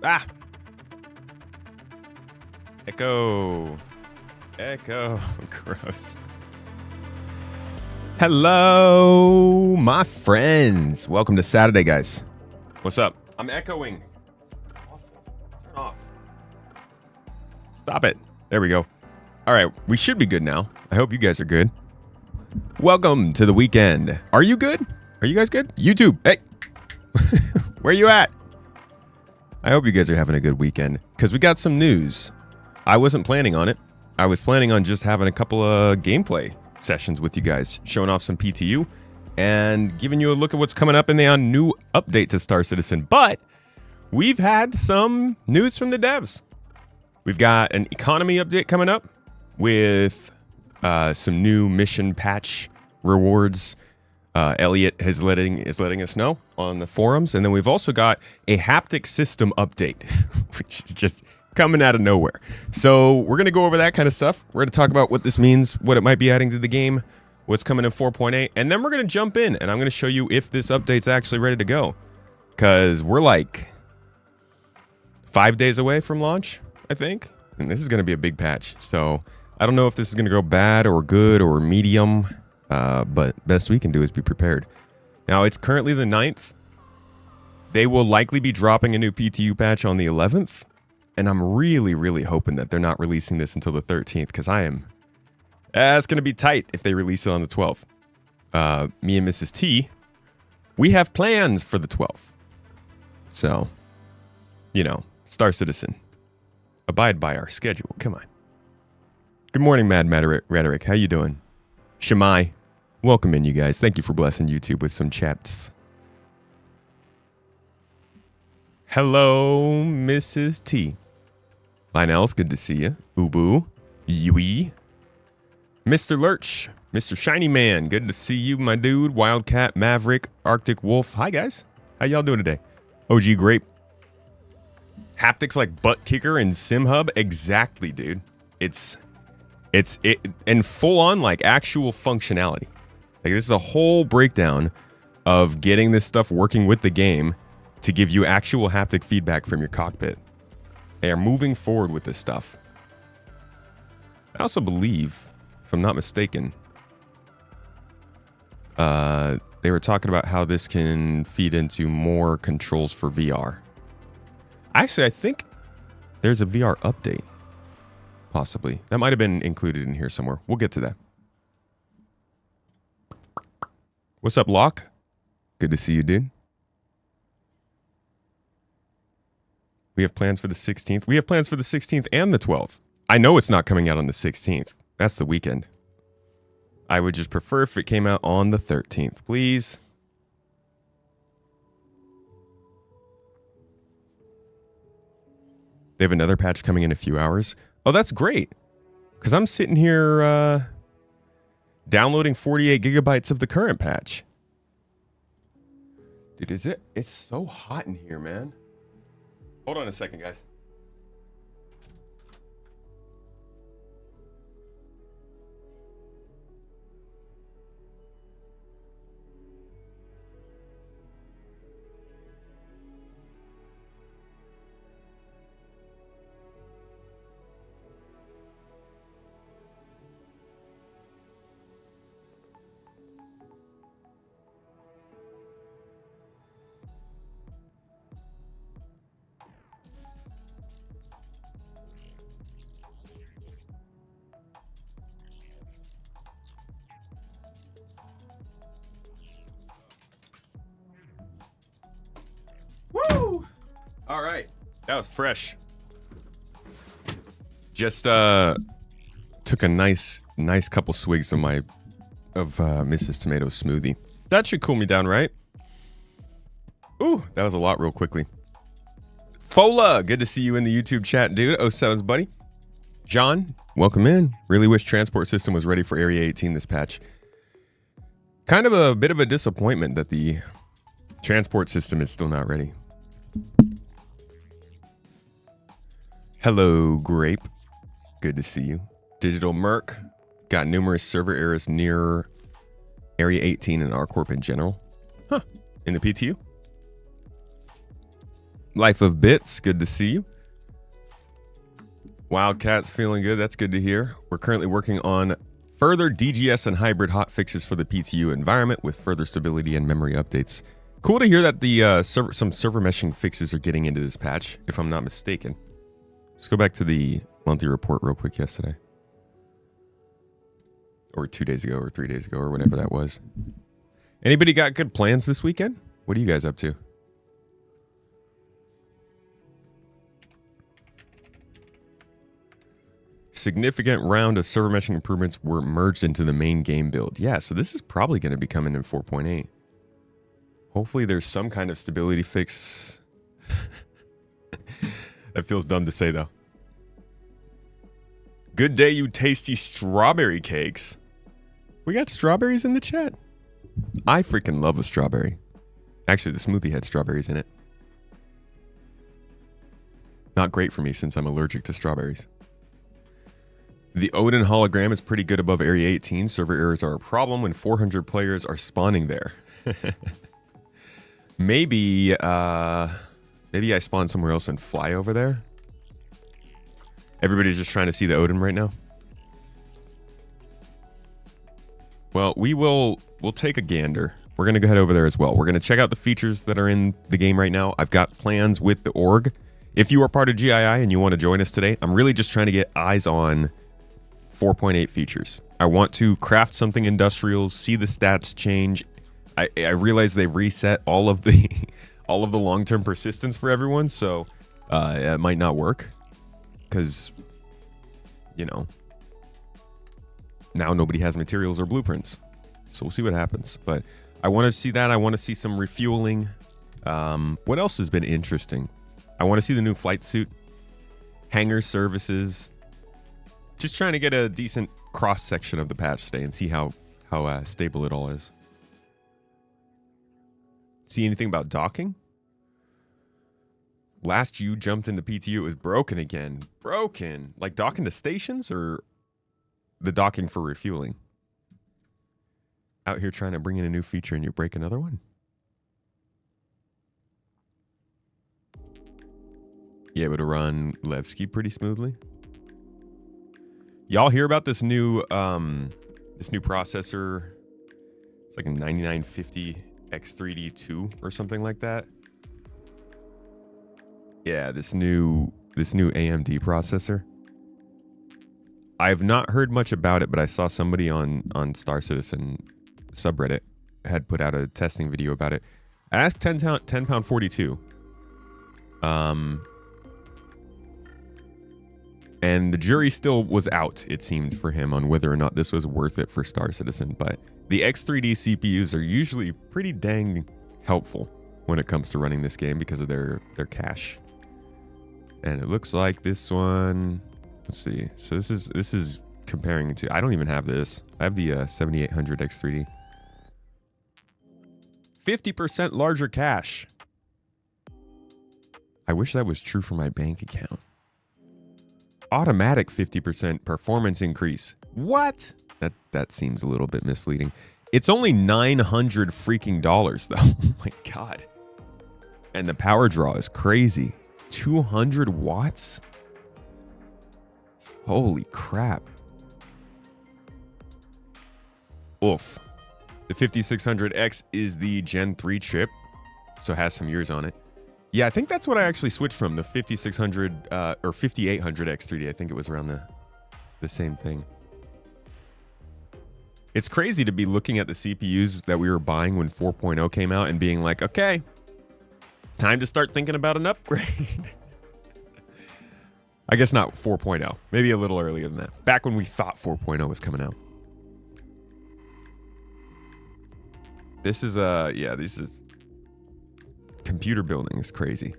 Ah! Echo. Echo. Gross. Hello, my friends. Welcome to Saturday, guys. What's up? I'm echoing. It's awful. Turn off. Stop it. There we go. All right, we should be good now. I hope you guys are good. Welcome to the weekend. Are you good? Are you guys good? YouTube, hey. Where you at? I hope you guys are having a good weekend because we got some news. I wasn't planning on it. I was planning on just having a couple of gameplay sessions with you guys, showing off some PTU and giving you a look at what's coming up in the new update to Star Citizen. But we've had some news from the devs. We've got an economy update coming up with some new mission patch rewards. Elliot is letting us know on the forums, and then we've also got a haptic system update, which is just coming out of nowhere. So we're gonna go over that kind of stuff. We're gonna talk about what this means, what it might be adding to the game, what's coming in 4.8, and then we're gonna jump in and I'm gonna show you if this update's actually ready to go, because we're like 5 days away from launch, I think, and this is gonna be a big patch. So I don't know if this is gonna go bad or good or medium. But best we can do is be prepared. Now, it's currently the 9th. They will likely be dropping a new PTU patch on the 11th. And I'm really, really hoping that they're not releasing this until the 13th, because it's going to be tight if they release it on the 12th. Me and Mrs. T, we have plans for the 12th. So, you know, Star Citizen, abide by our schedule. Come on. Good morning, Mad Rhetoric. How you doing? Shemai. Welcome in, you guys. Thank you for blessing YouTube with some chats. Hello, Mrs. T. Lionel's good to see you. Ubu. Yui. Mr. Lurch. Mr. Shiny Man. Good to see you, my dude. Wildcat, Maverick, Arctic Wolf. Hi, guys. How y'all doing today? OG Grape. Haptics like Butt Kicker and Sim Hub. Exactly, dude. It's and full on like actual functionality. Like, this is a whole breakdown of getting this stuff working with the game to give you actual haptic feedback from your cockpit. They are moving forward with this stuff. I also believe, if I'm not mistaken, they were talking about how this can feed into more controls for VR. Actually, I think there's a VR update. Possibly. That might have been included in here somewhere. We'll get to that. What's up, Locke? Good to see you, dude. We have plans for the 16th. We have plans for the 16th and the 12th. I know it's not coming out on the 16th. That's the weekend. I would just prefer if it came out on the 13th, please. They have another patch coming in a few hours. Oh, that's great. Because I'm sitting here downloading 48 gigabytes of the current patch. Dude, it's so hot in here, man. Hold on a second, guys. Woo! All right. That was fresh. Just took a nice couple swigs of Mrs. Tomato's smoothie. That should cool me down, right? Ooh, that was a lot real quickly. Fola, good to see you in the YouTube chat, dude. 07's buddy. John, welcome in. Really wish transport system was ready for Area 18 this patch. Kind of a bit of a disappointment that the transport system is still not ready. Hello, Grape. Good to see you. Digital Merc. Got numerous server errors near Area 18 and RCorp in general. Huh. In the PTU? Life of Bits, good to see you. Wildcat's feeling good. That's good to hear. We're currently working on further DGS and hybrid hotfixes for the PTU environment with further stability and memory updates. Cool to hear that the some server meshing fixes are getting into this patch, if I'm not mistaken. Let's go back to the monthly report real quick yesterday. Or 2 days ago, or 3 days ago, or whatever that was. Anybody got good plans this weekend? What are you guys up to? Significant round of server meshing improvements were merged into the main game build. Yeah, so this is probably going to be coming in 4.8. Hopefully there's some kind of stability fix. That feels dumb to say, though. Good day, you tasty strawberry cakes. We got strawberries in the chat. I freaking love a strawberry. Actually, the smoothie had strawberries in it. Not great for me since I'm allergic to strawberries. The Odin hologram is pretty good above Area 18. Server errors are a problem when 400 players are spawning there. Maybe I spawn somewhere else and fly over there. Everybody's just trying to see the Odin right now. Well, we'll take a gander. We're going to go head over there as well. We're going to check out the features that are in the game right now. I've got plans with the org. If you are part of GII and you want to join us today, I'm really just trying to get eyes on 4.8 features. I want to craft something industrial, see the stats change. I realize they've reset all of the long-term persistence for everyone, so it might not work because, you know, now nobody has materials or blueprints. So we'll see what happens. But I want to see that. I want to see some refueling. What else has been interesting? I want to see the new flight suit, hangar services. Just trying to get a decent cross-section of the patch today and see how stable it all is. See anything about docking? Last you jumped into PTU, it was broken again. Broken. Like docking to stations or the docking for refueling? Out here trying to bring in a new feature and you break another one? You able to run Levski pretty smoothly? Y'all hear about this new processor? It's like a 9950 X3D2 or something like that. Yeah, this new AMD processor. I have not heard much about it, but I saw somebody on Star Citizen subreddit had put out a testing video about it. I asked £10 42. And the jury still was out, it seemed, for him on whether or not this was worth it for Star Citizen. But the X3D CPUs are usually pretty dang helpful when it comes to running this game because of their cache. And it looks like this one, let's see. So this is comparing to, I don't even have this. I have the 7800 X3D. 50% larger cache. I wish that was true for my bank account. Automatic 50% performance increase. What? That seems a little bit misleading. It's only $900 freaking dollars though. Oh my god. And the power draw is crazy. 200 watts? Holy crap. Oof. The 5600X is the Gen 3 chip, so it has some years on it. Yeah, I think that's what I actually switched from, the 5600 or 5800 X3D. I think it was around the same thing. It's crazy to be looking at the CPUs that we were buying when 4.0 came out and being like, okay, time to start thinking about an upgrade. I guess not 4.0, maybe a little earlier than that. Back when we thought 4.0 was coming out. This is computer building is crazy.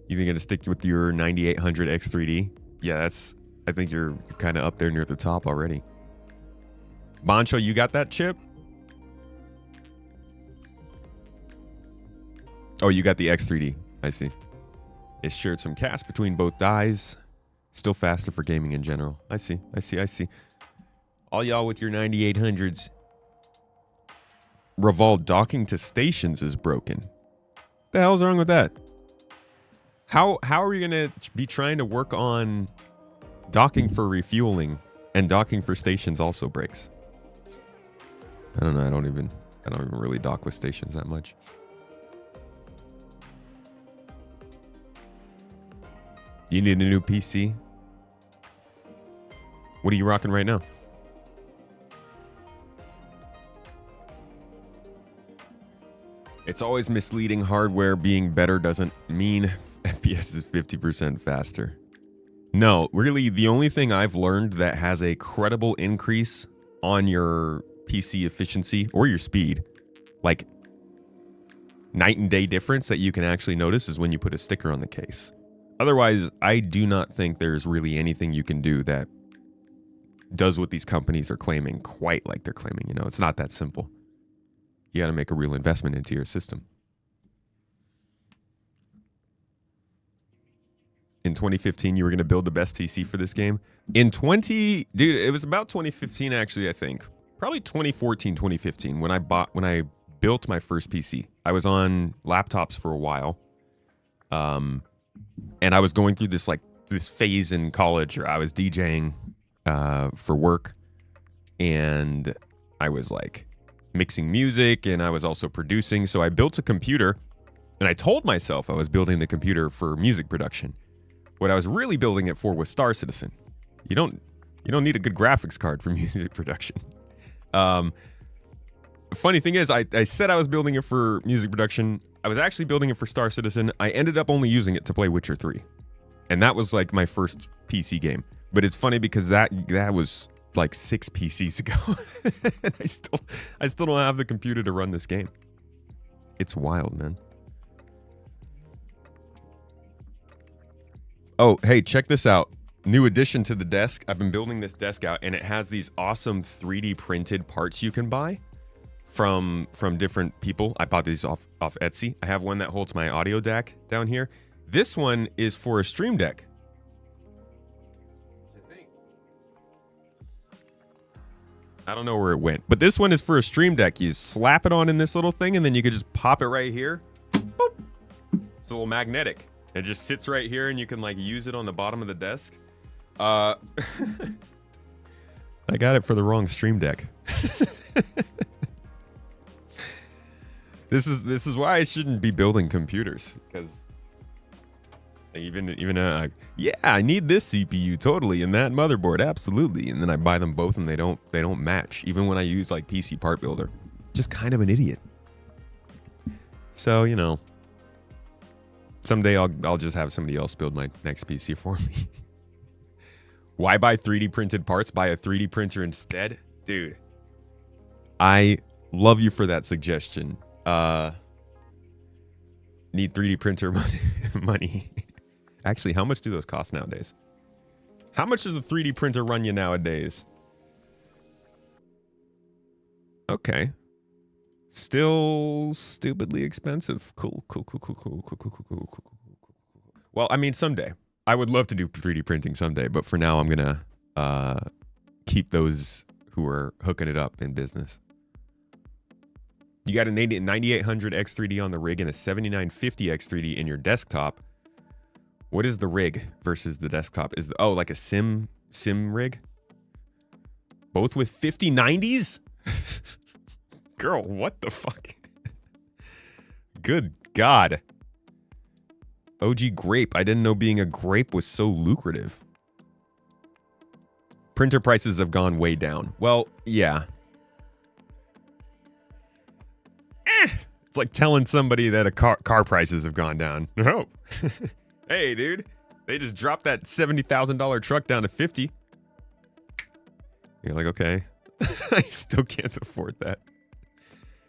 You think gonna stick with your 9800 X3D? Yeah, I think you're kind of up there near the top already. Bancho, you got that chip? Oh, you got the X3D. I see. It shared some CAS between both dies. Still faster for gaming in general. I see. All y'all with your 9800s. Revolve docking to stations is broken. The hell's wrong with that? How are we gonna be trying to work on docking for refueling and docking for stations also breaks? I don't know. I don't even really dock with stations that much. You need a new PC? What are you rocking right now? It's always misleading. Hardware being better doesn't mean FPS is 50% faster. No, really, the only thing I've learned that has a credible increase on your PC efficiency or your speed, like night and day difference that you can actually notice, is when you put a sticker on the case. Otherwise, I do not think there's really anything you can do that does what these companies are claiming quite like they're claiming. You know, it's not that simple. You got to make a real investment into your system. In 2015, you were going to build the best PC for this game. Dude, it was about 2015 actually, I think. Probably 2014, 2015 when I built my first PC. I was on laptops for a while. And I was going through this phase in college where I was DJing for work, and I was like mixing music, and I was also producing. So I built a computer, and I told myself I was building the computer for music production. What I was really building it for was Star Citizen. You don't need a good graphics card for music production. Funny thing is, I said I was building it for music production. I was actually building it for Star Citizen. I ended up only using it to play Witcher 3. And that was like my first PC game. But it's funny because that was like 6 PCs ago. And I still don't have the computer to run this game. It's wild, man. Oh, hey, check this out. New addition to the desk. I've been building this desk out, and it has these awesome 3D printed parts you can buy from different people. I bought these off Etsy. I have one that holds my audio DAC down here. This one is for a Stream Deck. I don't know where it went, but this one is for a Stream Deck. You slap it on in this little thing, and then you could just pop it right here. Boop. It's a little magnetic. It just sits right here, and you can like use it on the bottom of the desk. I got it for the wrong Stream Deck. This is why I shouldn't be building computers, because yeah, I need this CPU totally and that motherboard absolutely, and then I buy them both and they don't match, even when I use like PC Part Builder. Just kind of an idiot. So, you know, someday I'll just have somebody else build my next PC for me. Why buy 3D printed parts? Buy a 3D printer instead? Dude, I love you for that suggestion. Need 3D printer money. Actually, how much do those cost nowadays? How much does a 3D printer run you nowadays? Okay. Still stupidly expensive. Cool. Well, I mean, someday. I would love to do 3D printing someday, but for now, I'm gonna keep those who are hooking it up in business. You got a 9800 X3D on the rig and a 7950 X3D in your desktop. What is the rig versus the desktop? Like a sim rig? Both with 5090s? Girl, what the fuck? Good God. OG grape. I didn't know being a grape was so lucrative. Printer prices have gone way down. Well, yeah. It's like telling somebody that a car prices have gone down. No. Hey, dude. They just dropped that $70,000 truck down to 50. You're like, okay. I still can't afford that.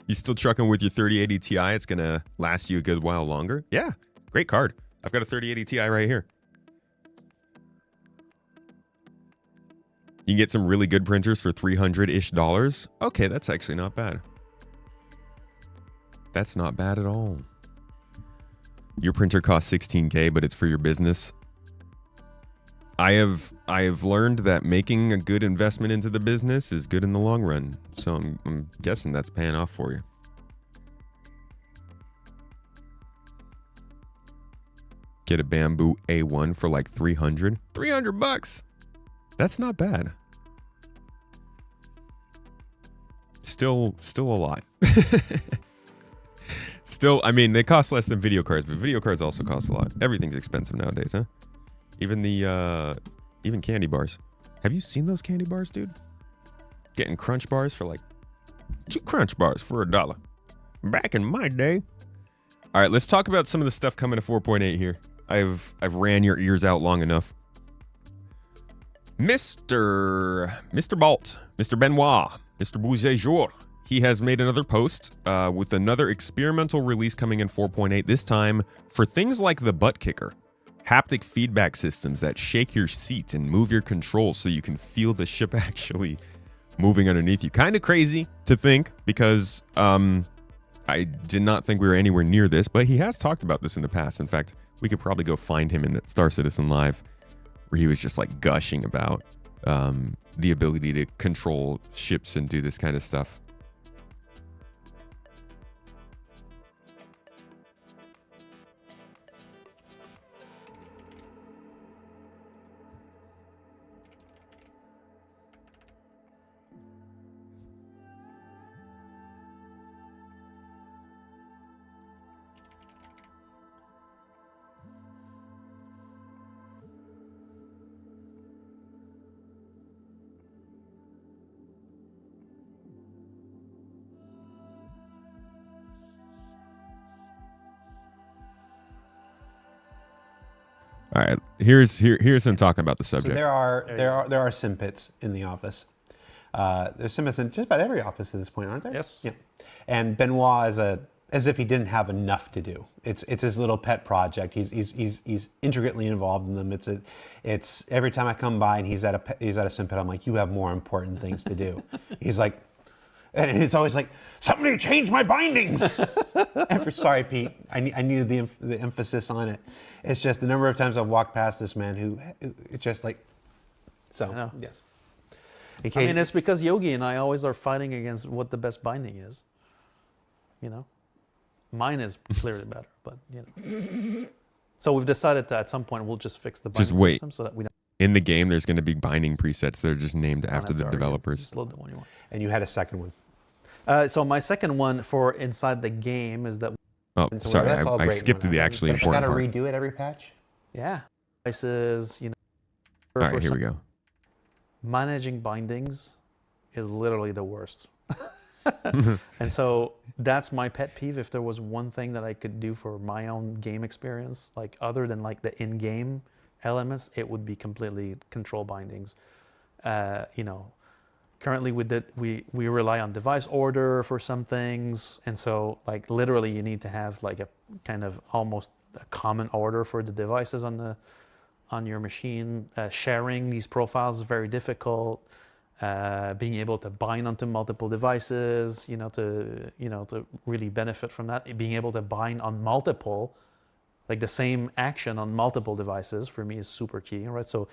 You still trucking with your 3080 Ti? It's going to last you a good while longer? Yeah. Great card. I've got a 3080 Ti right here. You can get some really good printers for $300-ish. Okay, that's actually not bad. That's not bad at all. Your printer costs $16K, but it's for your business. I have learned that making a good investment into the business is good in the long run. So I'm guessing that's paying off for you. Get a bamboo A1 for like 300. 300 bucks. That's not bad. Still a lot. Still, I mean, they cost less than video cards, but video cards also cost a lot. Everything's expensive nowadays, huh? Even even candy bars. Have you seen those candy bars, dude? Getting crunch bars for like 2 crunch bars for $1. Back in my day. All right, let's talk about some of the stuff coming to 4.8 here. I've ran your ears out long enough. Mr. Balt, Mr. Benoit, Mr. Bouzejour. He has made another post with another experimental release coming in 4.8, this time for things like the butt kicker. Haptic feedback systems that shake your seat and move your controls so you can feel the ship actually moving underneath you. Kind of crazy to think because I did not think we were anywhere near this, but he has talked about this in the past. In fact, we could probably go find him in that Star Citizen Live where he was just like gushing about the ability to control ships and do this kind of stuff. All right, here's him talking about the subject. So there are sim pits in the office. There's sim pits in just about every office at this point, aren't there? Yes. Yeah. And Benoit is as if he didn't have enough to do. It's his little pet project. He's intricately involved in them. It's every time I come by and he's at a sim pit, I'm like, you have more important things to do. He's like, and it's always like, somebody change my bindings. Sorry, Pete. I needed the emphasis on it. It's just the number of times I've walked past this man who it's just like, so, yes. I mean, it's because Yogi and I always are fighting against what the best binding is. You know? Mine is clearly better, but, you know. So we've decided that at some point we'll just fix the binding system so that we don't. In the game, there's going to be binding presets that are just named after the developers. Just load the one you want. And you had a second one. So my second one for inside the game is that. Oh, sorry, I skipped to the actually important part. You got to redo it every patch? Yeah. Devices, you know. All right, here we go. Managing bindings is literally the worst. And so that's my pet peeve. If there was one thing that I could do for my own game experience, like other than like the in-game elements, it would be completely control bindings. You know, currently we rely on device order for some things, and so like literally you need to have like a kind of almost a common order for the devices on your machine. Sharing these profiles is very difficult. Being able to bind onto multiple devices, to really benefit from that. Being able to bind on multiple, like the same action on multiple devices, for me is super key, right? So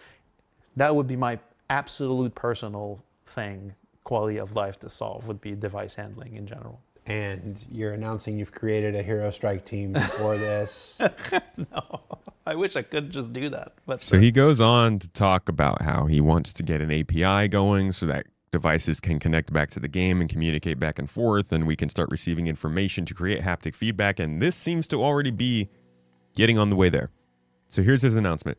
that would be my absolute personal thing, quality of life to solve, would be device handling in general. And you're announcing you've created a hero strike team for this. No, I wish I could just do that. But so he goes on to talk about how he wants to get an API going so that devices can connect back to the game and communicate back and forth, and we can start receiving information to create haptic feedback. And this seems to already be getting on the way there. So here's his announcement.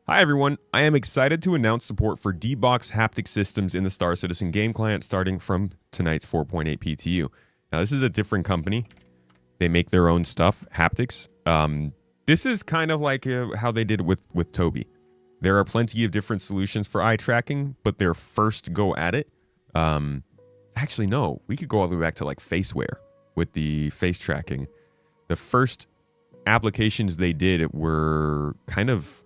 Hi everyone, I am excited to announce support for D-Box haptic systems in the Star Citizen game client starting from tonight's 4.8 PTU. Now this is a different company. They make their own stuff, haptics. This is kind of like how they did with Tobii. There are plenty of different solutions for eye tracking, but their first go at it. Actually, no, we could go all the way back to like FaceWare with the face tracking. The first applications they did were kind of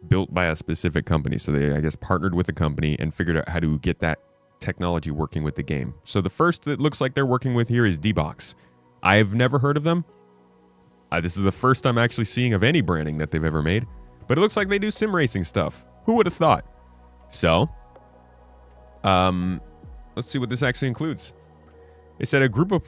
built by a specific company. So they, I guess, partnered with a company and figured out how to get that technology working with the game. So the first that looks like they're working with here is D-Box. I've never heard of them. This is the first I'm actually seeing of any branding that they've ever made. But it looks like they do sim racing stuff. Who would have thought? So, let's see what this actually includes. They said a group of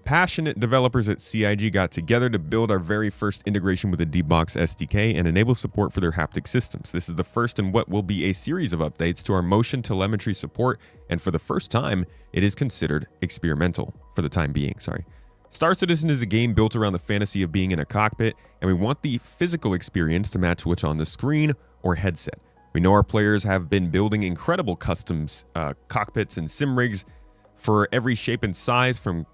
passionate developers at CIG got together to build our very first integration with the D-Box SDK and enable support for their haptic systems. This is the first in what will be a series of updates to our motion telemetry support, and for the first time, it is considered experimental for the time being. Star Citizen is a game built around the fantasy of being in a cockpit, and we want the physical experience to match what's on the screen or headset. We know our players have been building incredible custom cockpits and sim rigs for every shape and size, from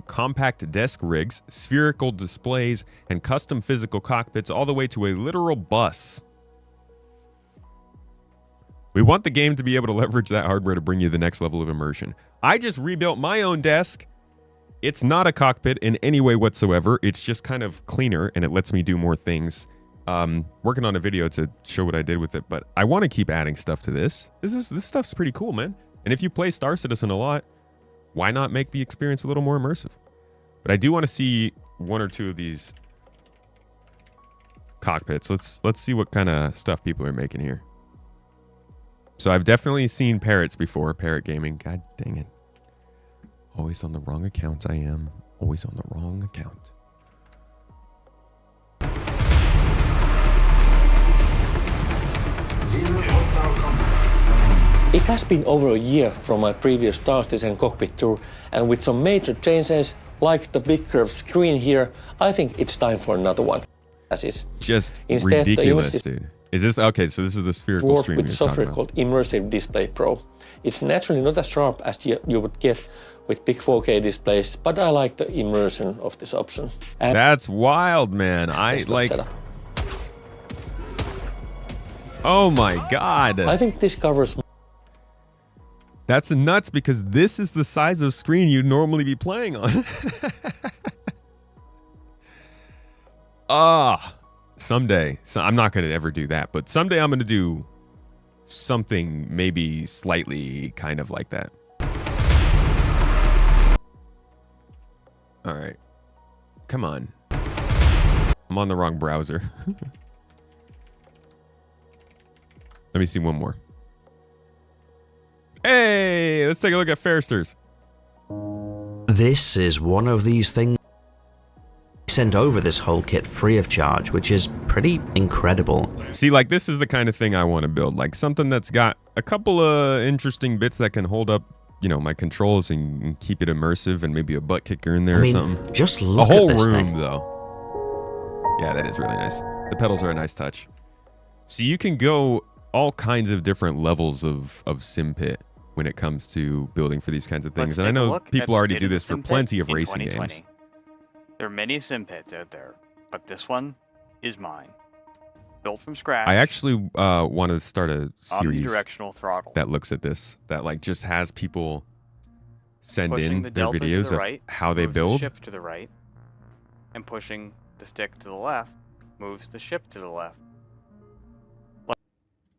compact desk rigs, spherical displays, and custom physical cockpits, all the way to a literal bus. We want the game to be able to leverage that hardware to bring you the next level of immersion. I just rebuilt my own desk. It's not a cockpit in any way whatsoever. It's just kind of cleaner, and it lets me do more things. Working on a video to show what I did with it, but I want to keep adding stuff to this. This stuff's pretty cool, man. And if you play Star Citizen a lot, why not make the experience a little more immersive? But I do want to see one or two of these cockpits. Let's see what kind of stuff people are making here. So I've definitely seen Parrots before, Parrot Gaming. God dang it. Always on the wrong account I am. Always on the wrong account. It has been over a year from my previous Star Citizen cockpit tour, and with some major changes, like the big curved screen here, I think it's time for another one. As is. Just Instead, ridiculous, dude. Is this okay? So this is the spherical worked screen with you're software talking called Immersive Display Pro. It's naturally not as sharp as you would get with big 4K displays, but I like the immersion of this option. And that's wild, man. I like. Setup. Oh my god. I think this covers. That's nuts because this is the size of screen you'd normally be playing on. Someday. So I'm not going to ever do that, but someday I'm going to do something maybe slightly kind of like that. All right. Come on. I'm on the wrong browser. Let me see one more. Hey, let's take a look at Fairsters. This is one of these things. Sent over this whole kit free of charge, which is pretty incredible. See, like this is the kind of thing I want to build, like something that's got a couple of interesting bits that can hold up, you know, my controls and keep it immersive, and maybe a butt kicker in there or something. Just look a whole at this room thing. though. Yeah, that is really nice. The pedals are a nice touch. So you can go all kinds of different levels of sim pit when it comes to building for these kinds of things. And I know people already do this for plenty of racing games. There are many sim pits out there, but this one is mine. Built from scratch. I actually want to start a series omnidirectional throttle that looks at this, that like just has people send pushing in the their delta to videos the of right, how they moves the build. ship to the right, and pushing the stick to the left moves the ship to the left.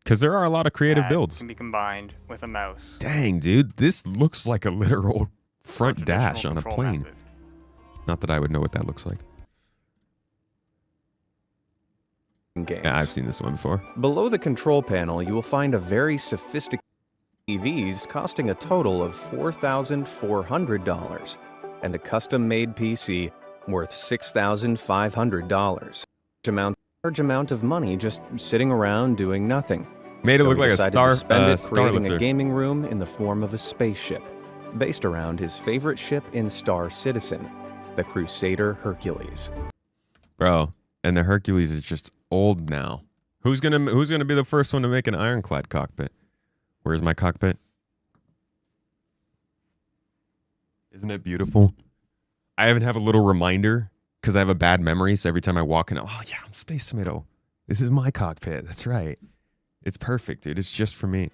Because there are a lot of creative That builds. can be combined with a mouse. Dang, dude, this looks like a literal front Traditional dash on a control plane. method. Not that I would know what that looks like. Games. Yeah, I've seen this one before. Below the control panel, you will find a very sophisticated TVs costing a total of $4,400 and a custom-made PC worth $6,500. Large amount of money just sitting around doing nothing. Made it So look he like a decided star to spend it star creating lifter. a gaming room in the form of a spaceship, based around his favorite ship in Star Citizen, the Crusader Hercules. Bro, and the Hercules is just old now. Who's gonna be the first one to make an ironclad cockpit? Where's my cockpit? Isn't it beautiful? I even have a little reminder because I have a bad memory. So every time I walk in, oh yeah, I'm Space Tomato. This is my cockpit. That's right. It's perfect, dude. It's just for me.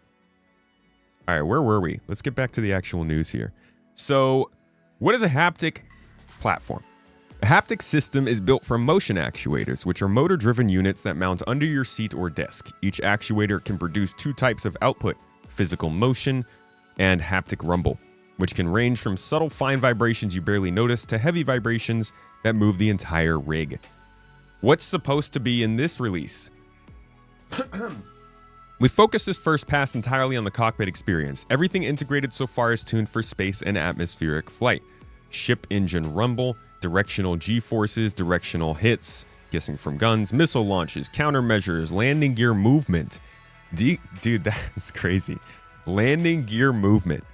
All right, where were we? Let's get back to the actual news here. So, what is a haptic platform? A haptic system is built from motion actuators, which are motor-driven units that mount under your seat or desk. Each actuator can produce two types of output, physical motion and haptic rumble, which can range from subtle fine vibrations you barely notice to heavy vibrations that move the entire rig. What's supposed to be in this release? We focus this first pass entirely on the cockpit experience. Everything integrated so far is tuned for space and atmospheric flight. Ship engine rumble, directional G-forces, directional hits, guessing from guns, missile launches, countermeasures, landing gear movement. Dude, that's crazy. Landing gear movement.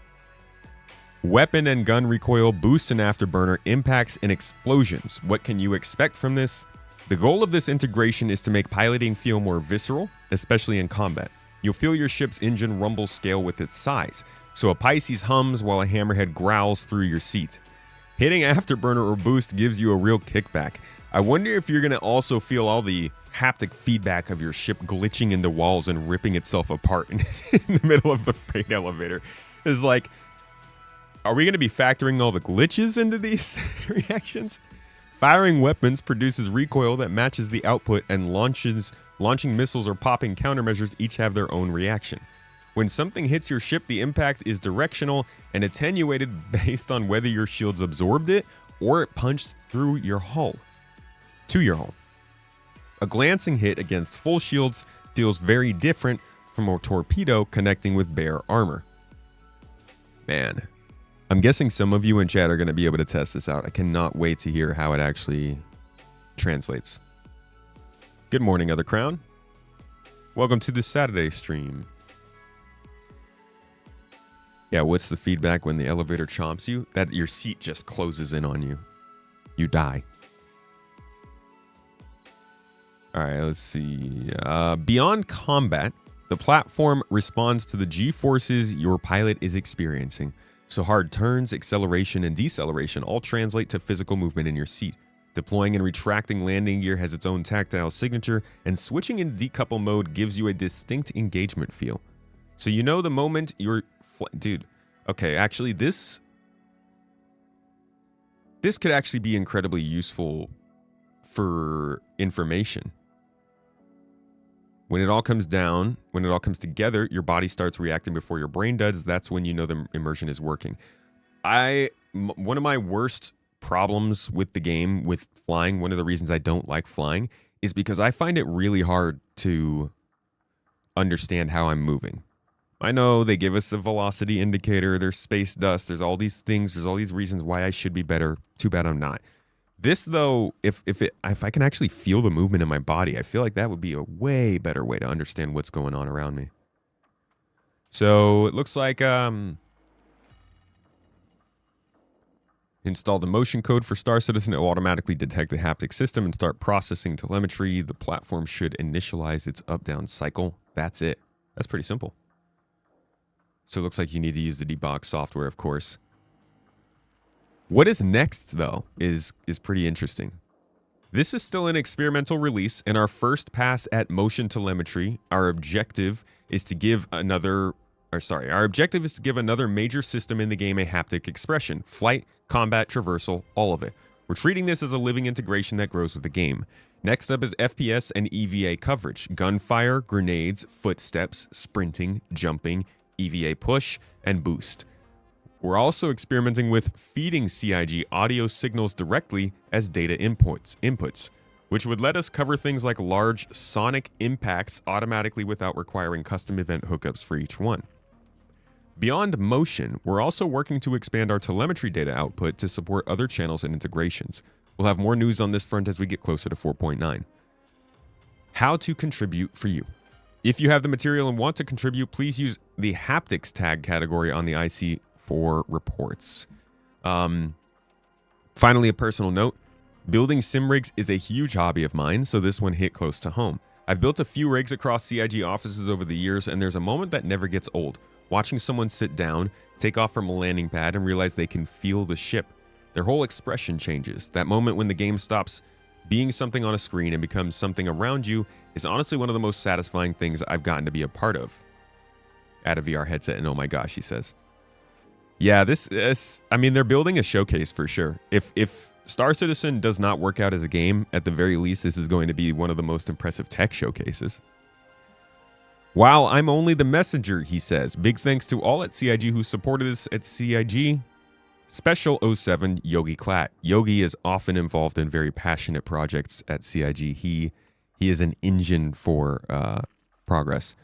Weapon and gun recoil, boost and afterburner, impacts and explosions. What can you expect from this? The goal of this integration is to make piloting feel more visceral, especially in combat. You'll feel your ship's engine rumble scale with its size, so a Pisces hums while a Hammerhead growls through your seat. Hitting afterburner or boost gives you a real kickback. I wonder if you're going to also feel all the haptic feedback of your ship glitching into walls and ripping itself apart in the middle of the freight elevator. It's like, are we going to be factoring all the glitches into these reactions? Firing weapons produces recoil that matches the output, and launching missiles or popping countermeasures each have their own reaction. When something hits your ship, the impact is directional and attenuated based on whether your shields absorbed it or it punched through your hull. To your hull. A glancing hit against full shields feels very different from a torpedo connecting with bare armor. Man, I'm guessing some of you in chat are going to be able to test this out. I cannot wait to hear how it actually translates. Good morning, Other Crown. Welcome to the Saturday stream. Yeah, what's the feedback when the elevator chomps you? That your seat just closes in on you. You die. All right, let's see. Beyond combat, the platform responds to the G-forces your pilot is experiencing. So hard turns, acceleration, and deceleration all translate to physical movement in your seat. Deploying and retracting landing gear has its own tactile signature, and switching into decouple mode gives you a distinct engagement feel. So you know the moment you're... Dude, okay, actually this could actually be incredibly useful for information. When it all comes down, when it all comes together, your body starts reacting before your brain does. That's when you know the immersion is working. One of my worst problems with the game, with flying, one of the reasons I don't like flying, is because I find it really hard to understand how I'm moving. I know they give us a velocity indicator, there's space dust, there's all these things, there's all these reasons why I should be better. Too bad I'm not. This, though, if I can actually feel the movement in my body, I feel like that would be a way better way to understand what's going on around me. So it looks like install the motion code for Star Citizen. It will automatically detect the haptic system and start processing telemetry. The platform should initialize its up-down cycle. That's it. That's pretty simple. So it looks like you need to use the debug software, of course. What is next, though, is pretty interesting. This is still an experimental release, and our first pass at motion telemetry. Our objective is to give another major system in the game a haptic expression. Flight, combat, traversal, all of it. We're treating this as a living integration that grows with the game. Next up is FPS and EVA coverage. Gunfire, grenades, footsteps, sprinting, jumping, EVA push, and boost. We're also experimenting with feeding CIG audio signals directly as data inputs, which would let us cover things like large sonic impacts automatically without requiring custom event hookups for each one. Beyond motion, we're also working to expand our telemetry data output to support other channels and integrations. We'll have more news on this front as we get closer to 4.9. How to contribute for you. If you have the material and want to contribute, please use the haptics tag category on the IC for reports. Finally, a personal note. Building sim rigs is a huge hobby of mine, so this one hit close to home. I've built a few rigs across CIG offices over the years, and there's a moment that never gets old. Watching someone sit down, take off from a landing pad, and realize they can feel the ship. Their whole expression changes. That moment when the game stops being something on a screen and becomes something around you is honestly one of the most satisfying things I've gotten to be a part of. Add a VR headset, and oh my gosh, he says. Yeah, I mean, they're building a showcase for sure. If Star Citizen does not work out as a game, at the very least, this is going to be one of the most impressive tech showcases. Wow, I'm only the messenger, he says. Big thanks to all at CIG who supported us at CIG. Special 07 Yogi Klatt. Yogi is often involved in very passionate projects at CIG. He is an engine for progress.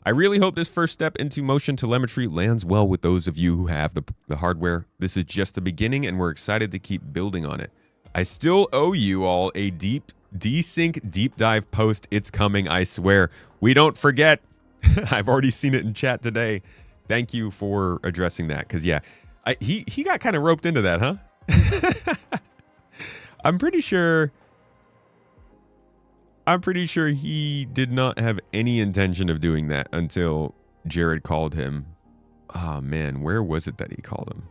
I really hope this first step into motion telemetry lands well with those of you who have the hardware. This is just the beginning, and we're excited to keep building on it. I still owe you all a desync deep dive post. It's coming, I swear. We don't forget. I've already seen it in chat today. Thank you for addressing that, because yeah, he got kind of roped into that, huh? I'm pretty sure he did not have any intention of doing that until Jared called him. Oh man, where was it that he called him?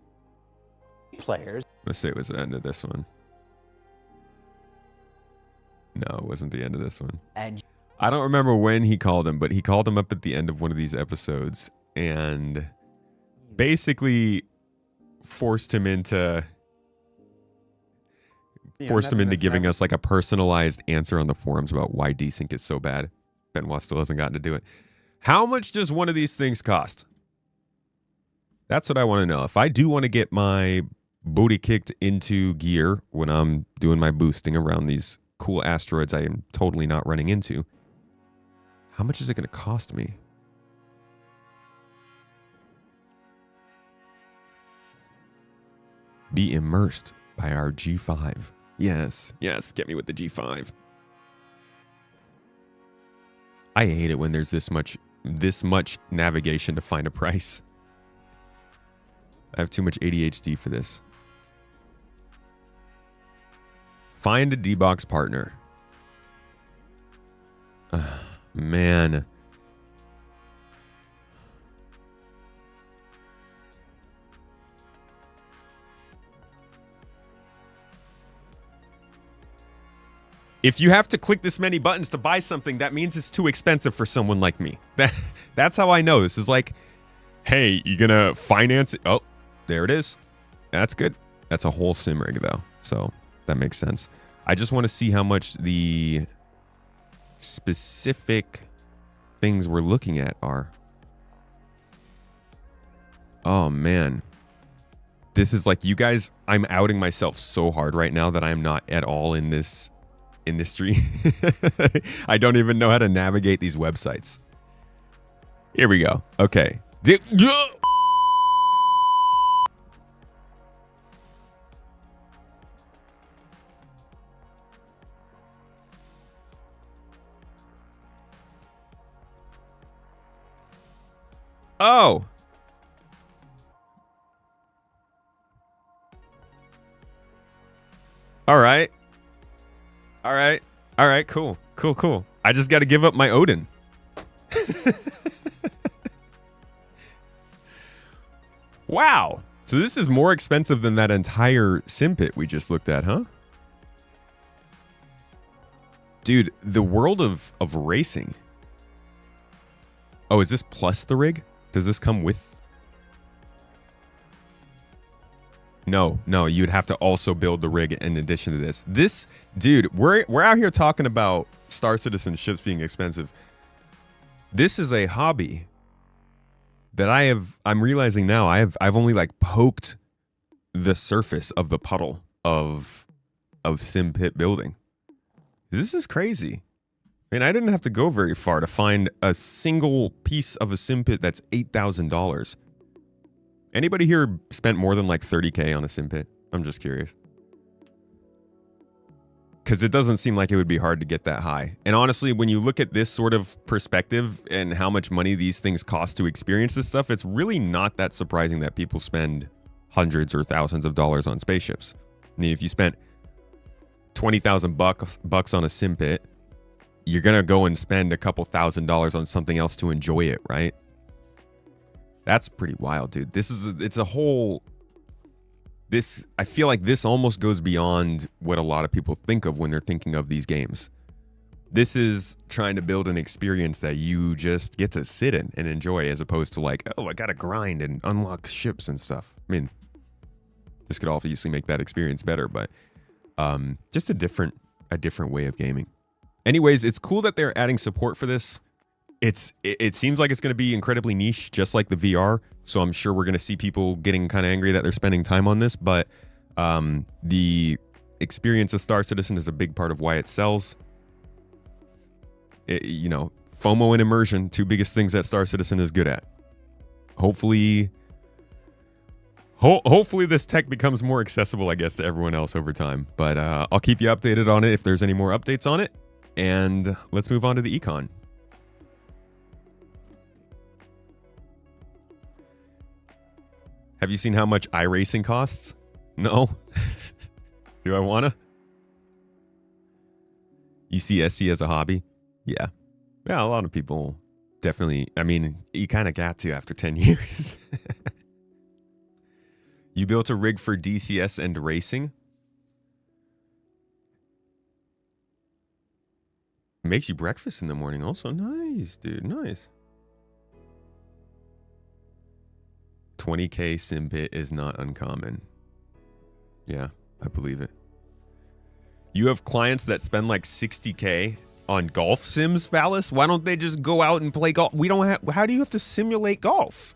Players. Let's say it was the end of this one. No, it wasn't the end of this one. And I don't remember when he called him, but he called him up at the end of one of these episodes and basically forced him into giving us like a personalized answer on the forums about why desync is so bad. Benoit still hasn't gotten to do it. How much does one of these things cost? That's what I want to know. If I do want to get my booty kicked into gear when I'm doing my boosting around these cool asteroids I am totally not running into, how much is it going to cost me? Be immersed by our G5. Yes, get me with the G5. I hate it when there's this much navigation to find a price. I have too much ADHD for this. Find a D-Box partner. Man. If you have to click this many buttons to buy something, that means it's too expensive for someone like me. That's how I know. This is like, hey, you gonna finance it? Oh, there it is. That's good. That's a whole sim rig though, so that makes sense. I just want to see how much the specific things we're looking at are. Oh man. This is like, you guys, I'm outing myself so hard right now that I'm not at all in this industry. I don't even know how to navigate these websites. Here we go. Okay. Oh. All right. All right. All right. Cool. Cool. Cool. I just got to give up my Odin. Wow. So this is more expensive than that entire sim pit we just looked at, huh? Dude, the world of racing. Oh, is this plus the rig? Does this come with? No, you'd have to also build the rig in addition to this. This, dude, we're out here talking about Star Citizen ships being expensive. This is a hobby that I'm realizing now I've only like poked the surface of the puddle of sim pit building. This is crazy. I mean, I didn't have to go very far to find a single piece of a sim pit that's $8,000. Anybody here spent more than like 30K on a sim pit? I'm just curious. Because it doesn't seem like it would be hard to get that high. And honestly, when you look at this sort of perspective and how much money these things cost to experience this stuff, it's really not that surprising that people spend hundreds or thousands of dollars on spaceships. I mean, if you spent 20,000 bucks on a sim pit, you're going to go and spend a couple $1,000s on something else to enjoy it, right? That's pretty wild, dude. I feel like this almost goes beyond what a lot of people think of when they're thinking of these games. This is trying to build an experience that you just get to sit in and enjoy, as opposed to like, oh, I gotta grind and unlock ships and stuff. I mean, this could obviously make that experience better, but just a different way of gaming. Anyways, it's cool that they're adding support for this. It seems like it's going to be incredibly niche, just like the VR. So I'm sure we're going to see people getting kind of angry that they're spending time on this. But the experience of Star Citizen is a big part of why it sells. FOMO and immersion, two biggest things that Star Citizen is good at. Hopefully this tech becomes more accessible, I guess, to everyone else over time. But I'll keep you updated on it if there's any more updates on it. And let's move on to the econ. Have you seen how much iRacing costs? No? Do I wanna? You see SC as a hobby? Yeah. Yeah, a lot of people definitely, I mean, you kind of got to after 10 years. You built a rig for DCS and racing? Makes you breakfast in the morning also. Nice, dude. Nice. 20K sim pit is not uncommon. Yeah, I believe it. You have clients that spend like 60K on golf sims, Phallus? Why don't they just go out and play golf? We don't have, how do you have to simulate golf?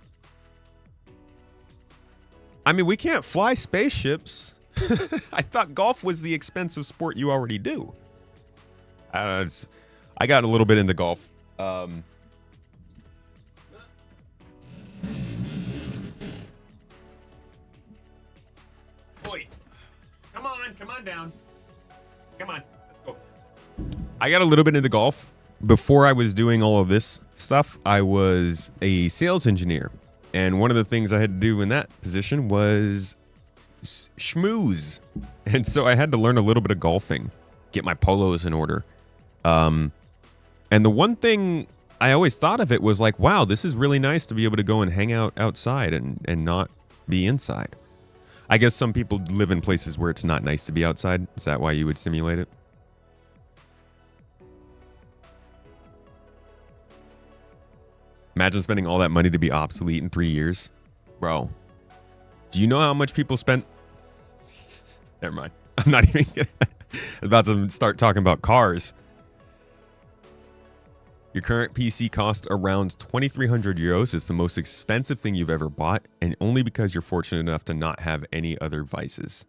I mean, we can't fly spaceships. I thought golf was the expensive sport you already do. I got a little bit into golf. Boy, come on down. Come on, let's go. I got a little bit into golf. Before I was doing all of this stuff, I was a sales engineer. And one of the things I had to do in that position was schmooze. And so I had to learn a little bit of golfing, get my polos in order. And the one thing I always thought of it was like, wow, this is really nice to be able to go and hang out outside and not be inside. I guess some people live in places where it's not nice to be outside. Is that why you would simulate it? Imagine spending all that money to be obsolete in 3 years. Bro, do you know how much people spent? Never mind. I'm not even about to start talking about cars. Your current PC costs around 2,300 euros. It's the most expensive thing you've ever bought, and only because you're fortunate enough to not have any other vices.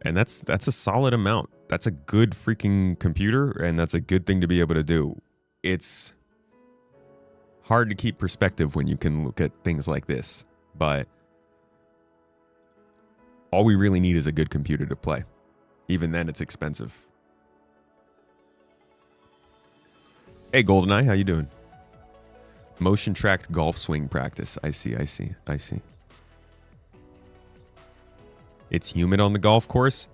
And that's a solid amount. That's a good freaking computer, and that's a good thing to be able to do. It's hard to keep perspective when you can look at things like this, but all we really need is a good computer to play. Even then, it's expensive. Hey, GoldenEye, how you doing? Motion tracked golf swing practice. I see. It's humid on the golf course.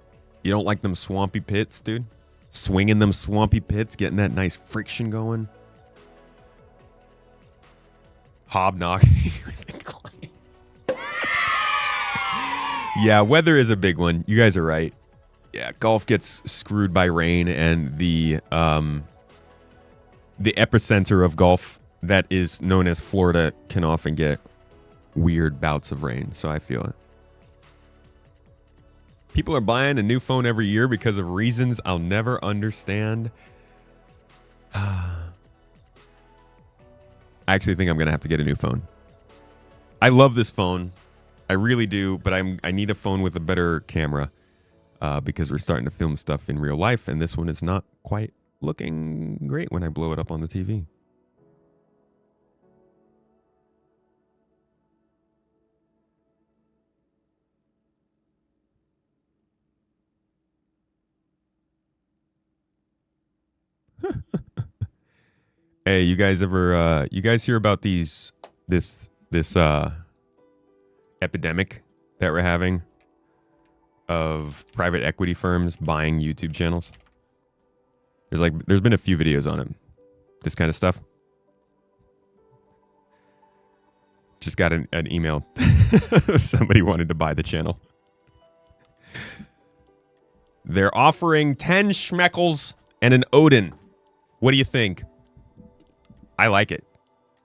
You don't like them swampy pits, dude? Swinging them swampy pits, getting that nice friction going. Hobnogging with the clients. Yeah, weather is a big one. You guys are right. Yeah, golf gets screwed by rain, and the epicenter of golf that is known as Florida can often get weird bouts of rain, so I feel it. People are buying a new phone every year because of reasons I'll never understand. I actually think I'm going to have to get a new phone. I love this phone. I really do, but I need a phone with a better camera because we're starting to film stuff in real life, and this one is not quite looking great when I blow it up on the TV. Hey, you guys ever you guys hear about this epidemic that we're having of private equity firms buying YouTube channels? There's been a few videos on it. This kind of stuff. Just got an email. Somebody wanted to buy the channel. They're offering 10 schmeckles and an Odin. What do you think? I like it.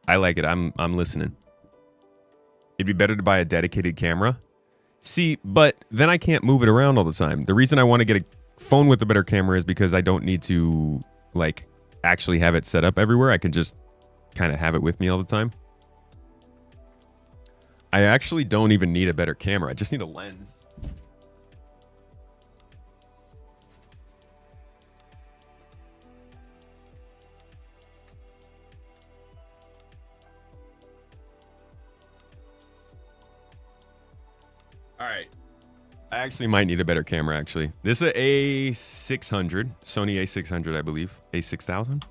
I'm listening. It'd be better to buy a dedicated camera. See, but then I can't move it around all the time. The reason I want to get a phone with a better camera is because I don't need to actually have it set up everywhere. I can just kind of have it with me all the time. I actually don't even need a better camera. I just need a lens. All right. I actually might need a better camera, actually. This is a A600, Sony A600, I believe. A6000?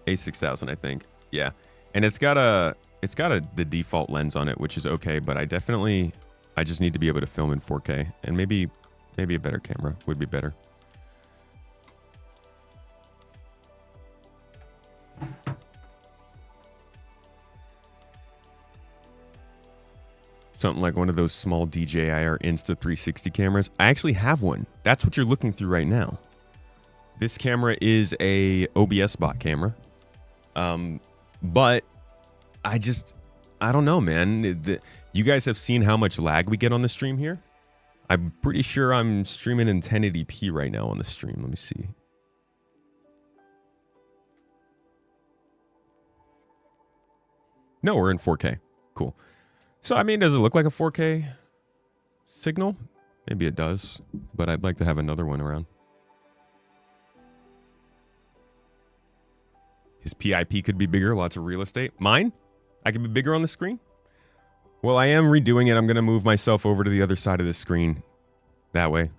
A6000, I think. Yeah. And it's got the default lens on it, which is okay, but I just need to be able to film in 4K, and maybe a better camera would be better. Something like one of those small DJI or Insta360 cameras. I actually have one. That's what you're looking through right now. This camera is a OBS bot camera. But I don't know, man. You guys have seen how much lag we get on the stream here? I'm pretty sure I'm streaming in 1080p right now on the stream. Let me see. No, we're in 4K. Cool. So, I mean, does it look like a 4K signal? Maybe it does, but I'd like to have another one around. His PIP could be bigger, lots of real estate. Mine? I could be bigger on the screen? Well, I am redoing it. I'm going to move myself over to the other side of the screen that way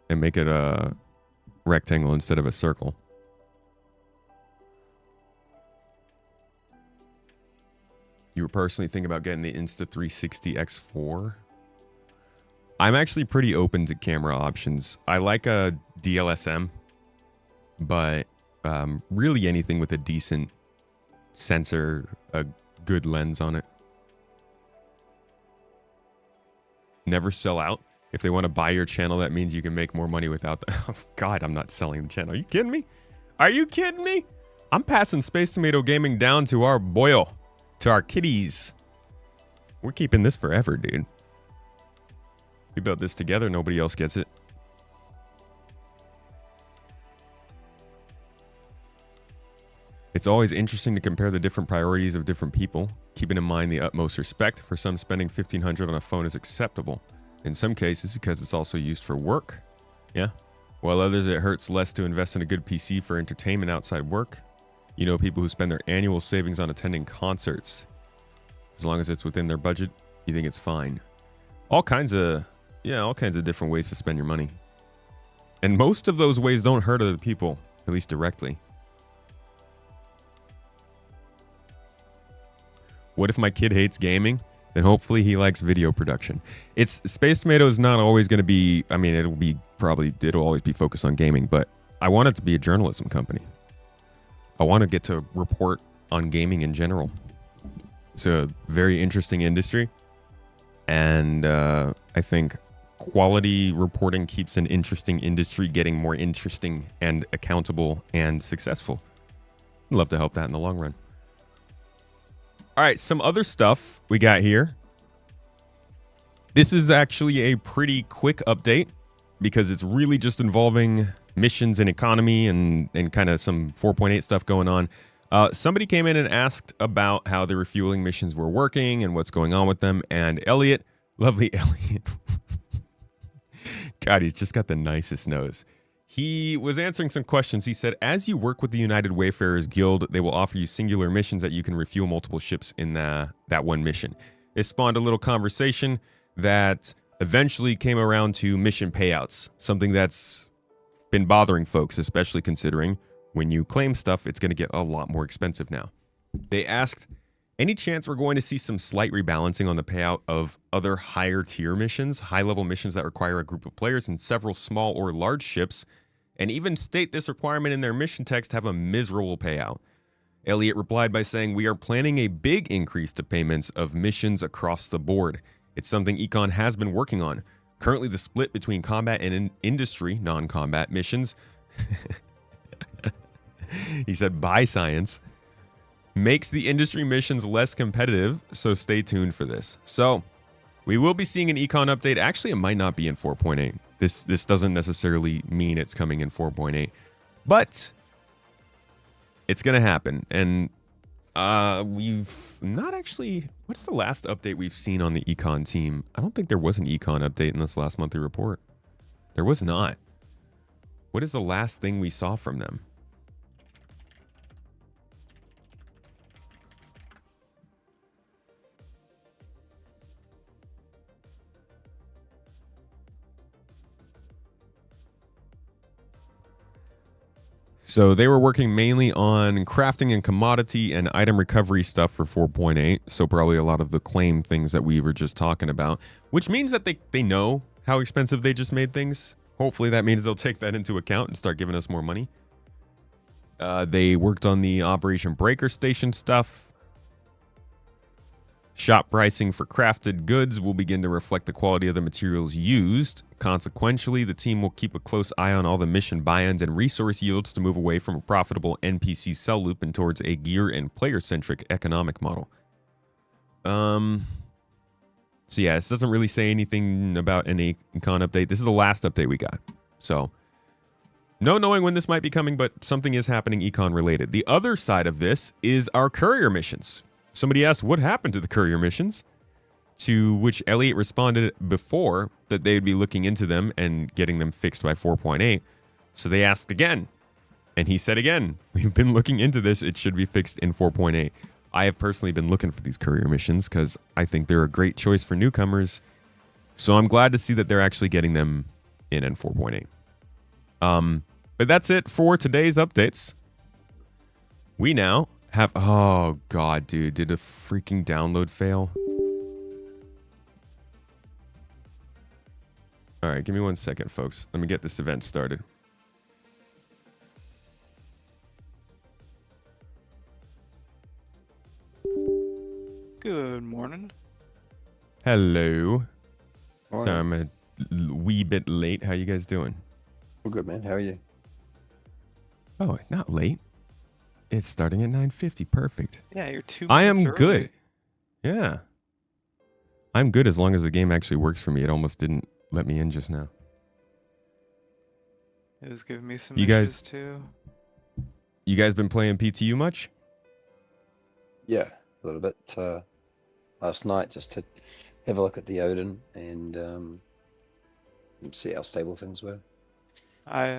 and make it a rectangle instead of a circle. You were personally thinking about getting the Insta360 X4? I'm actually pretty open to camera options. I like a DLSM, but really anything with a decent sensor, a good lens on it. Never sell out. If they want to buy your channel, that means you can make more money without the... Oh, God, I'm not selling the channel. Are you kidding me? Are you kidding me? I'm passing Space Tomato Gaming down to our boyo. To our kitties. We're keeping this forever, dude. We built this together. Nobody else gets it. It's always interesting to compare the different priorities of different people, keeping in mind the utmost respect. For some, spending $1,500 on a phone is acceptable. In some cases, because it's also used for work. Yeah. While others, it hurts less to invest in a good PC for entertainment outside work. You know, people who spend their annual savings on attending concerts. As long as it's within their budget, you think it's fine. All kinds of different ways to spend your money. And most of those ways don't hurt other people, at least directly. What if my kid hates gaming? Then hopefully he likes video production. Space Tomato is not always going to be, I mean, it'll always be focused on gaming, but I want it to be a journalism company. I want to get to report on gaming in general. It's a very interesting industry. And I think quality reporting keeps an interesting industry getting more interesting and accountable and successful. I'd love to help that in the long run. All right, some other stuff we got here. This is actually a pretty quick update because it's really just involving missions and economy and kind of some 4.8 stuff going on. Somebody came in and asked about how the refueling missions were working and what's going on with them. And Elliot, lovely Elliot. God, he's just got the nicest nose. He was answering some questions. He said, as you work with the United Wayfarers Guild, they will offer you singular missions that you can refuel multiple ships in that one mission. It spawned a little conversation that eventually came around to mission payouts, something that's been bothering folks, especially considering when you claim stuff, it's going to get a lot more expensive now. They asked, any chance we're going to see some slight rebalancing on the payout of other higher tier missions, high-level missions that require a group of players and several small or large ships, and even state this requirement in their mission text have a miserable payout? Elliot replied by saying, we are planning a big increase to payments of missions across the board. It's something Econ has been working on. Currently, the split between combat and industry non-combat missions, he said by science, makes the industry missions less competitive, so stay tuned for this. So, we will be seeing an Econ update. Actually, it might not be in 4.8. This doesn't necessarily mean it's coming in 4.8, but it's going to happen. And we've not actually... What's the last update we've seen on the Econ team? I don't think there was an Econ update in this last monthly report. There was not. What is the last thing we saw from them? So they were working mainly on crafting and commodity and item recovery stuff for 4.8. So probably a lot of the claim things that we were just talking about, which means that they know how expensive they just made things. Hopefully that means they'll take that into account and start giving us more money. They worked on the Operation Breaker Station stuff. Shop pricing for crafted goods will begin to reflect the quality of the materials used. Consequentially, the team will keep a close eye on all the mission buy-ins and resource yields to move away from a profitable NPC sell loop and towards a gear and player-centric economic model. So yeah, this doesn't really say anything about an Econ update. This is the last update we got. So no knowing when this might be coming, but something is happening Econ related. The other side of this is our courier missions. Somebody asked what happened to the courier missions, to which Elliot responded before that they would be looking into them and getting them fixed by 4.8. So they asked again, and he said again, we've been looking into this. It should be fixed in 4.8. I have personally been looking for these courier missions because I think they're a great choice for newcomers. So I'm glad to see that they're actually getting them in 4.8. But that's it for today's updates. We now have, oh god, dude, did a freaking download fail? All right, give me 1 second, folks. Let me get this event started. Good morning. Hello. Morning. So I'm a wee bit late. How you guys doing? I'm good, man. How are you? Oh, not late. It's starting at 9:50. Perfect. Yeah, you're 2 I minutes am early. good. Yeah. I'm good as long as the game actually works for me. It almost didn't let me in just now. It was giving me some You issues guys- too. You guys been playing PTU much? Yeah, a little bit. Last night, just to have a look at the Odin and see how stable things were.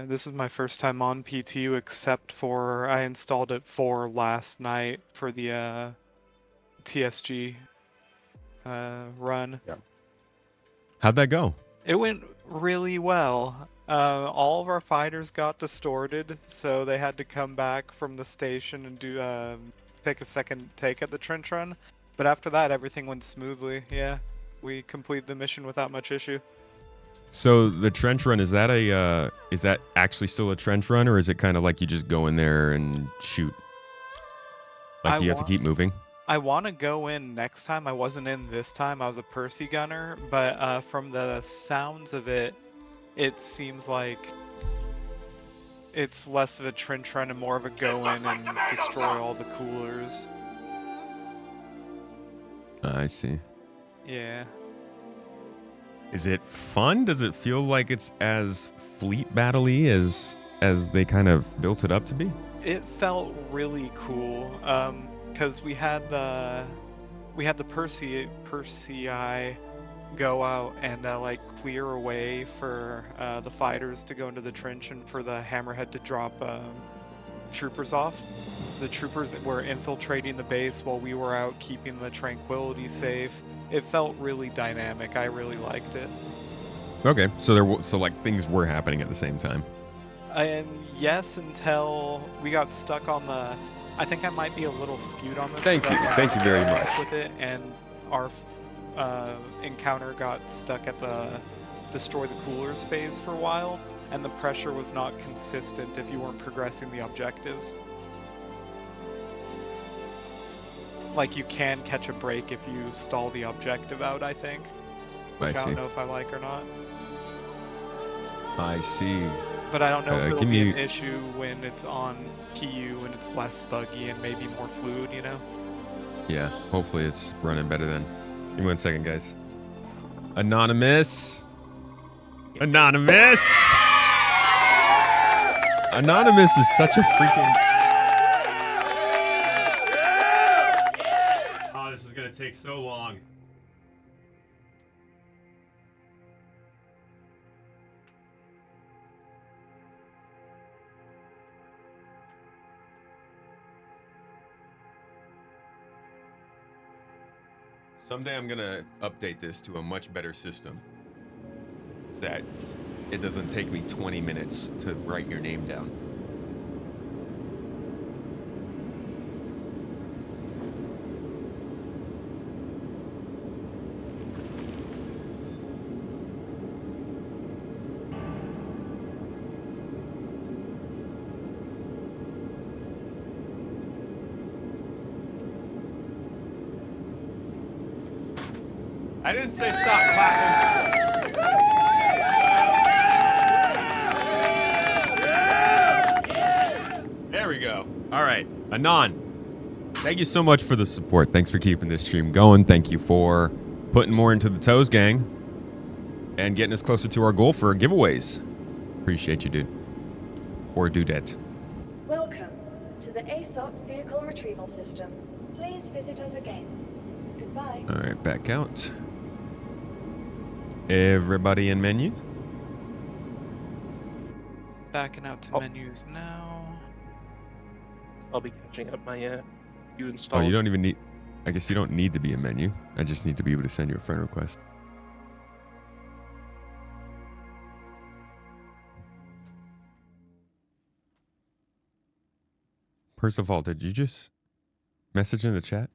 This is my first time on PTU, except for I installed it for last night for the TSG run. Yeah. How'd that go? It went really well. All of our fighters got distorted, so they had to come back from the station and do take a second take at the trench run. But after that, everything went smoothly. Yeah, we completed the mission without much issue. So the trench run, is that actually still a trench run, or is it kind of like you just go in there and shoot? Like, do you have to keep moving? I want to go in next time. I wasn't in this time. I was a Percy gunner, but from the sounds of it, it seems like it's less of a trench run and more of a go in and destroy all the coolers. I see. Yeah. Is it fun? Does it feel like it's as fleet battle-y as they kind of built it up to be? It felt really cool because we had the Percy Eye go out and like clear a way for the fighters to go into the trench and for the Hammerhead to drop troopers off. The troopers were infiltrating the base while we were out keeping the Tranquility safe. It felt really dynamic. I really liked it. Okay, so like things were happening at the same time. And yes, until we got stuck on the. I think I might be a little skewed on this. Thank you very much. With it, and our encounter got stuck at the destroy the coolers phase for a while, and the pressure was not consistent if you weren't progressing the objectives. Like, you can catch a break if you stall the objective out, I think. Which I don't know if I like or not. I see. But I don't know if it'll give be me- an issue when it's on PU and it's less buggy and maybe more fluid, you know? Yeah, hopefully it's running better then. Give me 1 second, guys. Anonymous! Anonymous! Anonymous is such a freaking... Oh, this is gonna take so long. Someday I'm gonna update this to a much better system so that it doesn't take me 20 minutes to write your name down. I didn't say stop clapping. There we go. All right, Anon. Thank you so much for the support. Thanks for keeping this stream going. Thank you for putting more into the Toes gang and getting us closer to our goal for giveaways. Appreciate you, dude. Or dudette. Welcome to the ASOP Vehicle Retrieval System. Please visit us again. Goodbye. All right, back out. Everybody in menus? Backing out to menus now. I'll be catching up my you Oh, installed. you don't even need... I guess you don't need to be a menu. I just need to be able to send you a friend request. First of all, did you just message in the chat?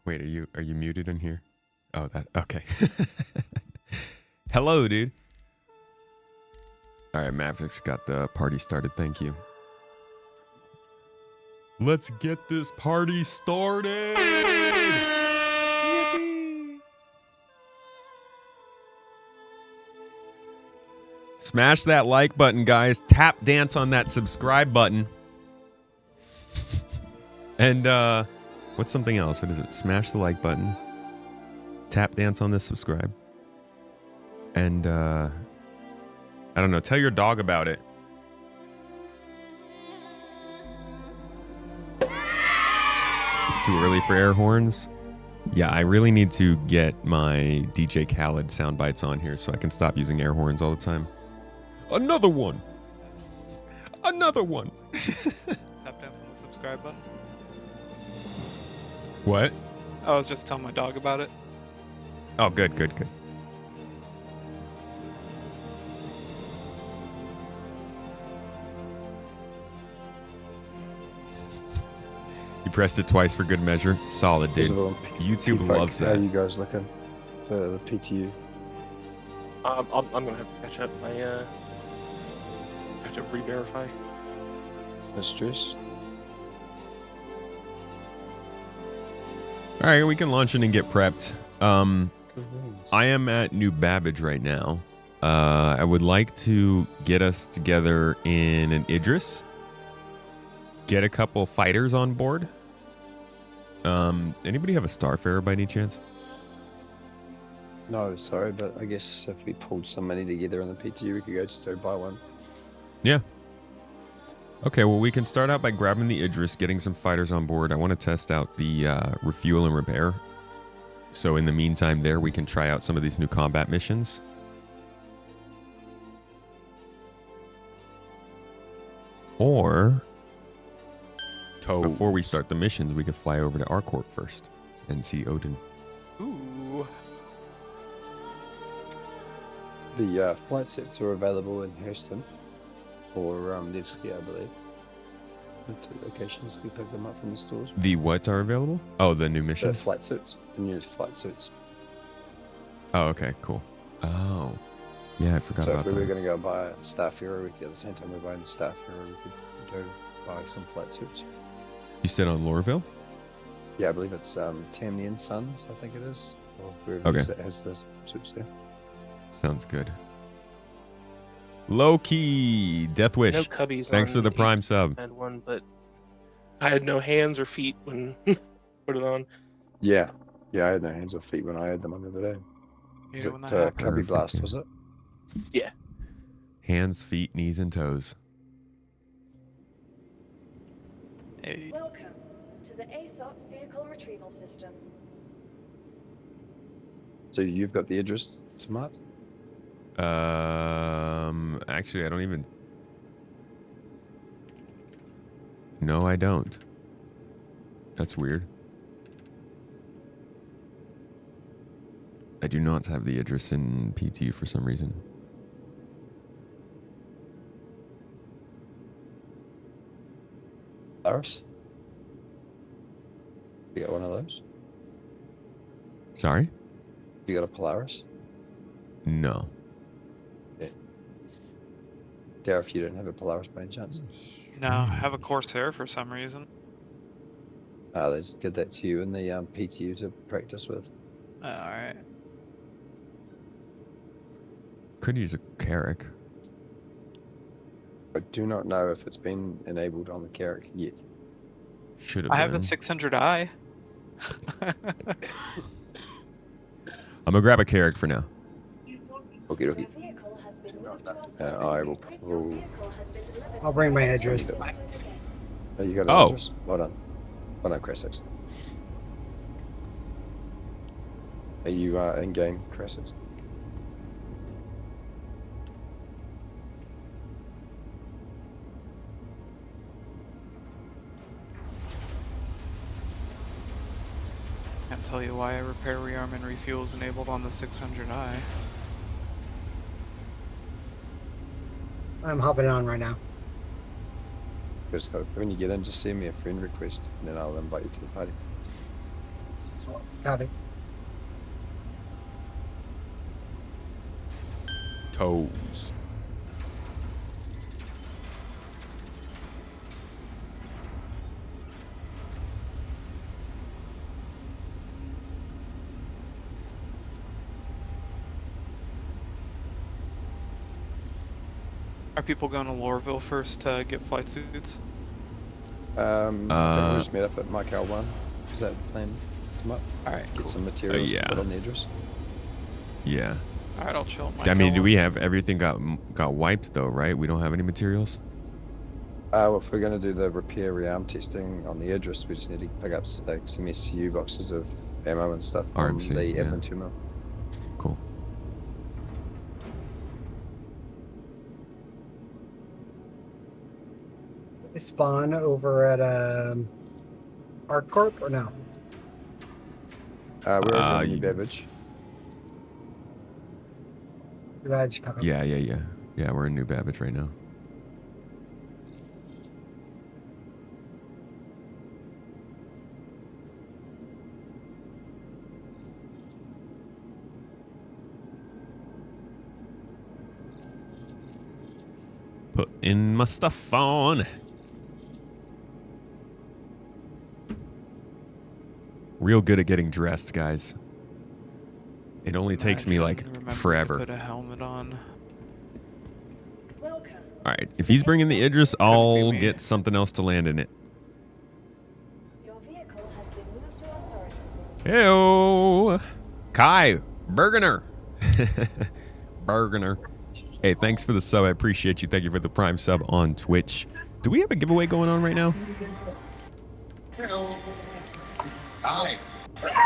Wait, are you muted in here? Oh, that okay. Hello, dude. All right, Mavericks got the party started. Thank you. Let's get this party started. Smash that like button, guys. Tap dance on that subscribe button. And what's something else? What is it? Smash the like button. Tap dance on the subscribe. And I don't know, tell your dog about it. It's too early for air horns. Yeah, I really need to get my DJ Khaled sound bites on here so I can stop using air horns all the time. Another one. Another one. Tap dance on the subscribe button. What? I was just telling my dog about it. Oh, good, good, good. You pressed it twice for good measure. Solid, dude. YouTube loves How that. are you guys looking for the PTU? I'm gonna have to catch up. I have to re-verify. No stress. All right, we can launch in and get prepped. I am at New Babbage right now. I would like to get us together in an Idris. Get a couple fighters on board. Anybody have a Starfarer by any chance? No, sorry, but I guess if we pulled some money together on the PTU, we could go just go buy one. Yeah. Okay, well, we can start out by grabbing the Idris, getting some fighters on board. I want to test out the refuel and repair. So in the meantime there, we can try out some of these new combat missions. Or, before we start the missions, we could fly over to ArCorp first and see Odin. Ooh. The flight sets are available in Houston or Nevsky, I believe. The two locations to pick them up from the stores. The what are available? Oh, the new The missions? flight suits. The new flight suits. Oh, okay, cool. Oh, yeah, I forgot So about if we were that. going to go buy a staff hero, we could, at the same time we're buying the staff hero, we could go buy some flight suits. You said on Lorville? Yeah, I believe it's Tamni and Sons, I think it is. Or whoever Okay. has those suits there. Sounds good. Low-key, Death Wish. No cubbies. Thanks for on the prime each. sub. I had one, but I had no hands or feet when put it on. Yeah. Yeah, I had no hands or feet when I had them on the other day. Was Yeah, when it that happened. Cubby Perfect, Blast, yeah. was it? Yeah. Hands, feet, knees, and toes. Hey, Welcome to the ASOP Vehicle Retrieval System. So you've got the Idris Smart? Actually, I don't even... No, I don't. That's weird. I do not have the Idris in PT for some reason. Polaris? You got one of those? Sorry? You got a Polaris? No. Dareth, you don't have a Polaris by any chance? no, I have a Corsair for some reason. They just did that to you in the PTU to practice with. All right. Could use a Carrick. I do not know if it's been enabled on the Carrick yet. Should have I have been. the 600i. I'm gonna grab a Carrick for now. Okay, okay. I will. I'll bring my address. Oh, you got an Oh. address? Well done. Well done, Chris. Are you in game, Chris? Can't tell you why a repair, rearm, and refuel is enabled on the 600i. I'm hopping on right now. Just when you get in, just send me a friend request, and then I'll invite you to the party. Got it. Toes. Are people going to Loreville first to get flight suits? I think we'll just meet up at Mike L1. Is that the plan? Come up. Alright, Get cool. some materials yeah. to put on the address. Yeah. Alright, I'll chill at Mike I mean, do L1. we have everything got wiped though, right? We don't have any materials? Well, if we're going to do the repair rearm testing on the address, we just need to pick up like some SCU boxes of ammo and stuff from RMC, the yeah. admin terminal. Cool. They spawn over at Arc Corp or no? We're over in New Babbage. Badge cover. Yeah. Yeah, we're in New Babbage right now. Putting my stuff on. Real good at getting dressed, guys. It only takes me like Remember forever. to put a helmet on. Welcome. All right, if he's bringing the Idris, I'll get something else to land in it. Your vehicle has been moved to our storage facility. Heyo, Kai Bergener. Bergener. Hey, thanks for the sub. I appreciate you. Thank you for the Prime sub on Twitch. Do we have a giveaway going on right now?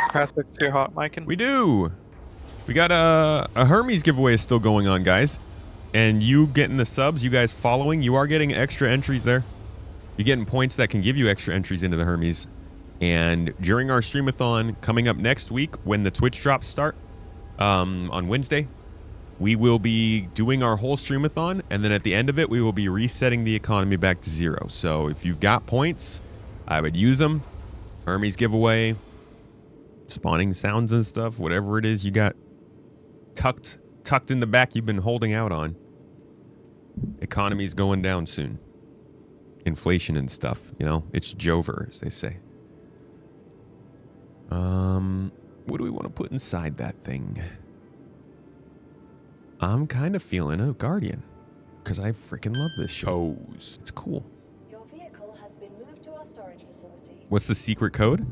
Classics, you're hot, Mike. We do. We got a Hermes giveaway is still going on, guys. And you getting the subs, you guys following, you are getting extra entries there. You're getting points that can give you extra entries into the Hermes. And during our streamathon coming up next week when the Twitch drops start on Wednesday, we will be doing our whole streamathon. And then at the end of it, we will be resetting the economy back to 0. So if you've got points, I would use them. Hermes giveaway, spawning sounds and stuff, whatever it is you got tucked in the back you've been holding out on. Economy's going down soon. Inflation and stuff, you know, it's Jover, as they say. What do we want to put inside that thing? I'm kind of feeling a Guardian because I freaking love this show. It's cool. Your vehicle has been moved to our storage facility. What's the secret code?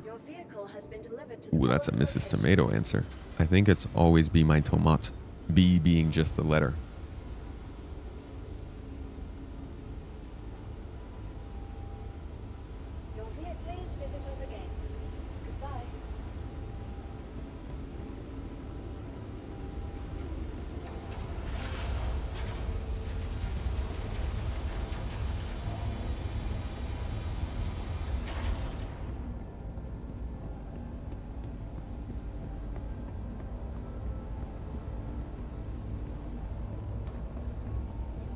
Your vehicle has been delivered to the Ooh, that's a following Mrs. location. Tomato answer. I think it's always be my tomat. B being just the letter. Your vehicle, please visit us again. Goodbye.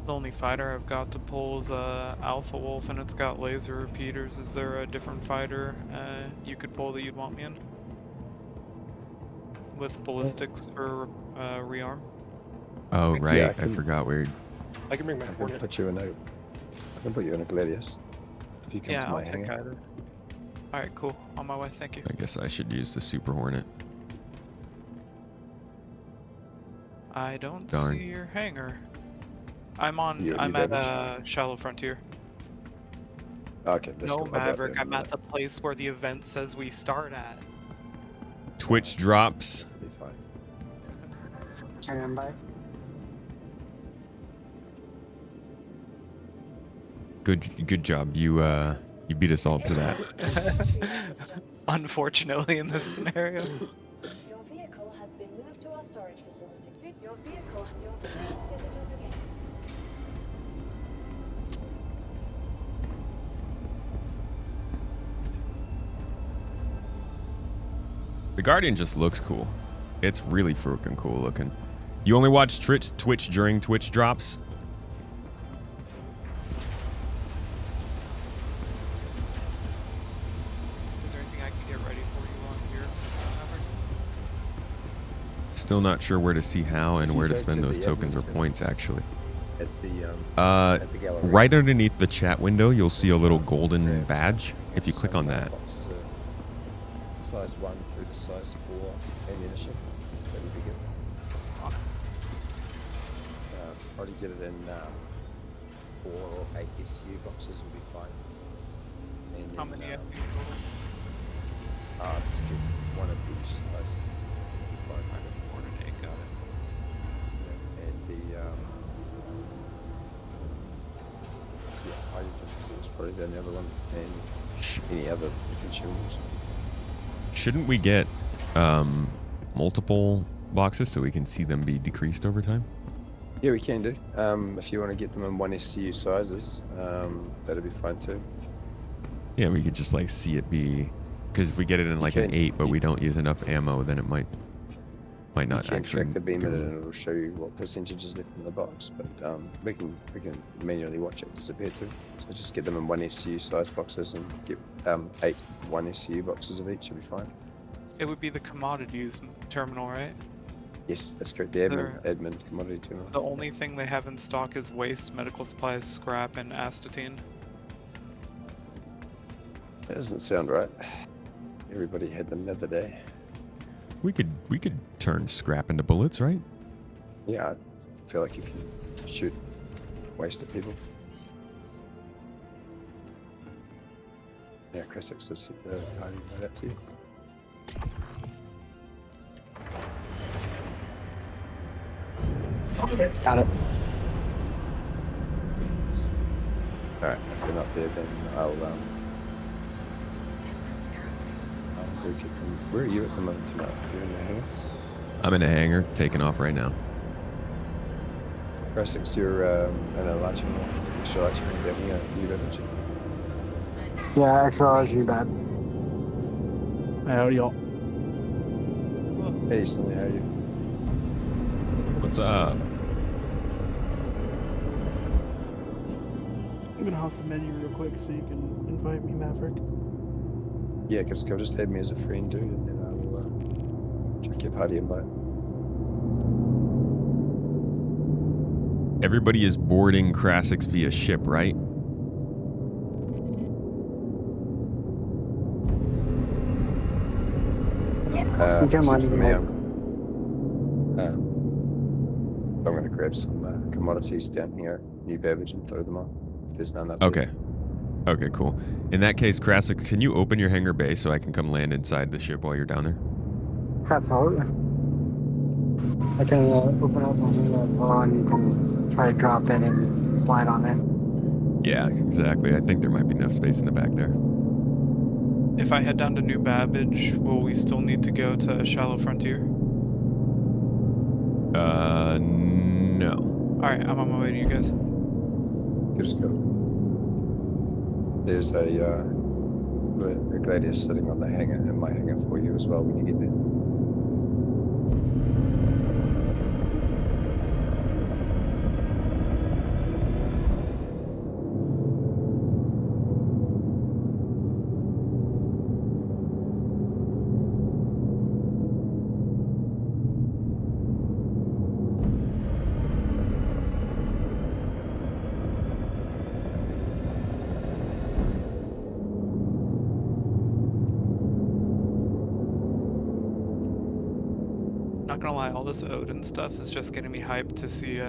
The only fighter I've got to pull is Alpha Wolf, and it's got laser repeaters. Is there a different fighter you could pull that you'd want me in? With ballistics for rearm? Oh, right. Yeah, I forgot where. I can bring my I can Hornet. put you in a Gladius. If you come Yeah, to I'll my take hangar. either. All right, cool. On my way. Thank you. I guess I should use the Super Hornet. I don't Darn. see your hangar. I'm on. You I'm at Maverick? Shallow Frontier. Okay, let's No, go. I'll be out there Maverick. in a I'm at minute. the place where the event says we start at. Twitch drops. Be fine. Stand by. Good job. You beat us all to that. Unfortunately, in this scenario. Your vehicle has been moved to our storage facility. Please visit us again. The Guardian just looks cool. It's really freaking cool looking. You only watch Twitch during Twitch drops? Is there anything I can get ready for you on here, Maverick? Still not sure where to see how and If you where to go spend to those the tokens or admin points actually. At the gallery. Right underneath the chat window, you'll see a little golden Grab badge. If you click some on that, boxes of size 1 through to size 4 ammunition. That would be good. Probably get it in 4 or 8 SU boxes will be fine. And How then, many SU total? just get one of each size. Fine. More than 8, got it. And the hydrogen is probably the other one, and any other consumables. shouldn't we get multiple boxes so we can see them be decreased over time? Yeah, we can do. If you want to get them in 1 SCU sizes, that'd be fine too. Yeah, we could just like see it be, because if we get it in like an can- 8 but we don't use enough ammo, then it might You not can actually check the beam go- in it and it'll show you what percentage is left in the box. But we can manually watch it disappear too. So just get them in 1 SCU size boxes and get 8 1 SCU boxes of each. Should be fine. It would be the commodities terminal, right? Yes, that's correct. The admin commodity terminal. The only thing they have in stock is waste, medical supplies, scrap, and astatine. That doesn't sound right. Everybody had them the other day. We could turn scrap into bullets, right? Yeah, I feel like you can shoot waste at people. Yeah, Chris says I know that too. Got it. Alright, if they're not there, then I'll go get them. Where are you at the moment tonight? You're in the hangar? I'm in a hangar, taking off right now. Chris, you're in a large hangar. Extra large hangar down here. You better check. Yeah, extra large, you bad. Howdy, y'all. Hey, Stanley, how are you? What's up? I'm gonna hop the menu real quick so you can invite me, Maverick. Yeah, just add me as a friend, dude, and then I'll check your party invite. Everybody is boarding Krasix via ship, right? You can except mind for me, me, Mike. I'm going to grab some commodities down here, New Babbage, and throw them on. If there's none up there. Okay. Okay, cool. In that case, Krasix, can you open your hangar bay so I can come land inside the ship while you're down there? Absolutely. I can open up my hangar as well, and you can try to drop in and slide on in. Yeah, exactly. I think there might be enough space in the back there. If I head down to New Babbage, will we still need to go to Shallow Frontier? No. Alright, I'm on my way to you guys. Just go. There's a Gladius sitting on the hangar, in my hangar for you as well when you get there. Not gonna lie, all this Odin stuff is just getting me hyped to see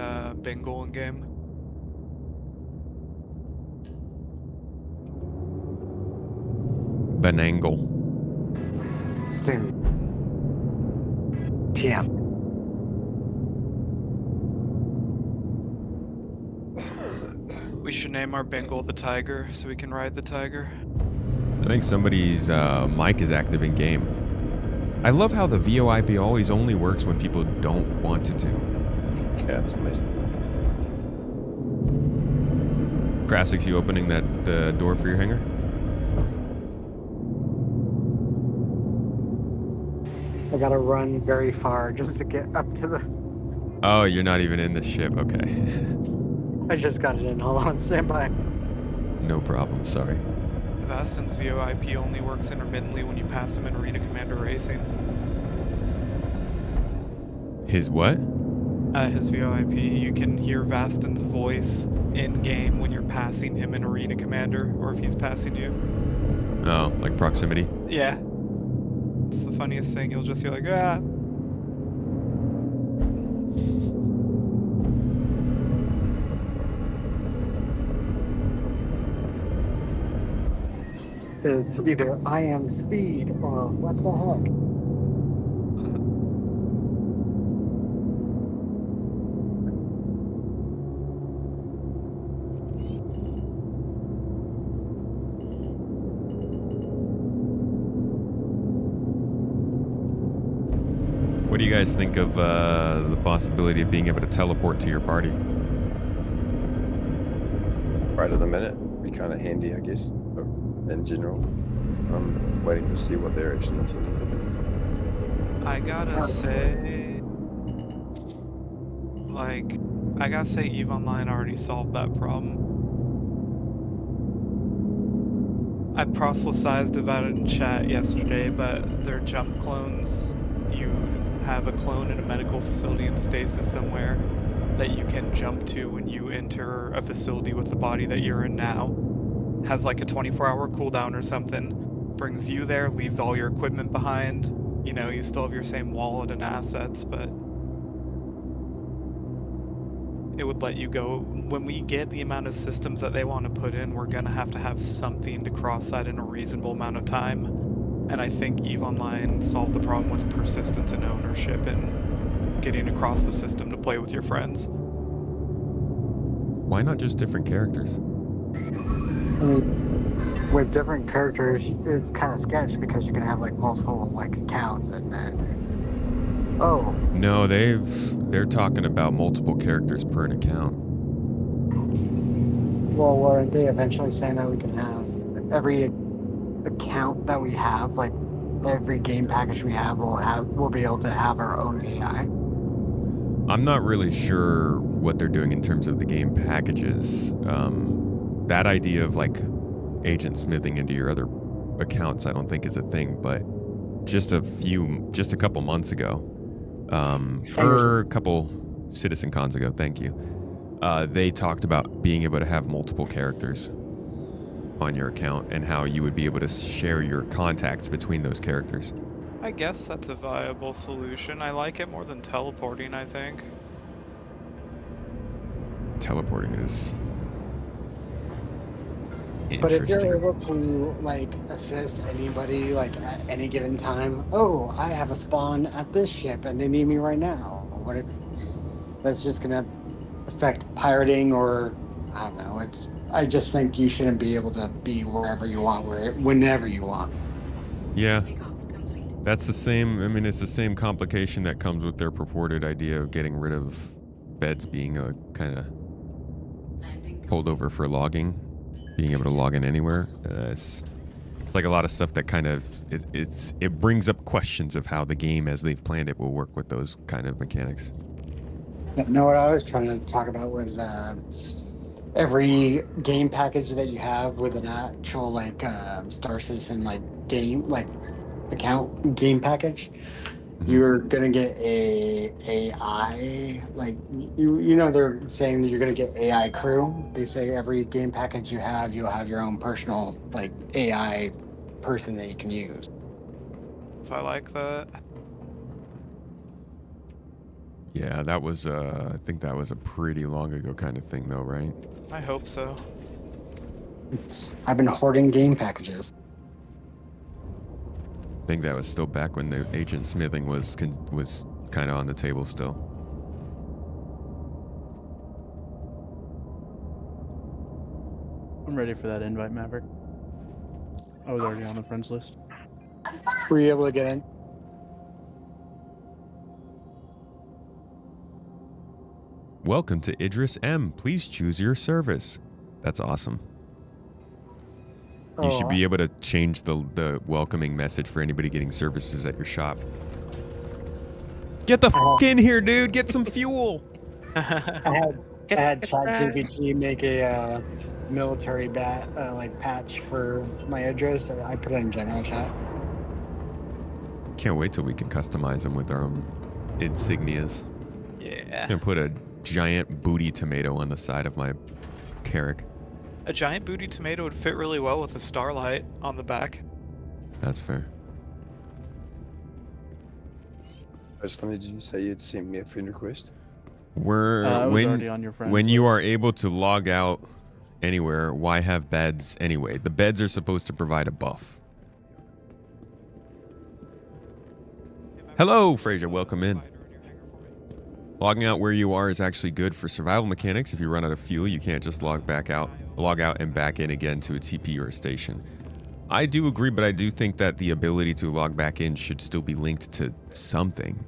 Bingle in game. Benangle. Soon. TM. We should name our Bengal the Tiger so we can ride the tiger. I think somebody's mic is active in game. I love how the VoIP always only works when people don't want it to. Yeah, it's amazing. Crassix, you opening the door for your hangar? I gotta run very far just to get up to the. Oh, you're not even in the ship. Okay. I just got it in. Hold on, stand by. No problem. Sorry. Vastin's VoIP only works intermittently when you pass him in Arena Commander Racing. His what? His VoIP. You can hear Vastin's voice in game when you're passing him in Arena Commander, or if he's passing you. Oh, like proximity? Yeah. It's the funniest thing. You'll just be like, ah. It's either I am speed or what the heck. What do you guys think of the possibility of being able to teleport to your party? Right at the minute, be kind of handy, I guess. In general, I'm waiting to see what they're actually intending to do. I gotta say, EVE Online already solved that problem. I proselytized about it in chat yesterday, but their jump clones, you have a clone in a medical facility in stasis somewhere that you can jump to when you enter a facility with the body that you're in now. Has like a 24-hour cooldown or something, brings you there, leaves all your equipment behind. You know, you still have your same wallet and assets, but it would let you go. When we get the amount of systems that they want to put in, we're gonna have to have something to cross that in a reasonable amount of time. And I think EVE Online solved the problem with persistence and ownership and getting across the system to play with your friends. Why not just different characters? I mean, with different characters, it's kind of sketch because you can have like multiple like accounts and then. Oh. No, they're talking about multiple characters per an account. Well, weren't they eventually saying that we can have every account that we have, like every game package we have, we'll be able to have our own AI? I'm not really sure what they're doing in terms of the game packages. That idea of like agent smithing into your other accounts, I don't think is a thing, but just a couple months ago, or a couple Citizen Cons ago, thank you, they talked about being able to have multiple characters on your account and how you would be able to share your contacts between those characters. I guess that's a viable solution. I like it more than teleporting, I think. Teleporting is But if interesting. you're able to like assist anybody like at any given time, oh, I have a spawn at this ship and they need me right now. What if that's just gonna affect pirating or I don't know? I just think you shouldn't be able to be wherever you want, whenever you want. Yeah. That's the same, I mean, it's the same complication that comes with their purported idea of getting rid of beds being a kind of holdover for logging, being able to log in anywhere. It's like a lot of stuff that kind of, it brings up questions of how the game as they've planned it will work with those kind of mechanics. No, what I was trying to talk about was every game package that you have with an actual like Star Citizen like game like account game package, you're gonna get a AI like you know they're saying that you're gonna get AI crew. They say every game package you have, you'll have your own personal like AI person that you can use. If I like that. Yeah, that was, I think that was a pretty long ago kind of thing, though, right? I hope so. I've been hoarding game packages. I think that was still back when the agent smithing was kind of on the table still. I'm ready for that invite, Maverick. I was already on the friends list. Were you able to get in? Welcome to Idris M. Please choose your service. That's awesome. You should be able to change the welcoming message for anybody getting services at your shop. Get the f in here, dude. Get some fuel. I had ChatGPT make a military like patch for my address. And I put it in general chat. Can't wait till we can customize them with our own insignias. Yeah. And put a giant booty tomato on the side of my Carrack. A giant booty tomato would fit really well with a starlight on the back. That's fair. Personally, did you say you'd send me a friend request? I was already on your friends when you are able to log out anywhere, why have beds anyway? The beds are supposed to provide a buff. Hello, Fraser. Welcome in. Logging out where you are is actually good for survival mechanics. If you run out of fuel, you can't just log out and back in again to a TP or a station. I do agree, but I do think that the ability to log back in should still be linked to something,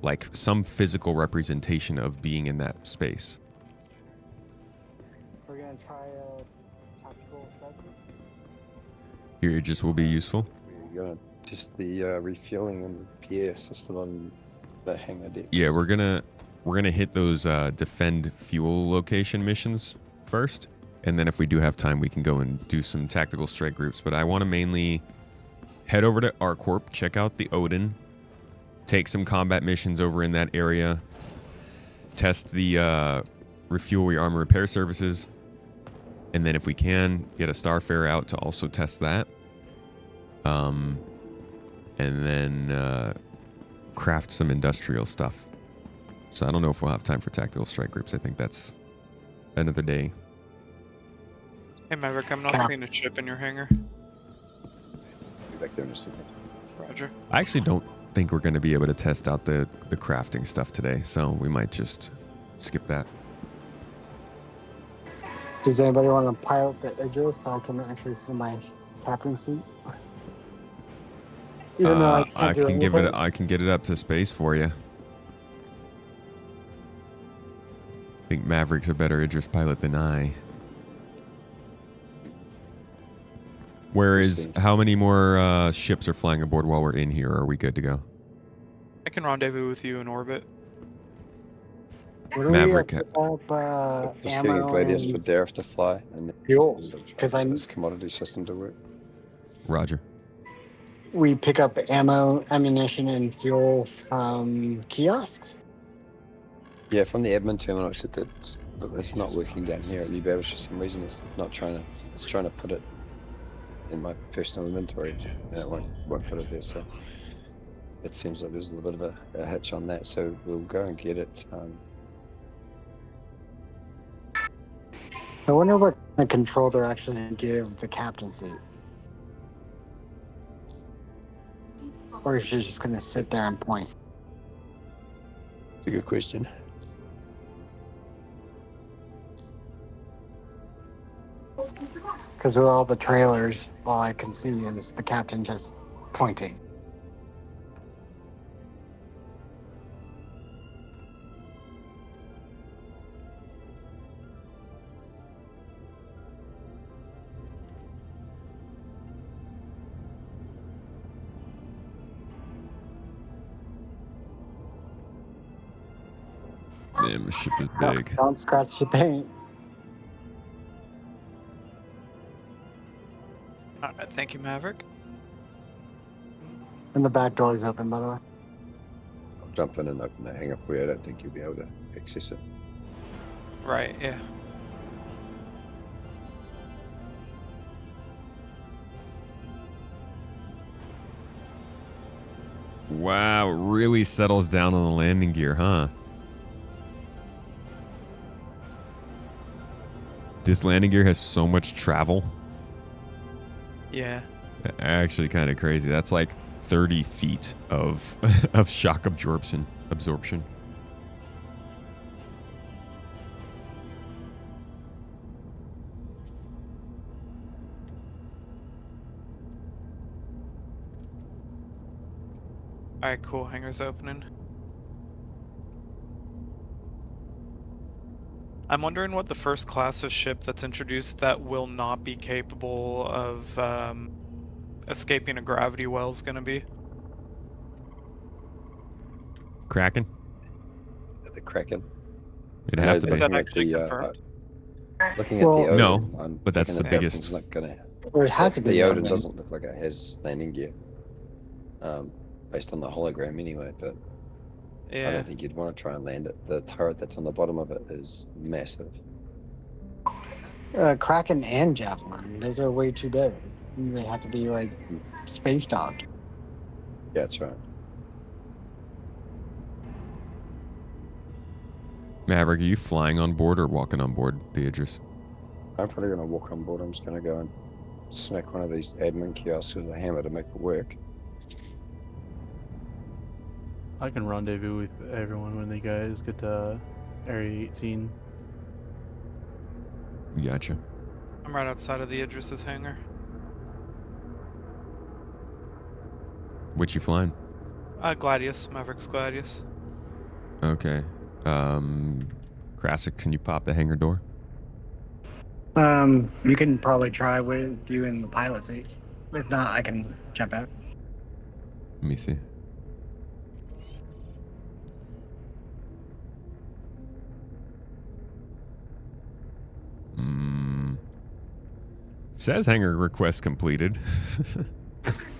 like some physical representation of being in that space. We're gonna try tactical strike groups. Here, it just will be useful. We're gonna test the refueling and repair system on the hangar deck. Yeah, we're gonna hit those defend fuel location missions first, and then if we do have time, we can go and do some tactical strike groups. But I want to mainly head over to ArcCorp, check out the Odin, take some combat missions over in that area, test the refuel your armor repair services, and then if we can, get a Starfarer out to also test that. And then craft some industrial stuff. So I don't know if we'll have time for tactical strike groups. I think that's another day. Hey Maverick, I'm not seeing a ship in your hangar. Be back there in a second. Roger. I actually don't think we're going to be able to test out the crafting stuff today, so we might just skip that. Does anybody want to pilot the Idris so I can actually sit in my captain seat? Even though I can't do anything. I can get it up to space for you. I think Maverick's a better Idris pilot than I. Whereas, how many more ships are flying aboard while we're in here? Are we good to go? I can rendezvous with you in orbit. Maverick. Just getting a gladius for Dareth to fly and fuel, because I this commodity system to work. Roger. We pick up ammo, ammunition, and fuel from kiosks. Yeah, from the admin terminal, except it's not working down here at New Babish for some reason. It's trying to put it in my personal inventory, and it won't put it there. So it seems like there's a little bit of a hitch on that. So we'll go and get it. I wonder what kind of control they're actually going to give the captain seat. Or is she just going to sit there and point? It's a good question. Because with all the trailers, all I can see is the captain just pointing. Damn, the ship is big. Don't scratch the paint. Alright, thank you, Maverick. And the back door is open, by the way. I'll jump in and open the hangar for you. I don't think you'll be able to access it. Right, yeah. Wow, it really settles down on the landing gear, huh? This landing gear has so much travel. Yeah. Actually, kind of crazy. That's like 30 feet of of shock absorption. Alright, cool. Hangar's opening. I'm wondering what the first class of ship that's introduced that will not be capable of escaping a gravity well is going to be. Kraken? The Kraken. It'd have to be. Is that actually confirmed? Looking at the Odin, no, I'm but that's thinking the that biggest. Not gonna, Or it has to be the Odin Odin. doesn't look like it has landing gear. Based on the hologram anyway, but Yeah. I don't think you'd want to try and land it. The turret that's on the bottom of it is massive. Kraken and Javelin, those are way too big. They have to be like space docked. Yeah, that's right. Maverick, are you flying on board or walking on board the Idris? I'm probably gonna walk on board. I'm just gonna go and smack one of these admin kiosks with a hammer to make it work. I can rendezvous with everyone when they guys get to Area 18. Gotcha. I'm right outside of the Idris's hangar. Which you flying? Gladius. Maverick's Gladius. Okay. Krasik, can you pop the hangar door? You can probably try with you in the pilot seat. If not, I can jump out. Let me see. Says hangar request completed.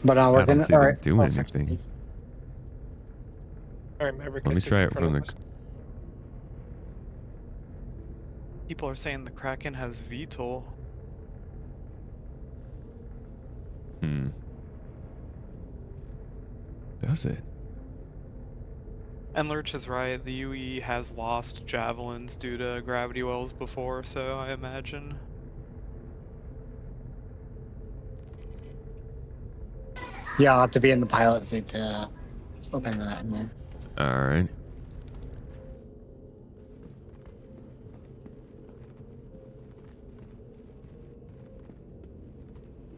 But we're I don't gonna see them doing anything. Alright, Maverick. Let me try it from the. People are saying the Kraken has VTOL. Does it? And Lurch is right. The UE has lost javelins due to gravity wells before, so I imagine. Yeah, I'll have to be in the pilot seat to open that. Yeah. All right.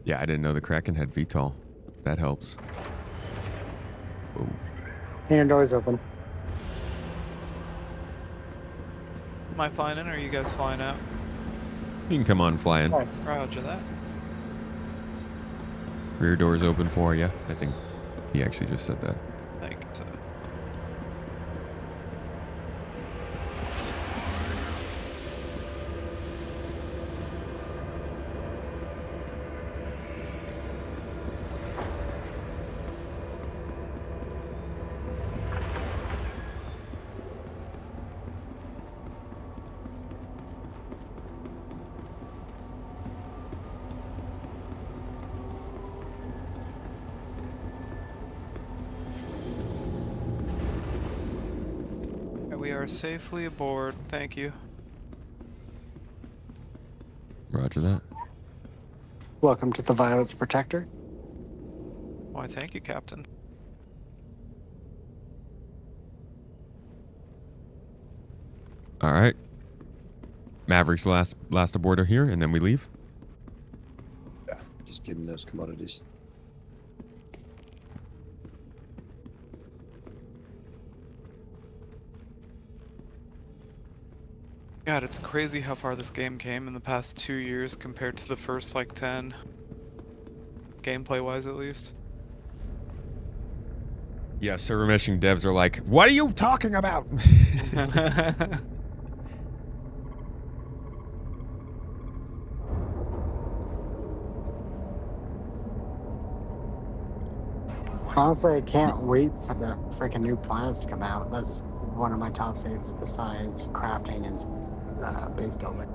Yeah, I didn't know the Kraken had VTOL. That helps. Whoa. And door's open. Am I flying in or are you guys flying out? You can come on flying. Roger that. Rear door's open for you. I think he actually just said that. Thank you. We are safely aboard. Thank you. Roger that. Welcome to the Violet's Protector. Why, thank you, Captain. All right. Maverick's last aboard are here, and then we leave. Yeah, just give them those commodities. God, it's crazy how far this game came in the past 2 years compared to the first, like, 10. Gameplay-wise, at least. Yeah, server meshing devs are like, what are you talking about? Honestly, I can't wait for the freaking new planets to come out. That's one of my top favorites besides crafting and base building.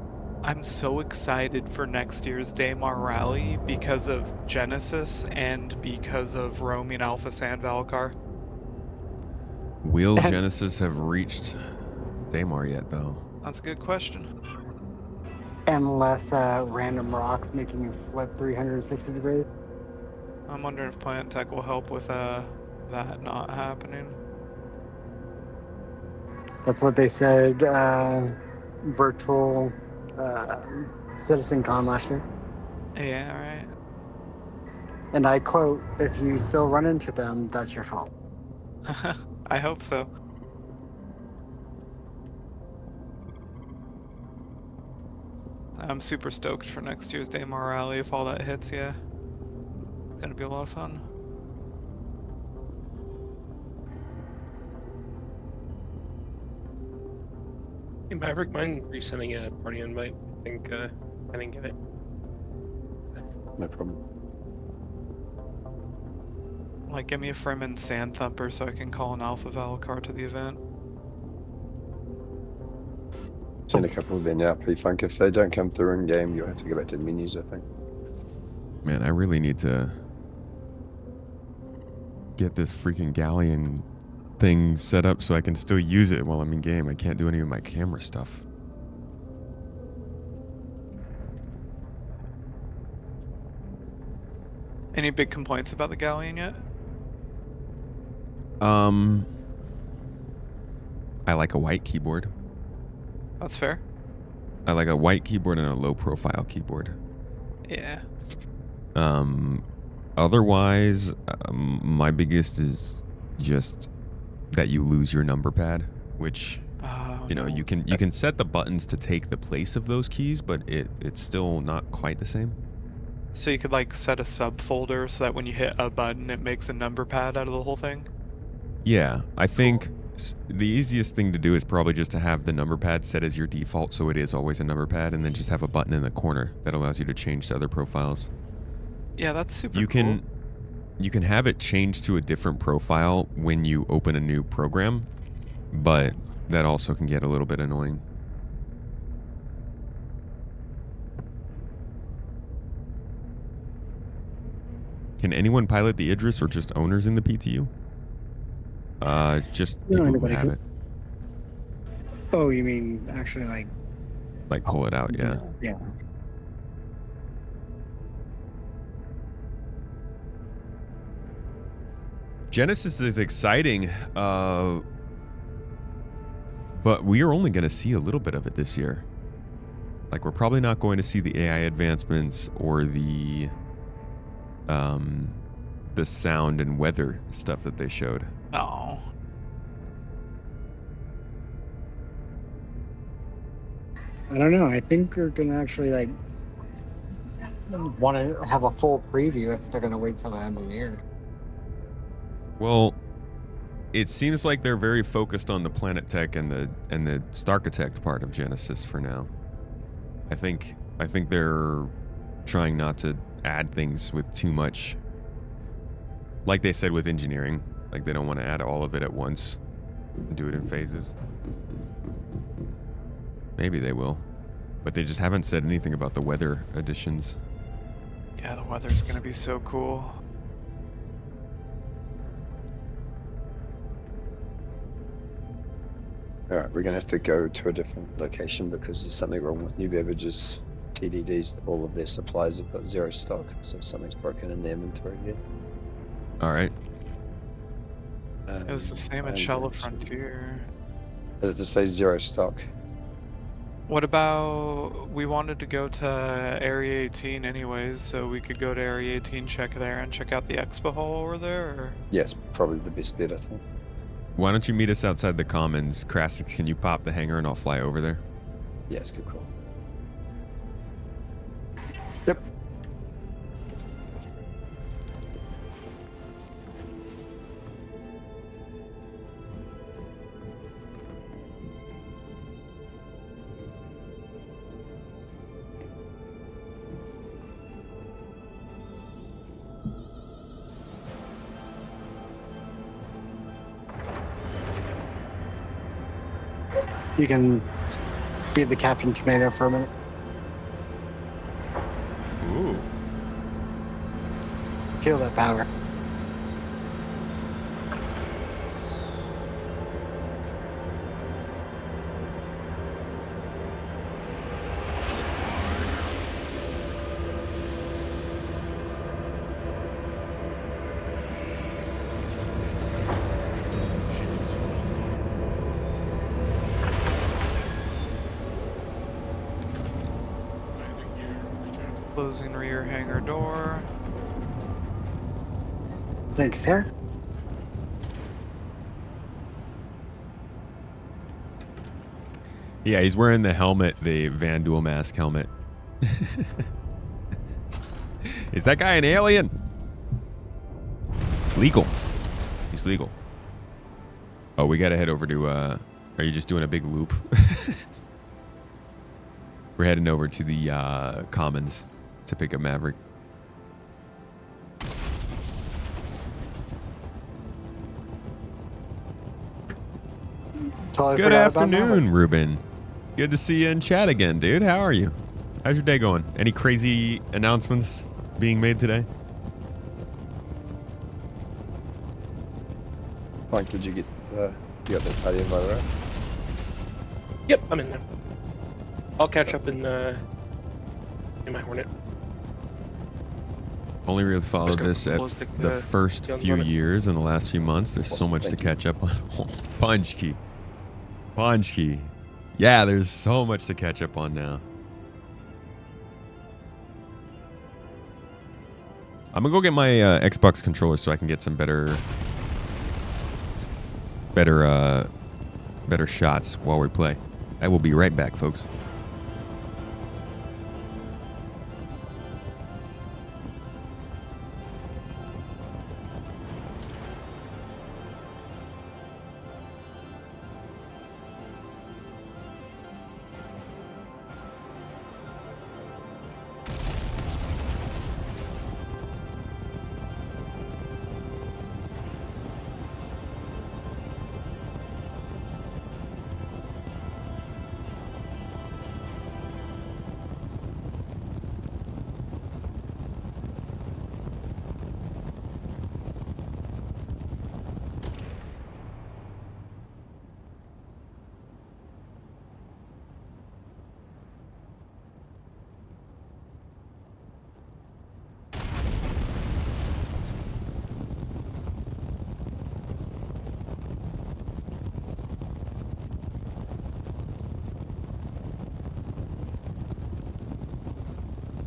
I'm so excited for next year's Daymar Rally because of Genesis and because of roaming Alpha San Valkar. Will Genesis have reached Daymar yet, though? That's a good question. and less random rocks making you flip 360 degrees. I'm wondering if plant tech will help with that not happening. That's what they said. Virtual Citizen Con last year. Yeah, alright. And I quote, "If you still run into them, that's your fault." I hope so. I'm super stoked for next year's Daymar Rally if all that hits, yeah. It's gonna be a lot of fun. Hey, Maverick, mind resending a party invite? I think I didn't get it. No problem. Like, give me a Fremen Sand Thumper so I can call an Alpha Valakar to the event. Seen a couple of been out pretty funk. If they don't come through in game, you'll have to go back to the menus, I think. Man, I really need to get this freaking galleon thing set up so I can still use it while I'm in game. I can't do any of my camera stuff. Any big complaints about the Galleon yet? I like a white keyboard. That's fair. I like a white keyboard and a low profile keyboard. Yeah. Otherwise, my biggest is just that you lose your number pad, which you know, you can set the buttons to take the place of those keys, but it's still not quite the same. So you could like set a subfolder so that when you hit a button, it makes a number pad out of the whole thing? Yeah, I think the easiest thing to do is probably just to have the number pad set as your default, so it is always a number pad, and then just have a button in the corner that allows you to change to other profiles. Yeah, that's super cool. You can have it change to a different profile when you open a new program, but that also can get a little bit annoying. Can anyone pilot the Idris or just owners in the PTU? Just people who have it. Oh, you mean actually Like pull it out, yeah. Yeah. Genesis is exciting, but we are only going to see a little bit of it this year. Like, we're probably not going to see the AI advancements or the sound and weather stuff that they showed. Oh. I don't know. I think we're gonna actually want to have a full preview if they're gonna wait till the end of the year. Well, it seems like they're very focused on the Planet Tech and the Starkitect part of Genesis for now. I think they're trying not to add things with too much. Like they said with engineering, like they don't want to add all of it at once and do it in phases. Maybe they will, but they just haven't said anything about the weather additions. Yeah, the weather's gonna be so cool. Alright, we're gonna have to go to a different location because there's something wrong with New Beverages. TDDs, all of their supplies have got zero stock, so something's broken in the inventory here. Alright. It was the same at Shallow Frontier. Does it just say zero stock? What about, we wanted to go to Area 18 anyways, so we could go to Area 18, check there, and check out the expo hall over there, or? Yes, probably the best bet, I think. Why don't you meet us outside the Commons? Krassix, can you pop the hangar and I'll fly over there? Yes, good call. Yep. You can be the Captain Tomato for a minute. Ooh. Feel that power. Closing rear hangar door. Thanks, sir. Yeah, he's wearing the helmet, the Van Duel mask helmet. Is that guy an alien? Legal. He's legal. Oh, we gotta head over to, are you just doing a big loop? We're heading over to the Commons to pick up Maverick. Totally Good forgot about afternoon, Maverick. Ruben. Good to see you in chat again, dude. How are you? How's your day going? Any crazy announcements being made today? Mike, did you get you got the party invite, right? Yep, I'm in there. I'll catch up in my Hornet. Only really followed gonna this at close the first guns few on it. years. In the last few months, there's so much to catch up on. Punch key. Punch key. Yeah, there's so much to catch up on now. I'm gonna go get my Xbox controller so I can get some better shots while we play. I will be right back, folks.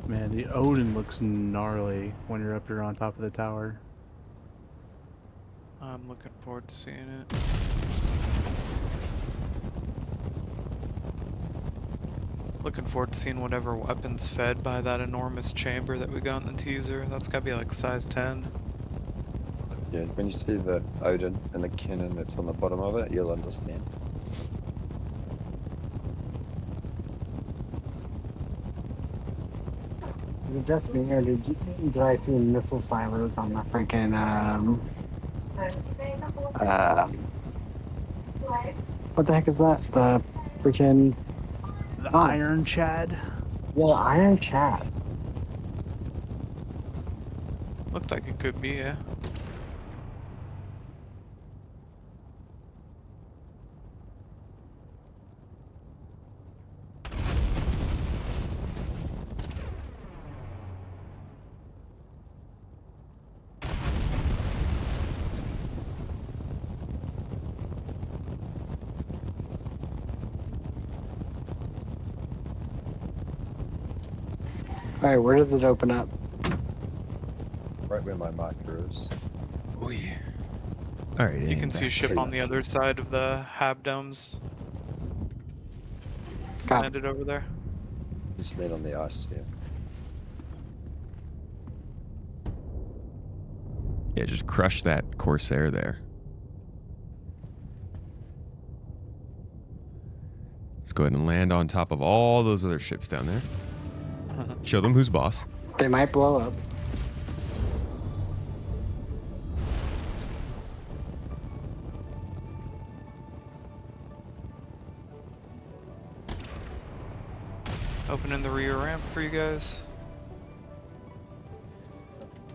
Man, the Odin looks gnarly when you're up here on top of the tower. I'm looking forward to seeing it. Looking forward to seeing whatever weapons fed by that enormous chamber that we got in the teaser. That's gotta be like size 10. Yeah, when you see the Odin and the cannon that's on the bottom of it, you'll understand. Is it just me, or did I see missile silos on the freaking what the heck is that? The freaking The Iron Chad. Yeah, Iron Chad. Looked like it could be, yeah. All right, where does it open up? Right where my marker is. Oh yeah. All right. You can see a ship Pretty on the other side of the hab domes. It's Got it. landed over there. Just land on the ice, yeah. Yeah, just crush that Corsair there. Let's go ahead and land on top of all those other ships down there. Show them who's boss. They might blow up. Opening the rear ramp for you guys.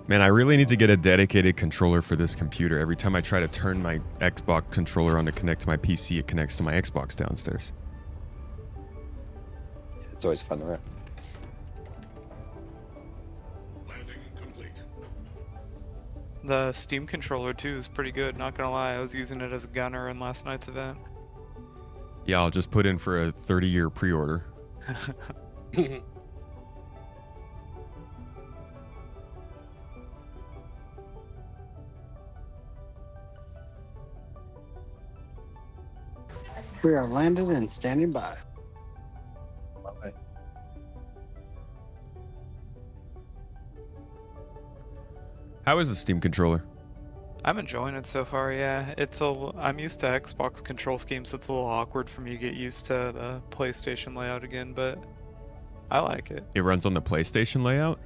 Man, I really need to get a dedicated controller for this computer. Every time I try to turn my Xbox controller on to connect to my PC, it connects to my Xbox downstairs. It's always fun, right? The Steam controller too is pretty good, not gonna lie. I was using it as a gunner in last night's event. Yeah, I'll just put in for a 30-year pre-order. We are landed and standing by. My way. How is the Steam controller? I'm enjoying it so far. Yeah, I'm used to Xbox control schemes, so it's a little awkward for me to get used to the PlayStation layout again, but I like it. It runs on the PlayStation layout?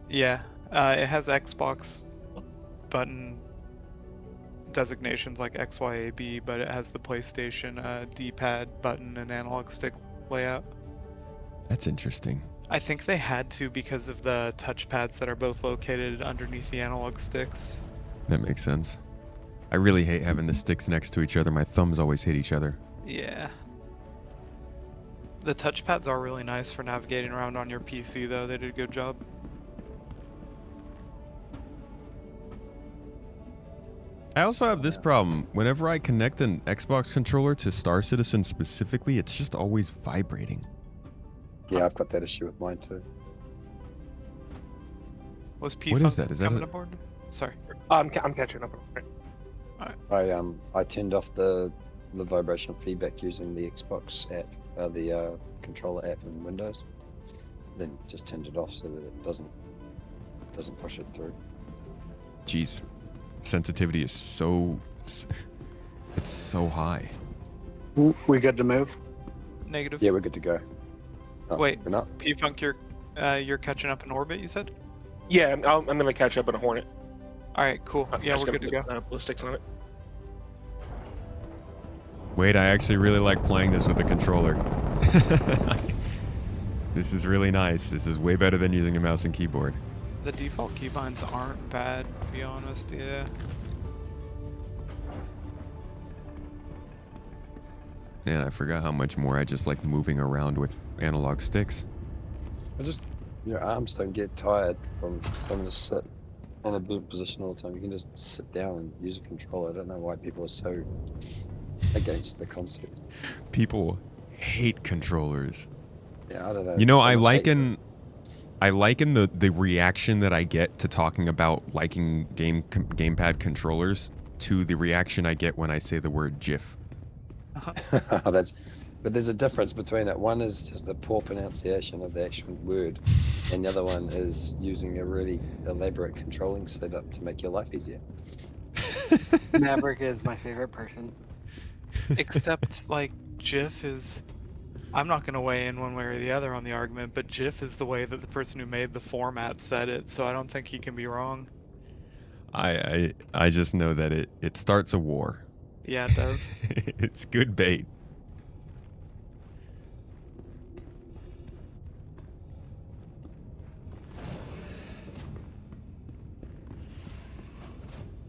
Yeah, it has Xbox button designations like X, Y, A, B, but it has the PlayStation D-pad button and analog stick layout. That's interesting. I think they had to because of the touchpads that are both located underneath the analog sticks. That makes sense. I really hate having the sticks next to each other. My thumbs always hit each other. Yeah. The touchpads are really nice for navigating around on your PC, though. They did a good job. I also have this problem. Whenever I connect an Xbox controller to Star Citizen specifically, it's just always vibrating. Yeah, I've got that issue with mine too. Was P What is that? Is that coming a... aboard? Sorry. I'm catching up. I turned off the vibration feedback using the Xbox app, the controller app in Windows. Then just turned it off so that it doesn't push it through. Jeez. Sensitivity is so... It's so high. We good to move? Negative. Yeah, we're good to go. Oh, Wait, we're not? P-Funk, you're catching up in orbit, you said? Yeah, I'm gonna catch up in a Hornet. Alright, cool. Yeah, we're good to go. Ballistics on it. Wait, I actually really like playing this with a controller. This is really nice. This is way better than using a mouse and keyboard. The default keybinds aren't bad, to be honest, yeah. Man, I forgot how much more I just like moving around with analog sticks. Your arms don't get tired from having to sit in a good position all the time. You can just sit down and use a controller. I don't know why people are so against the concept. People hate controllers. Yeah, I don't know. You know, So I much hate liken the reaction that I get to talking about liking gamepad controllers to the reaction I get when I say the word GIF. But there's a difference between it. One is just a poor pronunciation of the actual word, and the other one is using a really elaborate controlling setup to make your life easier. Maverick is my favorite person. Except, like, GIF is... I'm not going to weigh in one way or the other on the argument, but GIF is the way that the person who made the format said it, so I don't think he can be wrong. I just know that it starts a war. Yeah, it does. It's good bait.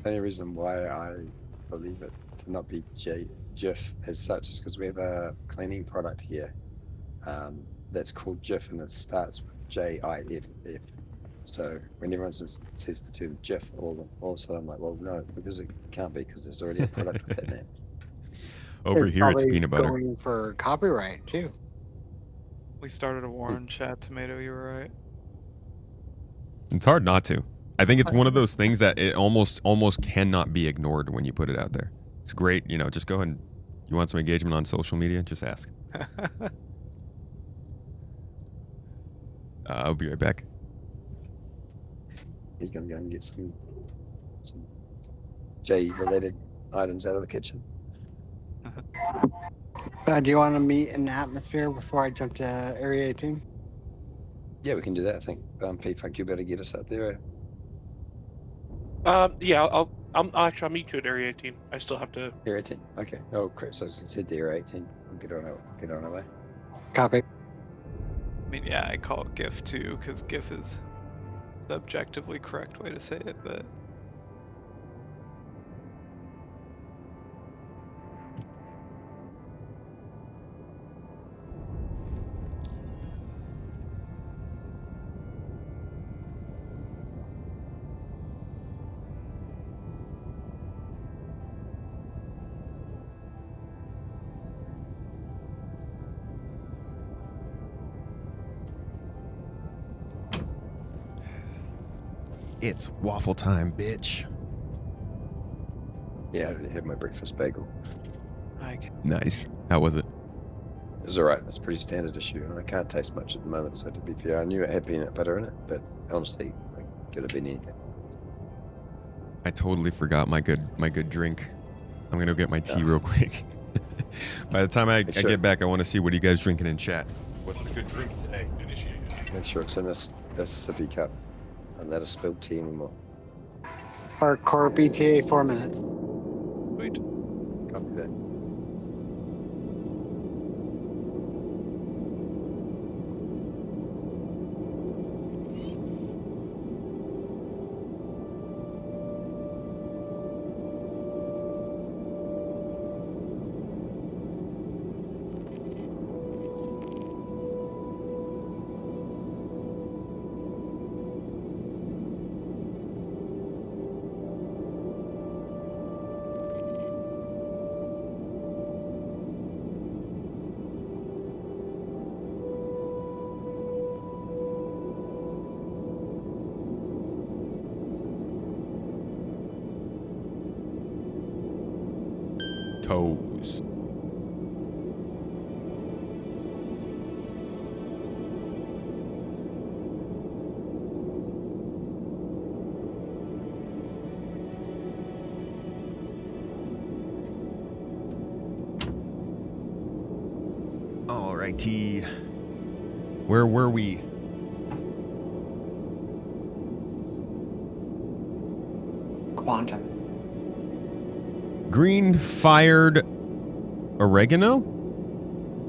The only reason why I believe it to not be GIF as such is because we have a cleaning product here that's called GIF, and it starts with JIFF. So when everyone says the term GIF, all of a sudden I'm like, well, no, because it can't be, because there's already a product with that name. Over here, it's probably peanut butter. Going for copyright too. We started a war in chat, Tomato, you were right. It's hard not to. I think it's one of those things that it almost cannot be ignored when you put it out there. It's great, you know, just go ahead and you want some engagement on social media, just ask. I'll be right back. He's gonna go and get some J-related items out of the kitchen. Do you want to meet in the atmosphere before I jump to Area 18? Yeah, we can do that, I think. P-Funk, you better get us up there. Yeah, I'll meet you at Area 18. I still have to. Area 18, okay. Oh, crap, so it's said Area 18. We'll get on our way. Copy. I mean, yeah, I call it GIF too, because GIF is the objectively correct way to say it, but... It's waffle time, bitch. Yeah, I already had my breakfast bagel. Nice. How was it? It was alright. It's a pretty standard issue, and I can't taste much at the moment. So to be fair, I knew it had peanut butter in it, but honestly, it could have been anything. I totally forgot my good drink. I'm gonna go get my tea real quick. By the time I get back, I want to see what you guys drinking in chat. What's the good drink today? Make sure it's in this sippy cup, and let us spill tea anymore. Hardcore BTA 4 minutes. Wait. Copy that. Toes. Alrighty. Where were we? Quantum. Green fired oregano?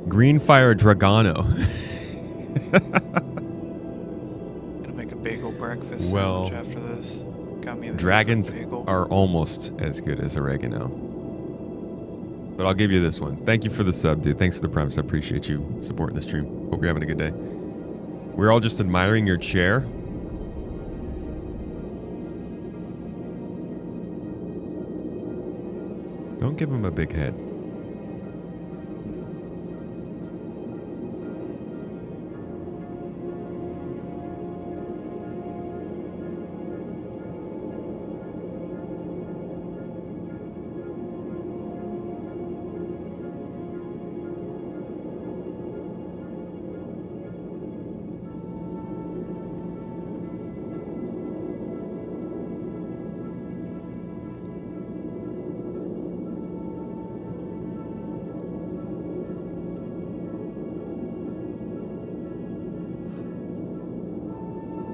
Green fired dragano. Gonna make a bagel breakfast Well, sandwich after this. Got me the dragons bagel. are almost as good as oregano. But I'll give you this one. Thank you for the sub, dude. Thanks for the promise. I appreciate you supporting the stream. Hope you're having a good day. We're all just admiring your chair. Don't give him a big head.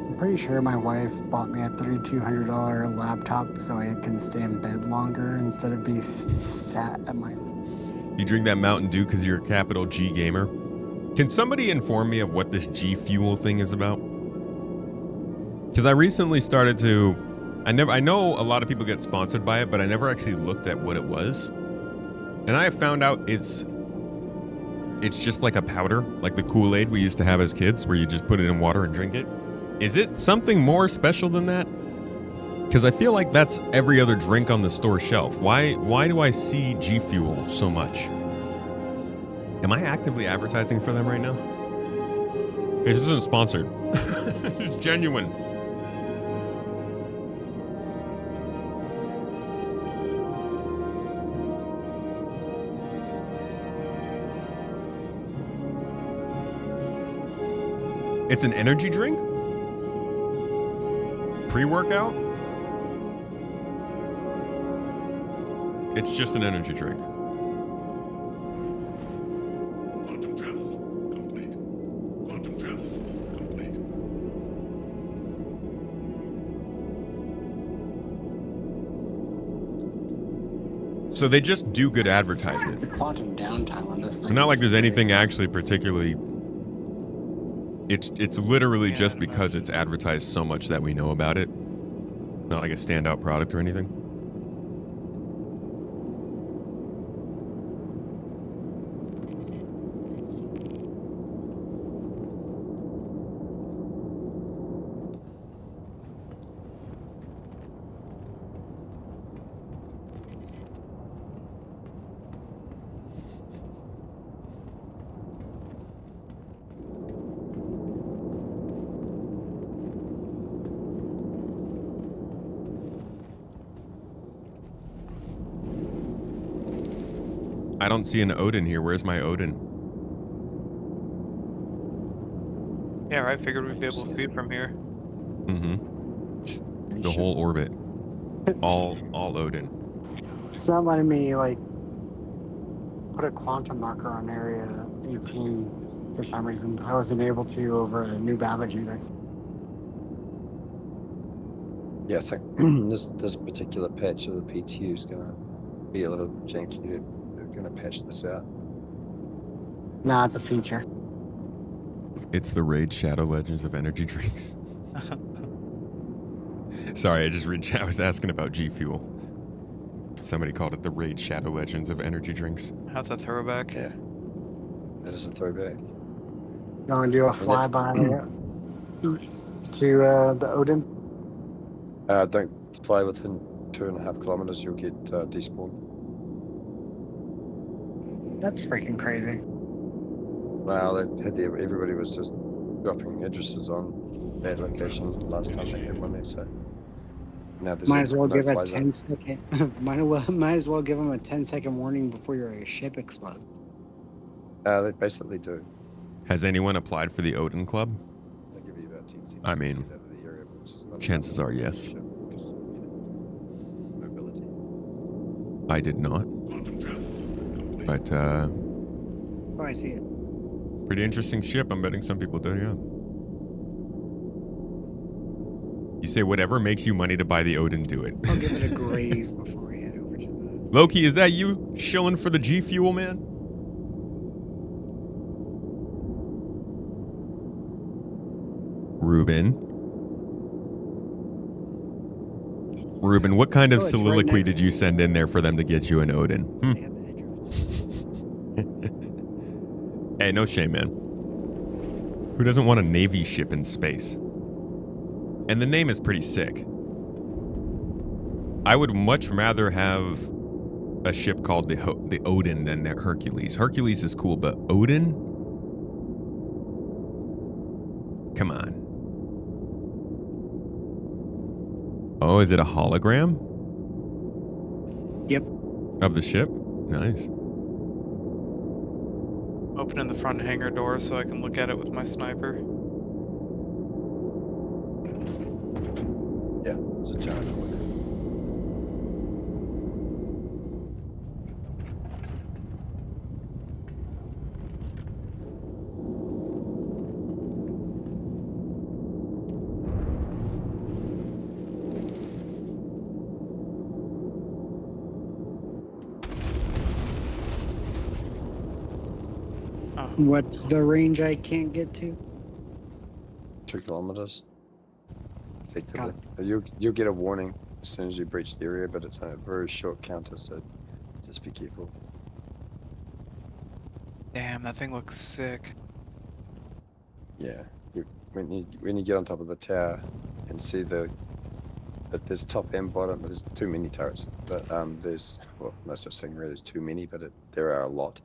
I'm pretty sure my wife bought me a $3,200 laptop so I can stay in bed longer instead of be sat at my... You drink that Mountain Dew because you're a capital G gamer? Can somebody inform me of what this G Fuel thing is about? Because I recently started to... I know a lot of people get sponsored by it, but I never actually looked at what it was. And I have found out it's just like a powder, like the Kool-Aid we used to have as kids, where you just put it in water and drink it. Is it something more special than that? Because I feel like that's every other drink on the store shelf. Why do I see G Fuel so much? Am I actively advertising for them right now? Hey, this isn't sponsored. This is genuine. It's an energy drink? Pre-workout? It's just an energy drink. Quantum travel complete. Quantum travel complete. So they just do good advertisement. The quantum downtime on this thing. Not like there's anything actually particularly... It's literally just because it's advertised so much that we know about it. Not like a standout product or anything. I don't see an Odin here. Where's my Odin? Yeah, I figured we'd be able to see it from here. Mm-hmm. Just the whole orbit. All Odin. It's not letting me like put a quantum marker on area 18 for some reason. I wasn't able to over a New Babbage either. Yeah, I think this particular patch of the PTU is gonna be a little janky. They're gonna patch this out. Nah, it's a feature. It's the Raid Shadow Legends of energy drinks. Sorry, I was asking about G Fuel. Somebody called it the Raid Shadow Legends of energy drinks. That's a throwback. Yeah, that is a throwback. You want to do a flyby to the Odin? Don't fly within 2.5 kilometers. You'll get despawned. That's freaking crazy. Well, everybody was just dropping addresses on that location last time they had one there, so now there's Might as well no give a fly zone. 10-second. might as well give them a 10-second warning before your ship explodes. They basically do. Has anyone applied for the Odin Club? They give you about 10 seconds. I mean, to get out of the area, which is not chances are yes. because, mobility. I did not. But Oh, I see it. pretty interesting ship. I'm betting some people do, yeah. You say whatever makes you money to buy the Odin, do it. I'll give it a graze before we head over to the... Loki, is that you shilling for the G Fuel, man? Ruben, what kind of Oh, it's soliloquy right did you send in there for them to get you an Odin? Hey, no shame, man. Who doesn't want a Navy ship in space? And the name is pretty sick. I would much rather have a ship called the Odin than the Hercules. Hercules is cool, but Odin? Come on. Oh, is it a hologram? Yep. Of the ship? Nice. Opening the front hangar door so I can look at it with my sniper. Yeah, it's a giant one. What's the range I can't get to? 2 kilometers. Effectively. You'll get a warning as soon as you breach the area, but it's a very short counter, so just be careful. Damn, that thing looks sick. Yeah. When you get on top of the tower and see that there's top and bottom, there's too many turrets. But there's, well, no such thing really as too many, but there are a lot.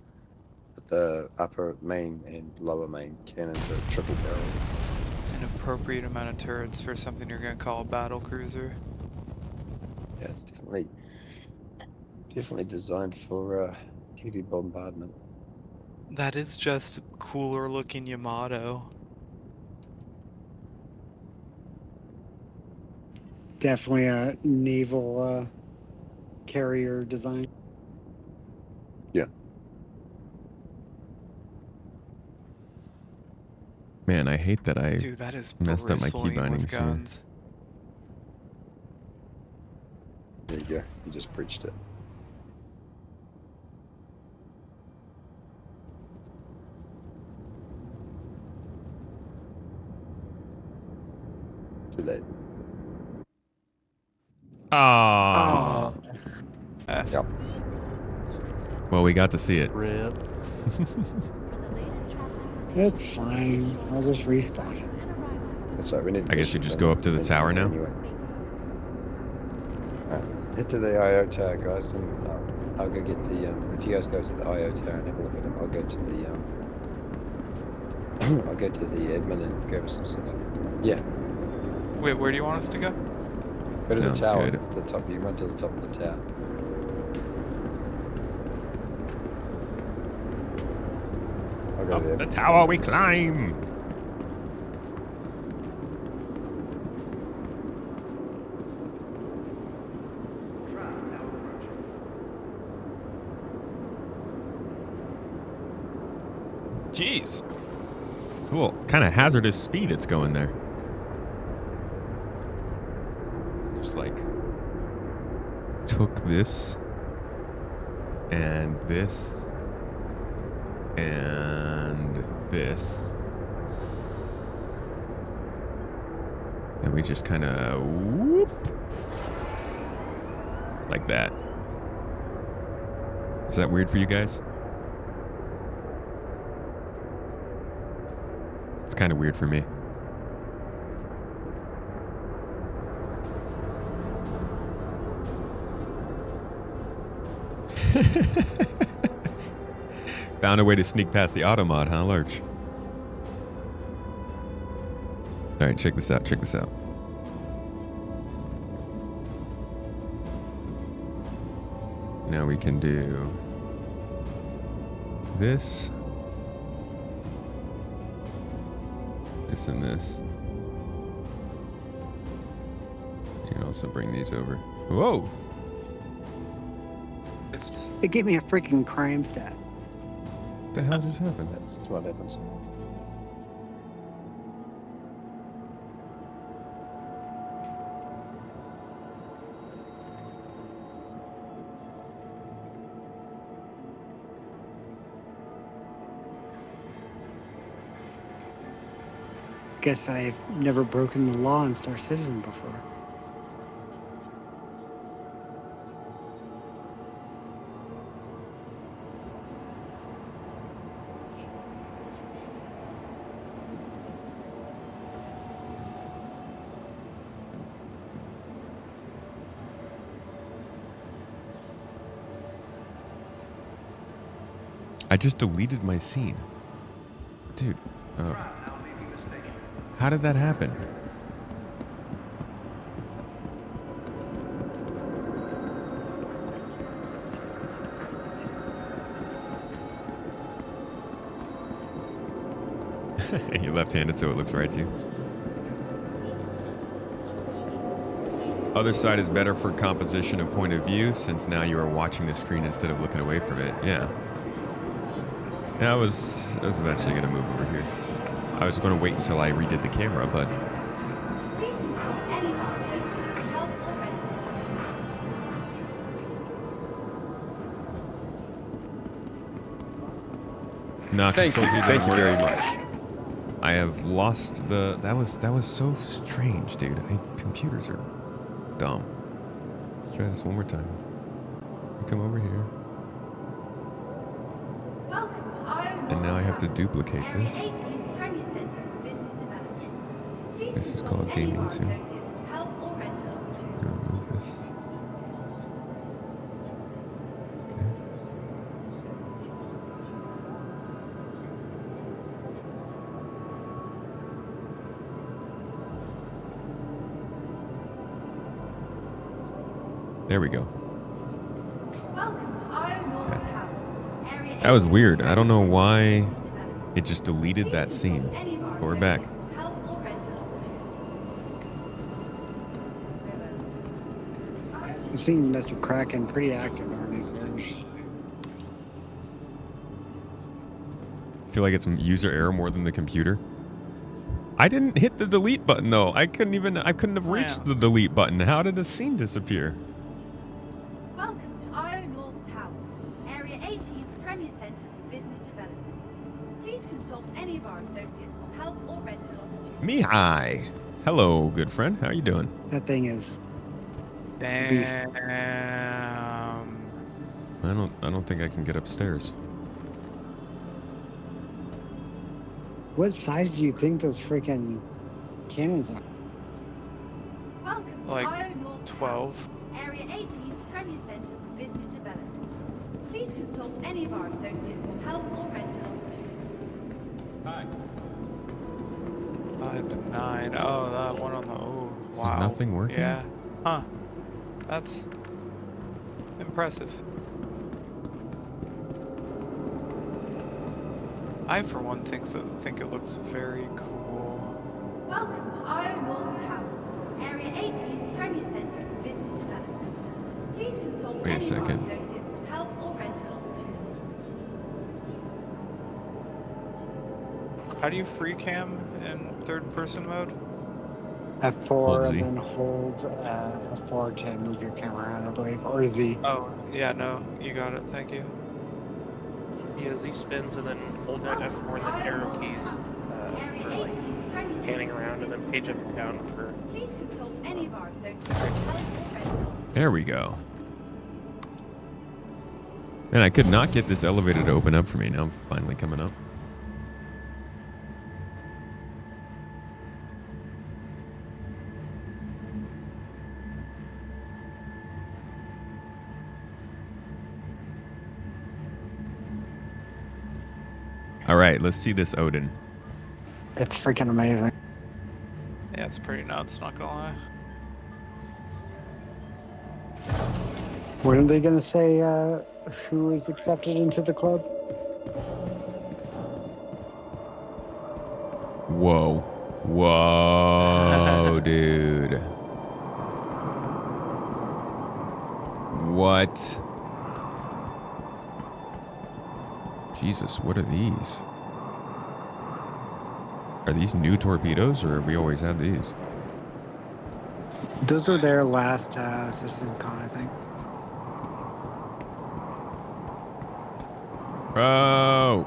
But the upper main and lower main cannons are triple barrel. An appropriate amount of turrets for something you're gonna call a battle cruiser. Yeah, it's definitely designed for heavy bombardment. That is just cooler looking Yamato. Definitely a naval carrier design. Yeah. Man, I hate that I Dude, that is messed up my key bristling with bindings here. guns. There you go. You just breached it. Too late. Oh. Yep. Well, we got to see it. Rip. It's fine. I'll just respawn. That's right. We need. I guess you just go up to the tower now. Anyway. Head to the IO tower, guys, and I'll go get the. If you guys go to the IO tower and have a look at it, I'll go to the. I'll go to the admin and grab some stuff. Yeah. Wait, where do you want us to go? Go to Sounds the tower. good. The top. You run to the top of the tower. go to the Up the Edmonton tower we one. climb. Jeez. It's a little kind of hazardous speed it's going there. Just like took this and this and this. And we just kind of whoop like that. Is that weird for you guys? It's kind of weird for me. Found a way to sneak past the auto mod, huh, Lurch? All right, check this out. Check this out. Now we can do this, this, and this. You can also bring these over. Whoa! It gave me a freaking crime stat. What the hell just happened? That's what happens. Guess I've never broken the law in Star Citizen before. I just deleted my scene. Dude, how did that happen? You're left-handed, so it looks right to you. Other side is better for composition of point of view, since now you are watching the screen instead of looking away from it. Yeah. Yeah, I was eventually going to move over here. I was going to wait until I redid the camera, but... Please consult any of our associates for help or rental opportunities. Nah, Thank you. controls Thank you didn't very work. much. I have lost the... That was so strange, dude. Computers are dumb. Let's try this one more time. You come over here. Welcome to Iron And now I have to duplicate Area this. 18's Premier Centre for Business Development. Please This is consult called any of gaming our too. associates for help or rental I'm opportunities. gonna remove this. Okay. There we go. Welcome to Iron North Tower. Area That was 18's weird. I don't know Premier why Business Development. it just deleted that scene. Consult any of our But we're back. associates for help or rental opportunities. I've seen Mr. Kraken pretty active on these things. Feel like it's user error more than the computer. I didn't hit the delete button though. I couldn't have reached the delete button. How did the scene disappear? Welcome to Iron North Tower. Area 18's Premier Centre for Business Development. Please consult any of our associates for help or rental opportunities. Mihai. Hello, good friend. How are you doing? That thing is. Damn. I don't think I can get upstairs. What size do you think those freaking cannons are? Welcome to Like Iron North 12. Tower. Area 18's Premier Centre for Business Development. Please consult any of our associates for help or rental opportunities. Hi. 5 and 9. Oh, that one on the. Oh, wow. nothing working? Yeah. Huh. That's impressive. I, for one, think it looks very cool. Welcome to Io North Tower, Area 18's premier centre for business development. Please consult Wait a any of our second. associates for help or rental opportunities. How do you free cam in third-person mode? F4 Hold and Z. then hold F4 to move your camera around, I believe, or Z. Oh, yeah, no, you got it. Thank you. Yeah, Z spins and then hold down F4 and then arrow keys for like panning around and then page up and down for. Please consult any of our associates for help or rental. There we go. Man, I could not get this elevator to open up for me. Now I'm finally coming up. All right, let's see this Odin. It's freaking amazing. Yeah, it's pretty nuts, not gonna lie. When are they going to say who is accepted into the club? Whoa. Whoa, dude. What? Jesus, what are these? Are these new torpedoes, or have we always had these? Those were their last Citizen Con, I think. Bro!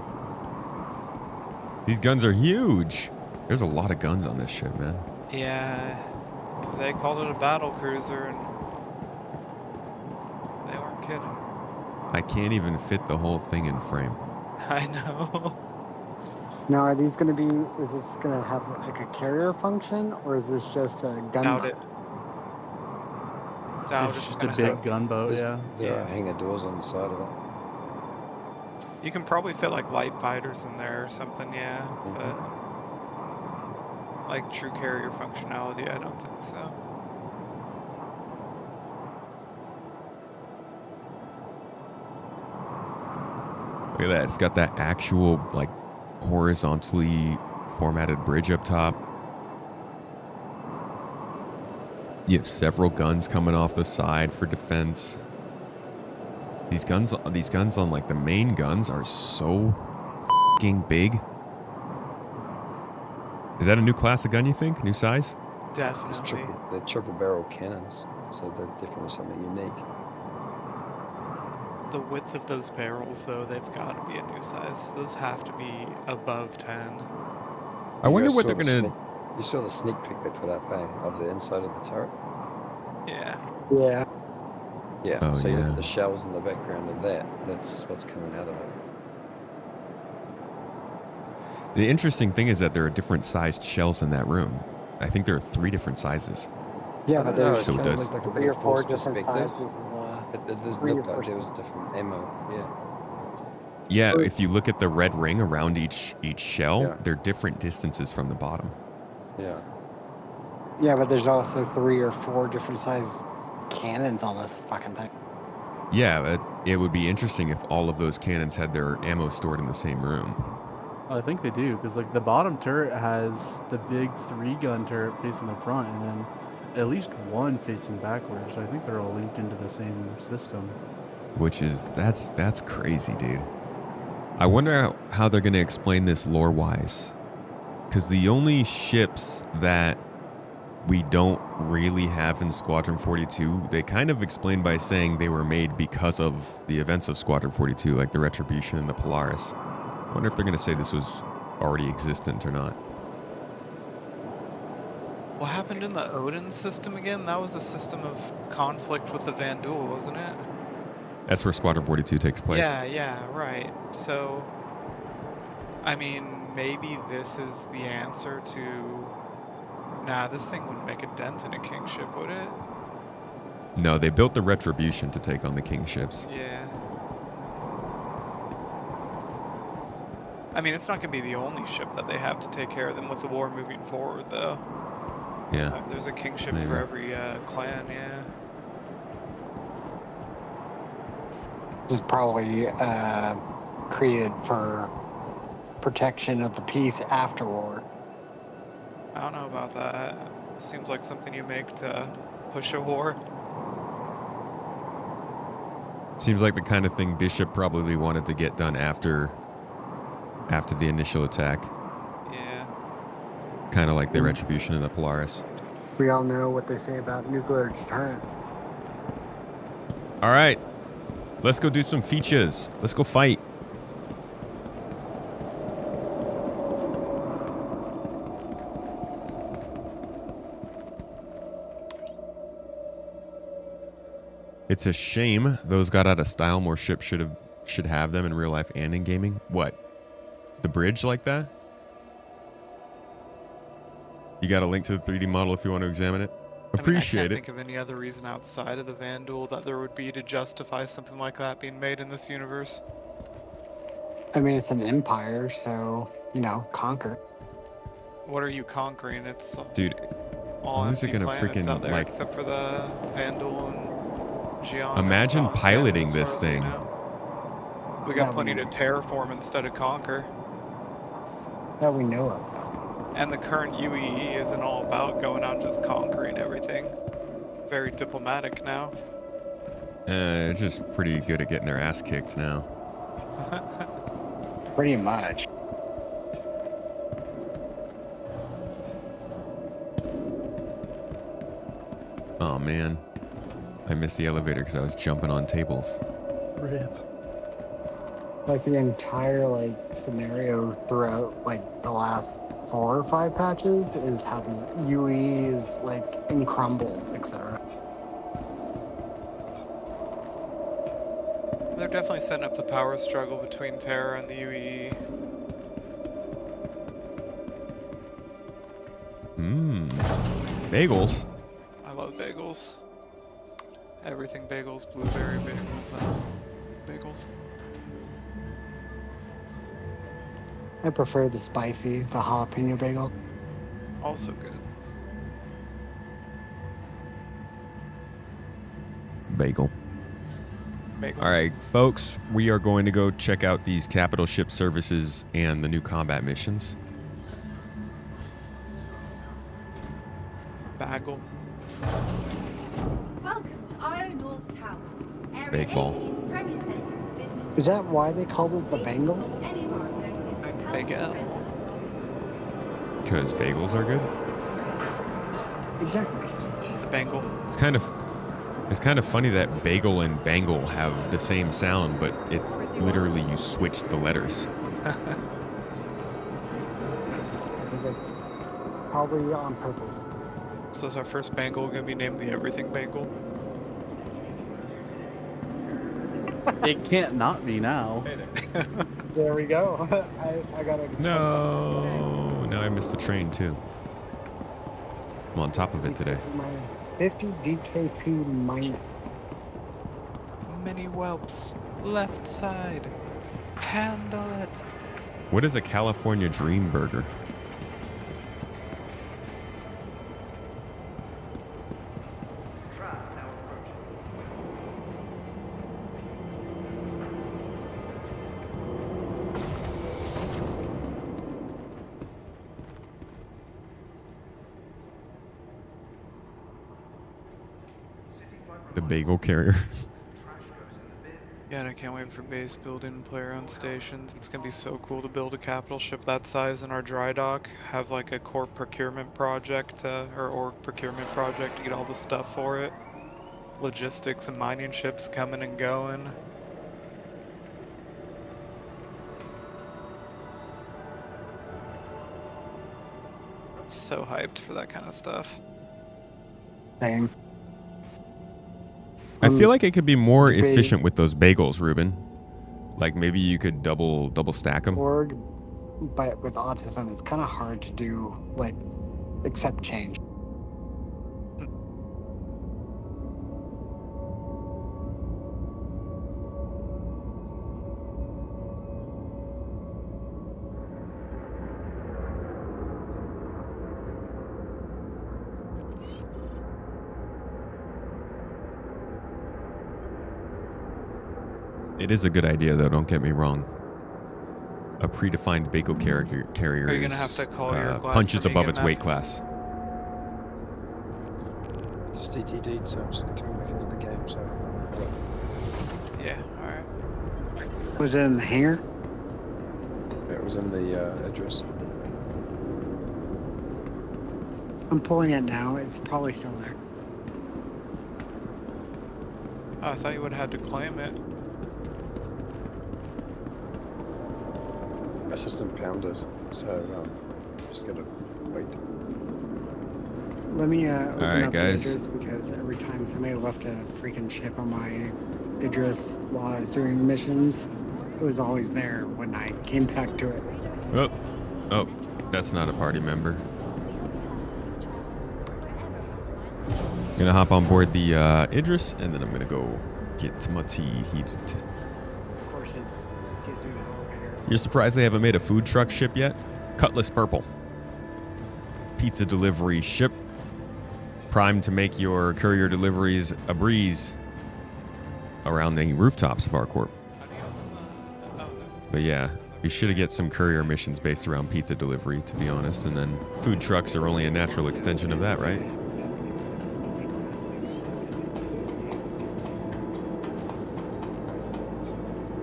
These guns are huge! There's a lot of guns on this ship, man. Yeah, they called it a battle cruiser, and they weren't kidding. I can't even fit the whole thing in frame. I know. Now, are these going to be, is this going to have like a carrier function, or is this just a gun? Doubt it. Doubt It's it's just a gonna big gunboat, yeah. There are hangar doors on the side of it. You can probably fit like light fighters in there or something, yeah. But like true carrier functionality, I don't think so. Look at that. It's got that actual, like, horizontally formatted bridge up top. You have several guns coming off the side for defense. These guns on, like, the main guns are so f***ing big. Is that a new class of gun, you think? New size? Definitely. They're triple barrel cannons, so they're definitely something unique. The width of those barrels, though, they've got to be a new size. Those have to be above 10. I wonder guys what saw they're the gonna... You saw the sneak peek they put up, of the inside of the turret? Yeah. Yeah. Yeah, Oh, so you look yeah. at the shells in the background of that. That's what's coming out of it. The interesting thing is that there are different sized shells in that room. I think there are 3 different sizes. Yeah, but there's So it does... like a 3 or 4 force different perspective. sizes. It just 3 or looked 4 like there was different ammo, yeah. Yeah, if you look at the red ring around each shell, Yeah. they're different distances from the bottom. Yeah. Yeah, but there's also 3 or 4 different size cannons on this fucking thing. Yeah, it would be interesting if all of those cannons had their ammo stored in the same room. I think they do, because like the bottom turret has the big 3-gun turret facing the front, and then at least one facing backwards. So I think they're all linked into the same system. Which is, that's crazy, dude. I wonder how they're going to explain this lore-wise. Because the only ships that we don't really have in Squadron 42, they kind of explain by saying they were made because of the events of Squadron 42, like the Retribution and the Polaris. I wonder if they're going to say this was already existent or not. What happened in the Odin system again? That was a system of conflict with the Vandul, wasn't it? That's where Squadron 42 takes place. Yeah, right. So, I mean, maybe this is the answer to... Nah, this thing wouldn't make a dent in a king ship, would it? No, they built the Retribution to take on the king ships. Yeah. I mean, it's not going to be the only ship that they have to take care of them with the war moving forward, though. Yeah. There's a king ship Maybe. for every clan, yeah. This is probably created for protection of the peace after war. I don't know about that. Seems like something you make to push a war. Seems like the kind of thing Bishop probably wanted to get done after the initial attack. Yeah. Kind of like the retribution of the Polaris. We all know what they say about nuclear deterrent. All right. Let's go do some features. Let's go fight. It's a shame those got out of style. More ships should have them in real life and in gaming. What? The bridge like that? You got a link to the 3D model if you want to examine it. Appreciate I can't it. think of any other reason outside of the Vandal that there would be to justify something like that being made in this universe. I mean, it's an empire, so, you know, conquer. What are you conquering? It's Dude, all who's it empty gonna planets freaking, out there like- except for the Vandal and Gianna. Imagine Well, piloting as this far as we thing. know. We got plenty to terraform instead of conquer. That we know of. And the current UEE isn't all about going out and just conquering everything. Very diplomatic now. They're just pretty good at getting their ass kicked now. Pretty much. Oh man, I missed the elevator because I was jumping on tables. Rip. Like the entire like scenario throughout like the last 4 or 5 patches is how the UE is like in crumbles, etc. They're definitely setting up the power struggle between Terra and the UEE. Bagels. I love bagels. Everything bagels, blueberry bagels, bagels. I prefer the spicy, the jalapeno bagel. Also good. Bagel. Bagel. All right, folks, we are going to go check out these capital ship services and the new combat missions. Bagel. Welcome to Io North Tower, Area Big ball. 18's premier centre for business. Is that why they called it the Bengal? Any of our associates with help Bagel. or rental opportunities. Because bagels are good. Exactly. The Bengal. It's kind of funny that bagel and bangle have the same sound, but it's literally you switch the letters. I think that's probably on purpose. So is our first Bengal gonna be named the Everything Bengal? It can't not be now. There we go. I gotta. No, now I missed the train too. I'm on top of it today. Minus 50 DKP minus. Many whelps. Left side. Handle it. What is a California Dream Burger? The bagel carrier. Yeah, and I can't wait for base building and player-owned stations. It's gonna be so cool to build a capital ship that size in our dry dock. Have like a corp procurement project or org procurement project to get all the stuff for it. Logistics and mining ships coming and going. So hyped for that kind of stuff. Same. I feel like it could be more debate- efficient with those bagels, Ruben. Like maybe you could double stack them. Org, but with autism, it's kind of hard to do, like, accept change. It is a good idea, though. Don't get me wrong. a predefined Baco carrier Are you gonna is, have to call your glide punches for me above again, its weight Matt? class. Just DTD'd, so I'm just coming back into the game, so. Yeah, alright. Was it in the hangar? It was in the address. I'm pulling it now. It's probably still there. Oh, I thought you would have had to claim it. My system pounded, so just gotta wait. Let me open Alright, up guys. the address because every time somebody left a freaking ship on my address while I was doing missions, it was always there when I came back to it. Oh, that's not a party member. I'm gonna hop on board the Idris, and then I'm gonna go get my tea heated. Of course, it gives me the elevator. You're surprised they haven't made a food truck ship yet? Cutlass Purple. Pizza delivery ship. Primed to make your courier deliveries a breeze around the rooftops of our corp. But yeah, we should get some courier missions based around pizza delivery, to be honest, and then food trucks are only a natural extension of that, right?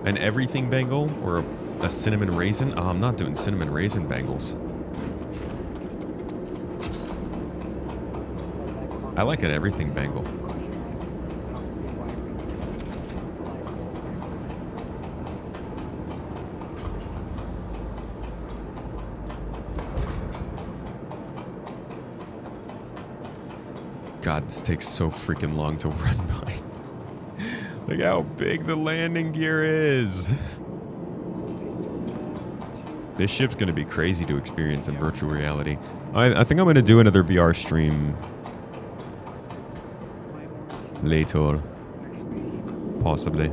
An everything bangle or a cinnamon raisin? Oh, I'm not doing cinnamon raisin bangles. I like an everything bangle. God, this takes so freaking long to run by. Look how big the landing gear is. This ship's going to be crazy to experience in virtual reality. I think I'm going to do another VR stream later. Possibly.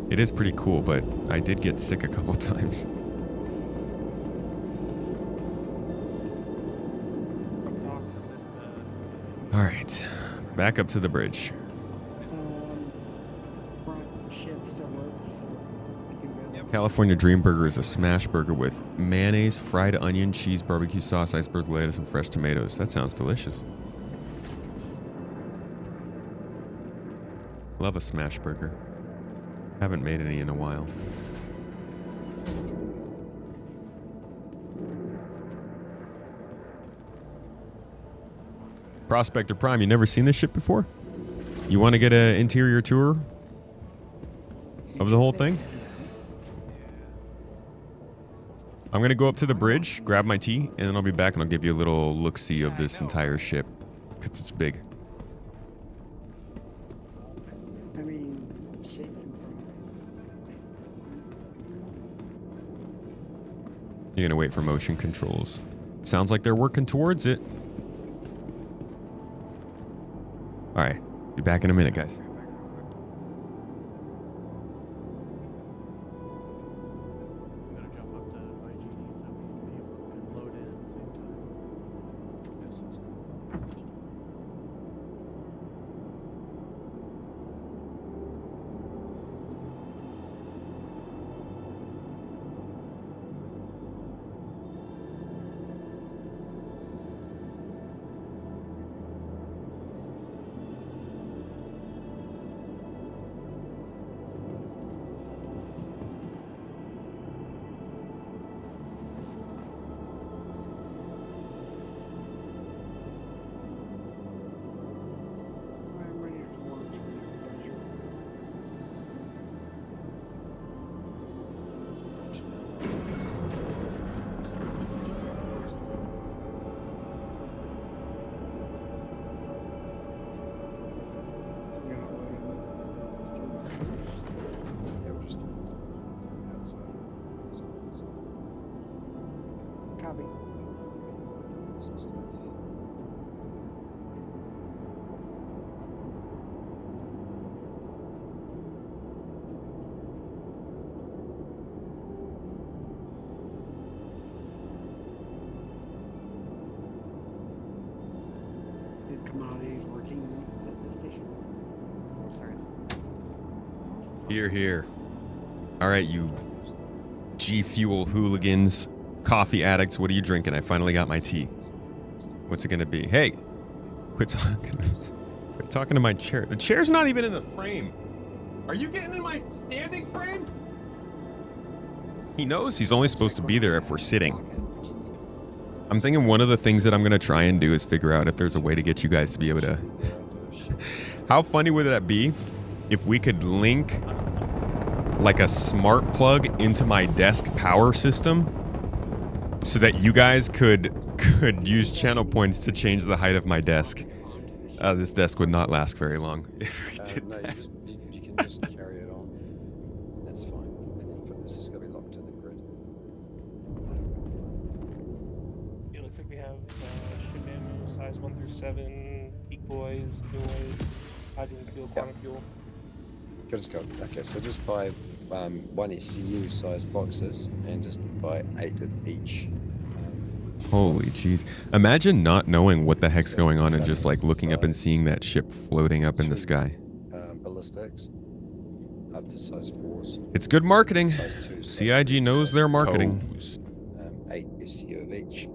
It is pretty cool, but I did get sick a couple times. All right, back up to the bridge. Front ship still works. California Dream Burger is a smash burger with mayonnaise, fried onion, cheese, barbecue sauce, iceberg lettuce, and fresh tomatoes. That sounds delicious. Love a smash burger. Haven't made any in a while. Prospector Prime, you never seen this ship before? You want to get an interior tour of the whole thing? I'm going to go up to the bridge, grab my tea, and then I'll be back and I'll give you a little look-see of this entire ship. Because it's big. I mean, shakes and You're going to wait for motion controls. Sounds like they're working towards it. All right. Be back in a minute, guys. Copy. his commodities working at the station. Sorry. Here, here. All right, you G Fuel hooligans, coffee addicts, what are you drinking? I finally got my tea. What's it gonna be? Hey, quit talking to my chair. The chair's not even in the frame. Are you getting in my standing frame? He knows he's only supposed to be there if we're sitting. I'm thinking one of the things that I'm gonna try and do is figure out if there's a way to get you guys to be able to... How funny would that be if we could link like a smart plug into my desk power system so that you guys could use channel points to change the height of my desk. This desk would not last very long if we did no, that. you can just carry it on. That's fine. And then this is going to be locked to the grid. It looks like we have ship ammo size 1 through 7, decoys, decoys, hydrogen fuel, quantum fuel. Just go. Okay, so just buy 1 ECU size boxes and just buy 8 of each. Holy jeez. Imagine not knowing what the heck's going on and just like looking up and seeing that ship floating up in the sky. Ballistics up to size 4s. It's good marketing. CIG knows their marketing. 8 ECU of each,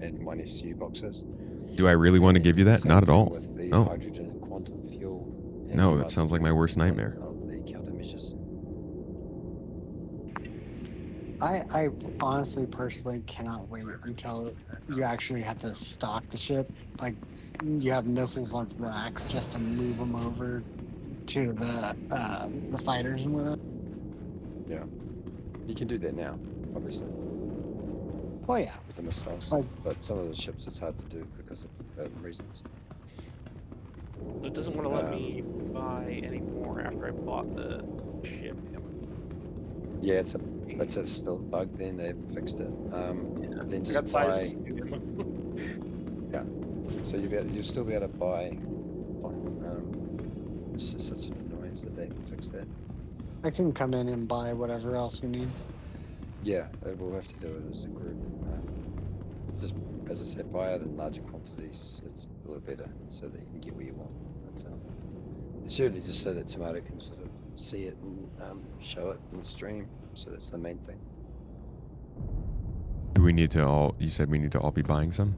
and 1 ECU boxes. Do I really want to give you that? Not at all. With the No. hydrogen and quantum fuel. No, that sounds like my worst nightmare. The countermeasures. I honestly, personally cannot wait until you actually have to stock the ship. Like, you have missiles on racks just to move them over to the fighters and whatnot. Yeah. You can do that now, obviously. Oh yeah. With the missiles. But some of the ships it's hard to do because of reasons. It doesn't want to let me buy any more after I bought the ship. Yeah, it's a still bug. Then they fixed it. Then I got just size buy. 2 ammo. Yeah. So you'll still be able to buy one. It's just such an annoyance that they fixed that. I can come in and buy whatever else we need. Yeah, we'll have to do it as a group. Just as I said, buy it in larger quantities. It's a little better so that you can get where you want. But, it's really just so that Tomato can sort of see it and show it in the stream. So that's the main thing. Do we need to all... You said we need to all be buying some?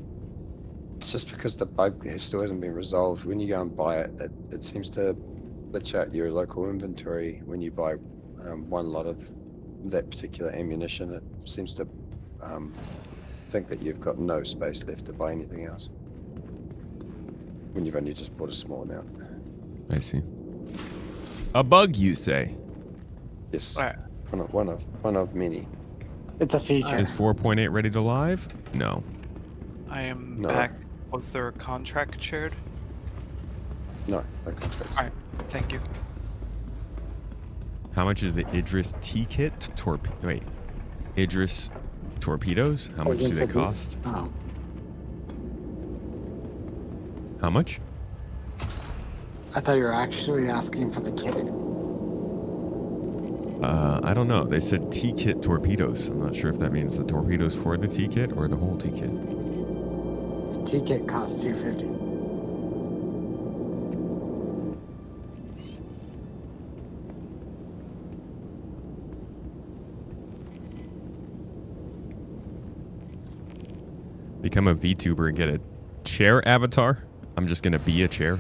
It's just because the bug still hasn't been resolved. When you go and buy it, it seems to glitch out your local inventory when you buy one lot of that particular ammunition. It seems to think that you've got no space left to buy anything else when you've only just bought a small amount. I see. A bug, you say? Yes. One of many. It's a feature. Is 4.8 ready to live? No. I am No. back. Was there a contract shared? No contracts. Alright, thank you. How much is the Idris T-kit? Wait. Idris torpedoes? How much do they cost? Oh. How much? I thought you were actually asking for the kit. I don't know. They said T-kit torpedoes. I'm not sure if that means the torpedoes for the T-kit or the whole T-kit. The T-kit costs $250. Become a VTuber and get a chair avatar. I'm just gonna be a chair.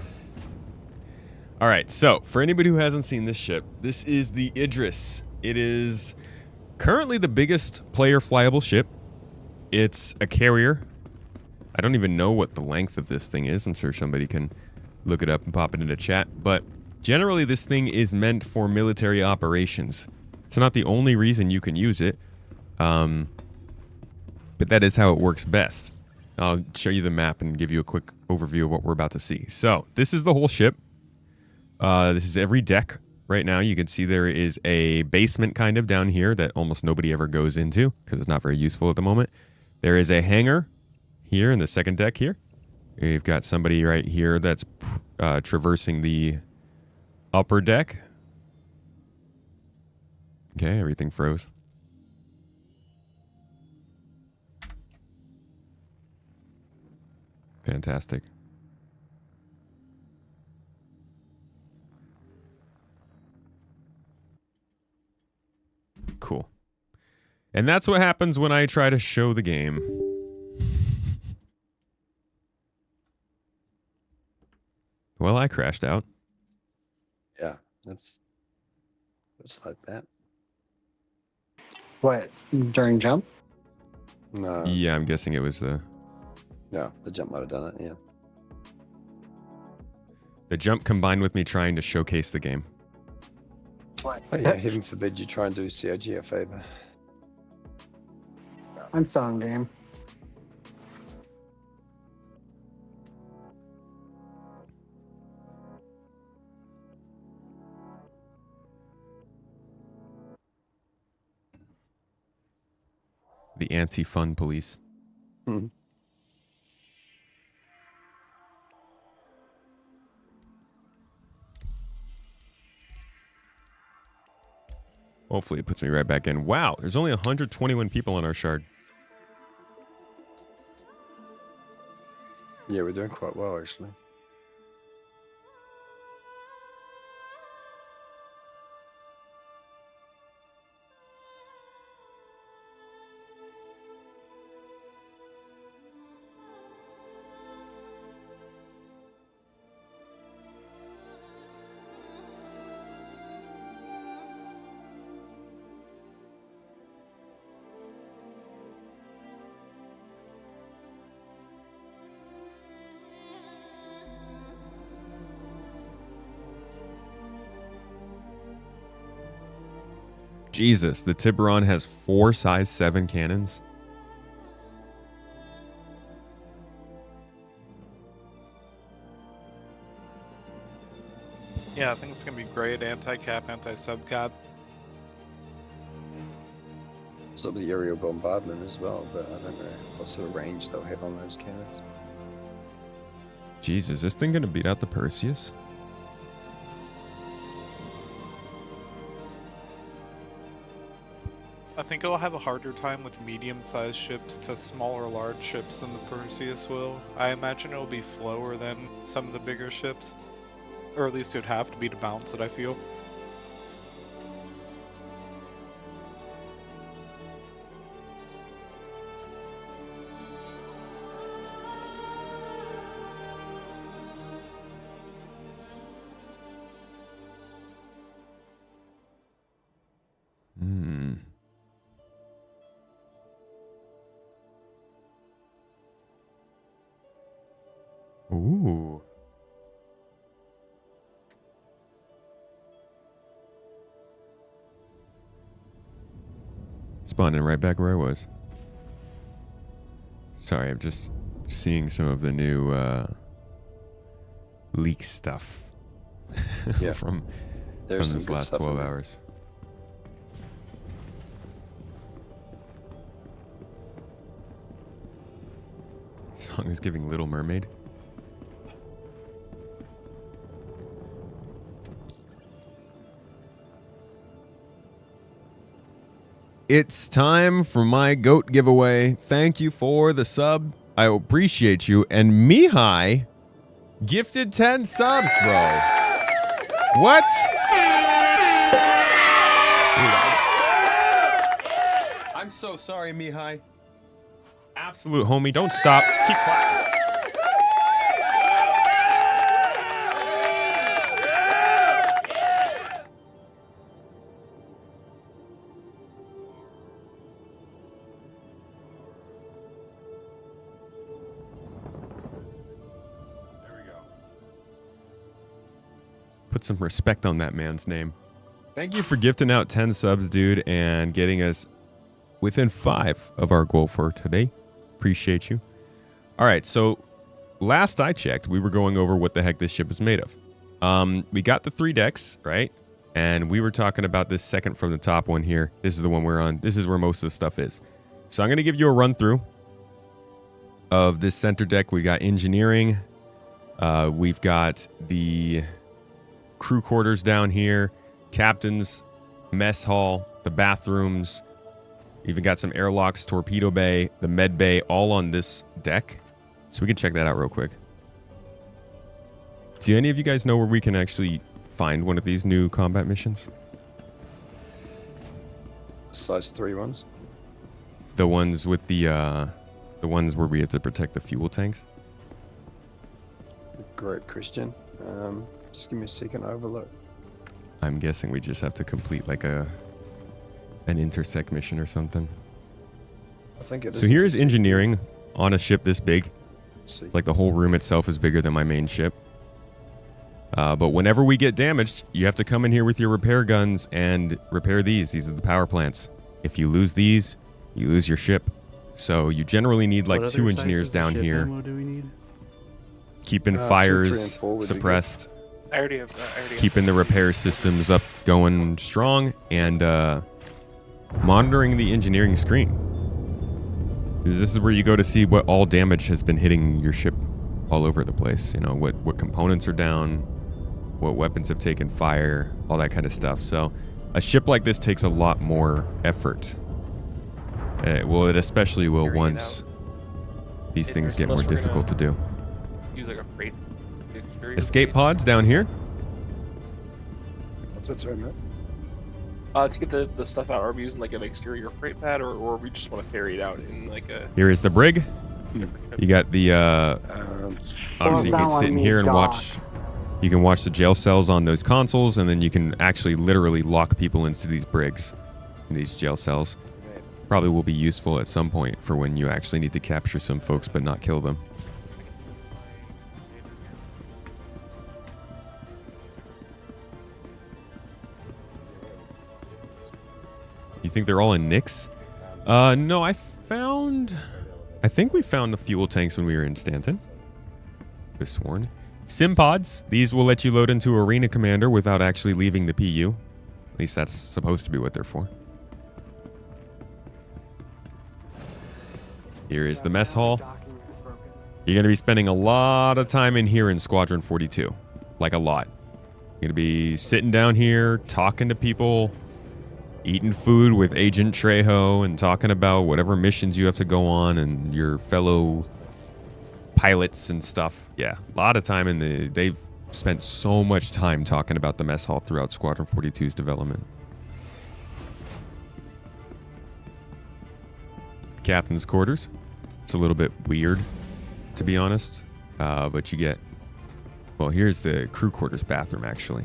All right, so for anybody who hasn't seen this ship, this is the Idris. It is currently the biggest player flyable ship. It's a carrier. I don't even know what the length of this thing is. I'm sure somebody can look it up and pop it into chat. But generally, this thing is meant for military operations. It's not the only reason you can use it, but that is how it works best. I'll show you the map and give you a quick overview of what we're about to see. So this is the whole ship. This is every deck right now. You can see there is a basement kind of down here that almost nobody ever goes into because it's not very useful at the moment. There is a hangar here in the second deck here. We've got somebody right here that's traversing the upper deck. Okay, everything froze. Fantastic. And that's what happens when I try to show the game. Well, I crashed out. Yeah, it's like that. What, during jump? No. Yeah, I'm guessing it was the... No, the jump might have done it, yeah. The jump combined with me trying to showcase the game. Oh yeah, heaven forbid you try and do COG a favor. I'm still on game. The anti-fun police. Hmm. Hopefully it puts me right back in. Wow, there's only 121 people on our shard. Yeah, we're doing quite well, actually. Jesus, the Tiburon has 4 size 7 cannons. Yeah, I think it's gonna be great. Anti-cap, anti-subcap. Sort of the aerial bombardment as well, but I don't know what sort of range they'll have on those cannons. Jesus, is this thing gonna beat out the Perseus? I think it'll have a harder time with medium-sized ships to smaller large ships than the Perseus will. I imagine it'll be slower than some of the bigger ships. Or at least it would have to be to balance it, I feel. Hmm. Ooh. Spawned in right back where I was. Sorry, I'm just seeing some of the new leak stuff Yeah. from There's some this good last stuff in 12 there. hours. Song is giving Little Mermaid. It's time for my goat giveaway. Thank you for the sub. I appreciate you. And Mihai gifted 10 subs, bro. What? I'm so sorry, Mihai. Absolute homie. Don't stop. Keep clapping. Put some respect on that man's name. Thank you for gifting out 10 subs, dude, and getting us within 5 of our goal for today. Appreciate you. All right, so last I checked, we were going over what the heck this ship is made of. We got the 3 decks, right? And we were talking about this second from the top one here. This is the one we're on. This is where most of the stuff is. So I'm going to give you a run through of this center deck. We got engineering. We've got the crew quarters down here, captain's mess hall, the bathrooms, even got some airlocks, torpedo bay, the med bay, all on this deck. So we can check that out real quick. Do any of you guys know where we can actually find one of these new combat missions? Size 3 ones? The ones with the ones where we have to protect the fuel tanks. Great, Christian. Just give me a second. Overlook. I'm guessing we just have to complete like an intersect mission or something. I think it is. So here's engineering on a ship this big. It's like the whole room itself is bigger than my main ship. But whenever we get damaged, you have to come in here with your repair guns and repair these. These are the power plants. If you lose these, you lose your ship. So you generally need like 2 engineers down here. Do we need? Keeping 2, fires 3, and 4 would be suppressed. I already have. Keeping the repair systems up going strong, and monitoring the engineering screen. This is where you go to see what all damage has been hitting your ship all over the place. You know, what components are down, what weapons have taken fire, all that kind of stuff. So a ship like this takes a lot more effort. Well, it especially will once these things get more difficult to do. Use like a freight Escape pods down here. What's that, sorry, Matt? To get the stuff out, are we using like an exterior freight pad, or we just want to ferry it out in like a... Here is the brig. You got the, obviously you can sit in here and watch. You can watch the jail cells on those consoles, and then you can actually literally lock people into these brigs, in these jail cells. Probably will be useful at some point for when you actually need to capture some folks but not kill them. You think they're all in Nyx? No, I think we found the fuel tanks when we were in Stanton. I've sworn. Sim pods. These will let you load into Arena Commander without actually leaving the PU. At least that's supposed to be what they're for. Here is the mess hall. You're going to be spending a lot of time in here in Squadron 42. Like a lot. You're going to be sitting down here, talking to people, eating food with Agent Trejo, and talking about whatever missions you have to go on and your fellow pilots and stuff. Yeah, a lot of time in the... They've spent so much time talking about the mess hall throughout Squadron 42's development. Captain's quarters. It's a little bit weird, to be honest. But you get... Well, here's the crew quarters bathroom, actually.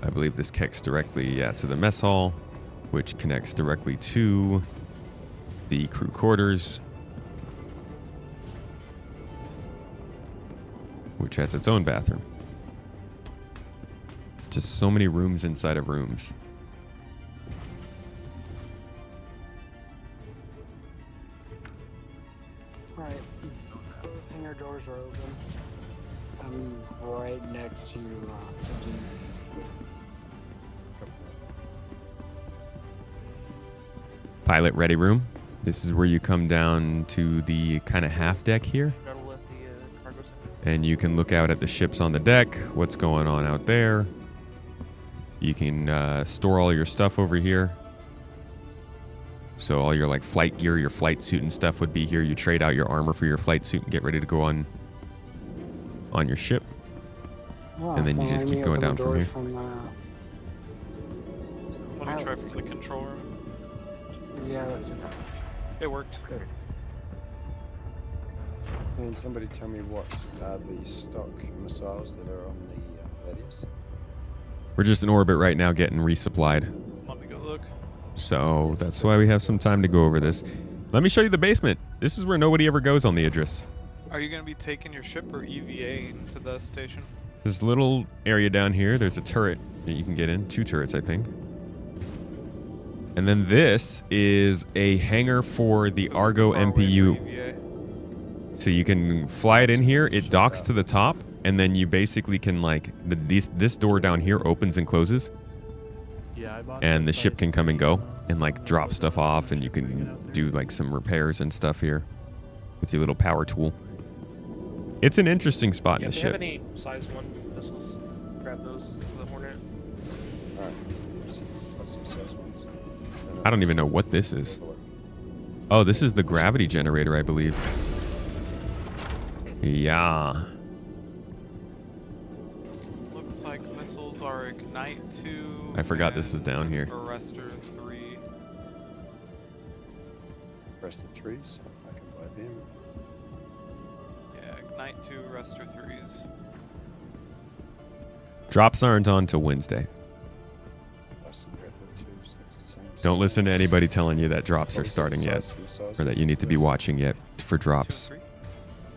I believe this connects directly to the mess hall, which connects directly to the crew quarters, which has its own bathroom. Just so many rooms inside of rooms. Right. Hangar doors are open. I'm right next to the gym. Pilot ready room. This is where you come down to the kind of half deck here. And you can look out at the ships on the deck, what's going on out there. You can store all your stuff over here. So all your like flight gear, your flight suit and stuff would be here. You trade out your armor for your flight suit and get ready to go on your ship. Well, and then you just keep going down from here. Want to try from the control room? Yeah, let's do that. It worked. Can somebody tell me what the stock missiles that are on the Gladius? We're just in orbit right now getting resupplied. Let me go look. So that's why we have some time to go over this. Let me show you the basement. This is where nobody ever goes on the Idris. Are you going to be taking your ship or EVA into the station? This little area down here, there's a turret that you can get in. 2 turrets, I think. And then this is a hangar for the Argo MPU. So you can fly it in here. It docks to the top, and then you basically can like this door down here opens and closes. Yeah, and the ship can come and go and like drop stuff off, and you can do like some repairs and stuff here with your little power tool. It's an interesting spot in the ship. If you have any size 1 missiles, grab those for the Hornet. Alright. Got some size ones. I don't even know what this is. Oh, this is the gravity generator, I believe. Yeah. Looks like missiles are Ignite 2. I forgot this is down here. Arrestor 3. rest of 3s, so I can buy them. Yeah, Ignite 2, Rester 3s. Drops aren't on till Wednesday. Don't listen to anybody telling you that drops are starting yet, or that you need to be watching yet for drops.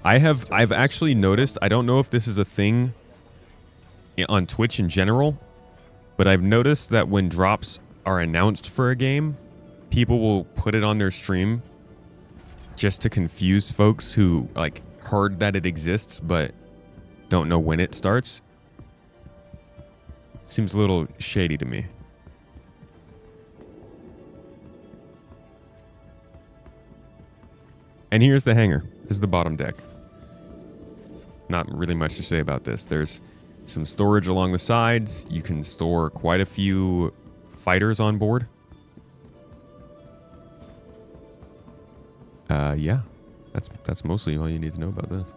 I've actually noticed, I don't know if this is a thing on Twitch in general, but I've noticed that when drops are announced for a game, people will put it on their stream just to confuse folks who like heard that it exists but don't know when it starts. Seems a little shady to me. And here's the hangar. This is the bottom deck. Not really much to say about this. There's some storage along the sides. You can store quite a few fighters on board. Yeah. That's mostly all you need to know about this.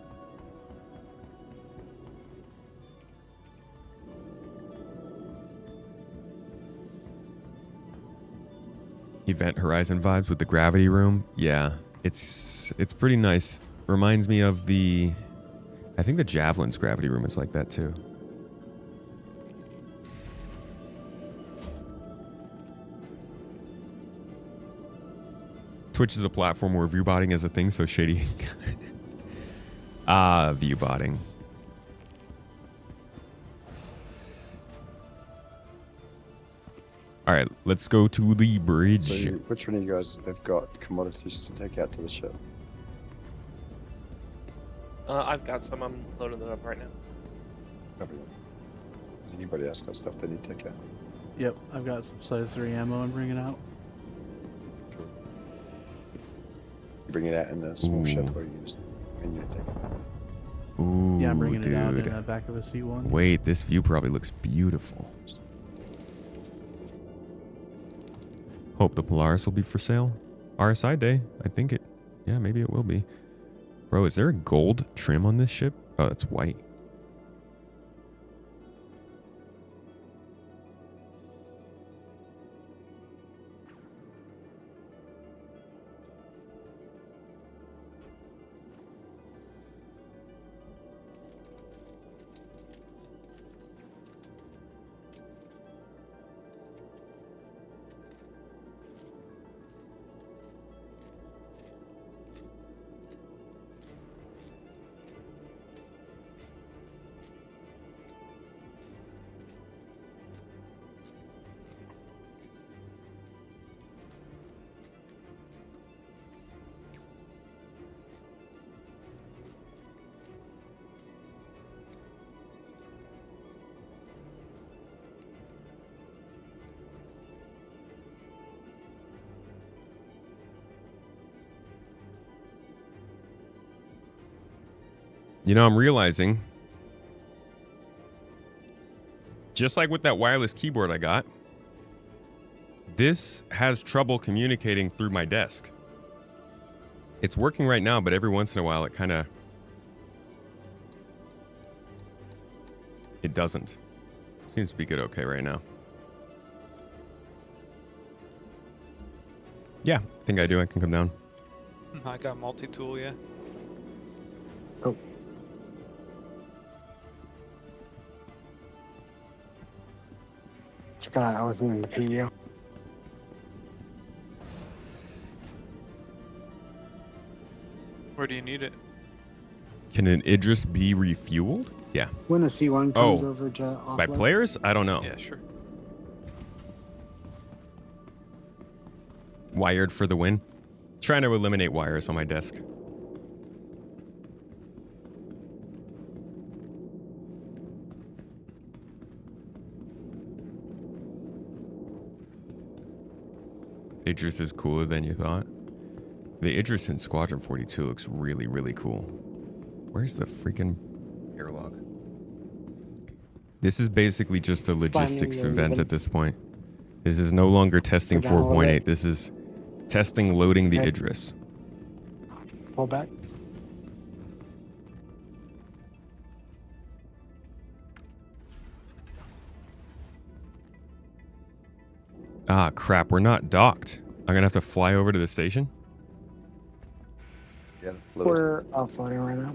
Event Horizon vibes with the gravity room. Yeah. It's pretty nice. Reminds me of the... I think the Javelin's gravity room is like that too. Twitch is a platform where viewbotting is a thing, so shady. Viewbotting. All right, let's go to the bridge. So which one of you guys have got commodities to take out to the ship? I've got some. I'm loading them up right now. Everyone. Has anybody else got stuff they need to take out? Yep, I've got some size 3 ammo I'm bringing out. Cool. You bring it out in a small ship or you just take it out? Ooh, Yeah, I'm bringing dude. it out in the back of a C1. Wait, this view probably looks beautiful. Hope the Polaris will be for sale. RSI day, I think it. Yeah, maybe it will be. Bro, is there a gold trim on this ship? Oh, it's white. You know, I'm realizing, just like with that wireless keyboard I got, this has trouble communicating through my desk. It's working right now, but every once in a while it doesn't. Seems to be good okay right now. Yeah, I think I do. I can come down. I got multi-tool, yeah. Oh. Forgot I wasn't in the PU. Where do you need it? Can an Idris be refueled? Yeah. When the C1 comes over to offload. By players? I don't know. Yeah, sure. Wired for the win. Trying to eliminate wires on my desk. Idris is cooler than you thought. The Idris in Squadron 42 looks really, really cool. Where's the freaking airlock? This is basically just a logistics event at this point. This is no longer testing 4.8. This is testing loading the Idris. Pull back. Ah, crap. We're not docked. I'm going to have to fly over to the station. Yeah, fluid. We're floating right now.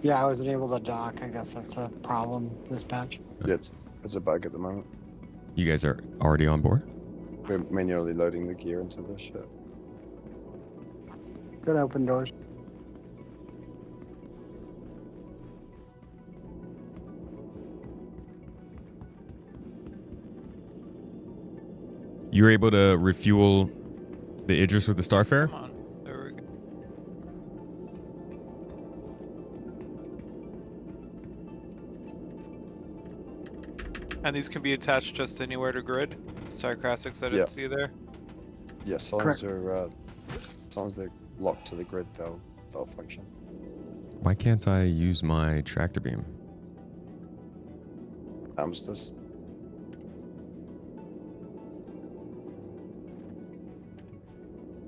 Yeah, I wasn't able to dock. I guess that's a problem this patch. Yeah, it's a bug at the moment. You guys are already on board? We're manually loading the gear into the ship. Good open doors. You were able to refuel the Idris with the Starfarer? Come on. There we go. And these can be attached just anywhere to grid. Sorry, Crasix, I didn't see there. Yeah, as long as they're locked to the grid, they'll function. Why can't I use my tractor beam? Armistice.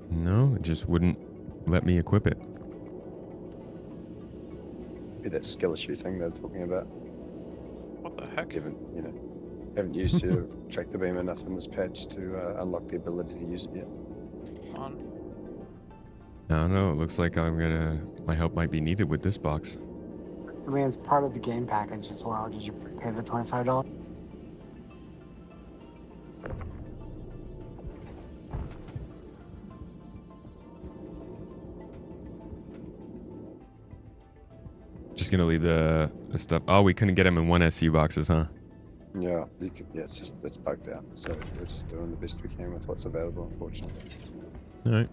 No, it just wouldn't let me equip it. Be that skill issue thing they're talking about. What the heck? Haven't used your tractor beam enough in this patch to unlock the ability to use it yet. On. I don't know. It looks like my help might be needed with this box. I mean, it's part of the game package as well. Did you pay the $25? Just gonna leave the stuff. Oh, we couldn't get them in 1SU boxes, huh? Yeah, it's bugged out. So we're just doing the best we can with what's available, unfortunately. All right.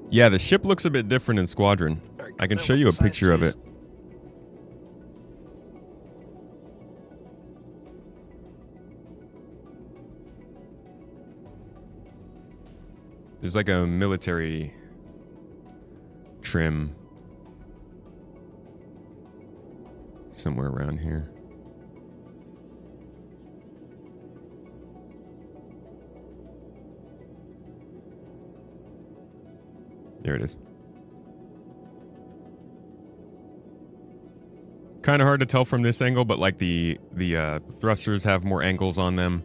Yeah, the ship looks a bit different in Squadron. I can show you a picture of it. There's like a military trim somewhere around here. There it is. Kind of hard to tell from this angle, but like the thrusters have more angles on them.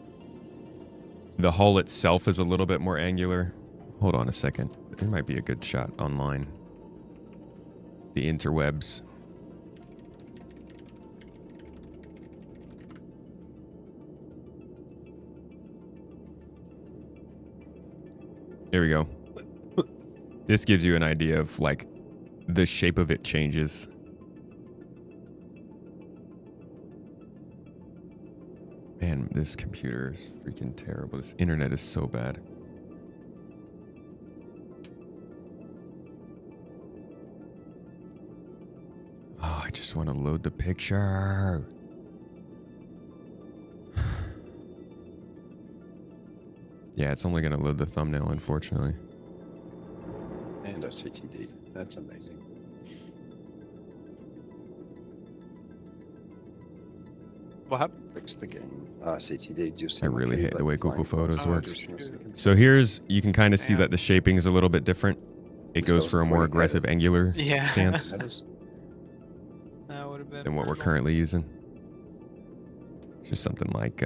The hull itself is a little bit more angular. Hold on a second. There might be a good shot online. The interwebs. There we go. This gives you an idea of like the shape of it changes. Man, this computer is freaking terrible. This internet is so bad. Oh, I just want to load the picture. Yeah, it's only going to load the thumbnail, unfortunately. And a CTD. That's amazing. What happened? Fix the game. CTD. Just I really hate the way Google Photos works. So here's, you can kind of see that the shaping is a little bit different. It goes for a more aggressive angular stance than what we're currently using. It's just something like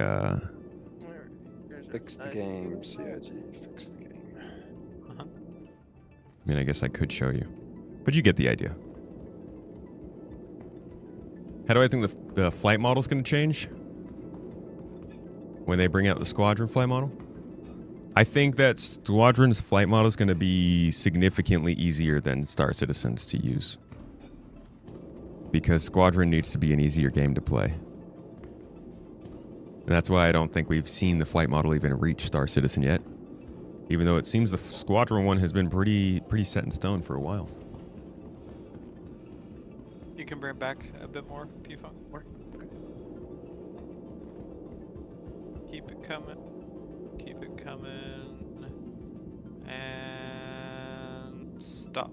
fix the game, CIG, fix the game. I mean, I guess I could show you, but you get the idea. How do I think the flight model's going to change when they bring out the Squadron flight model? I think that Squadron's flight model is going to be significantly easier than Star Citizen's to use, because Squadron needs to be an easier game to play. And that's why I don't think we've seen the flight model even reach Star Citizen yet, even though it seems the Squadron one has been pretty set in stone for a while. You can bring back a bit more, P-Funk. Okay. Keep it coming. Keep it coming. And stop.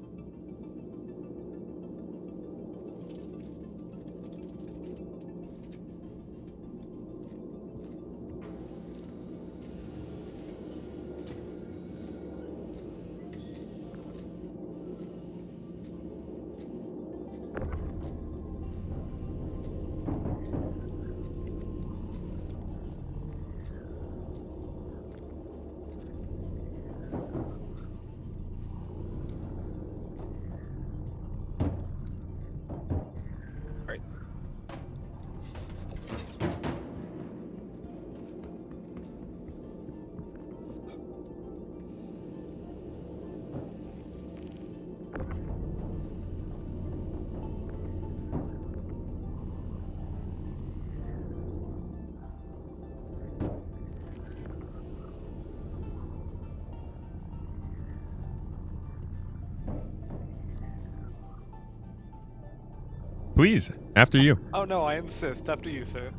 Please, after you. Oh no, I insist. After you, sir.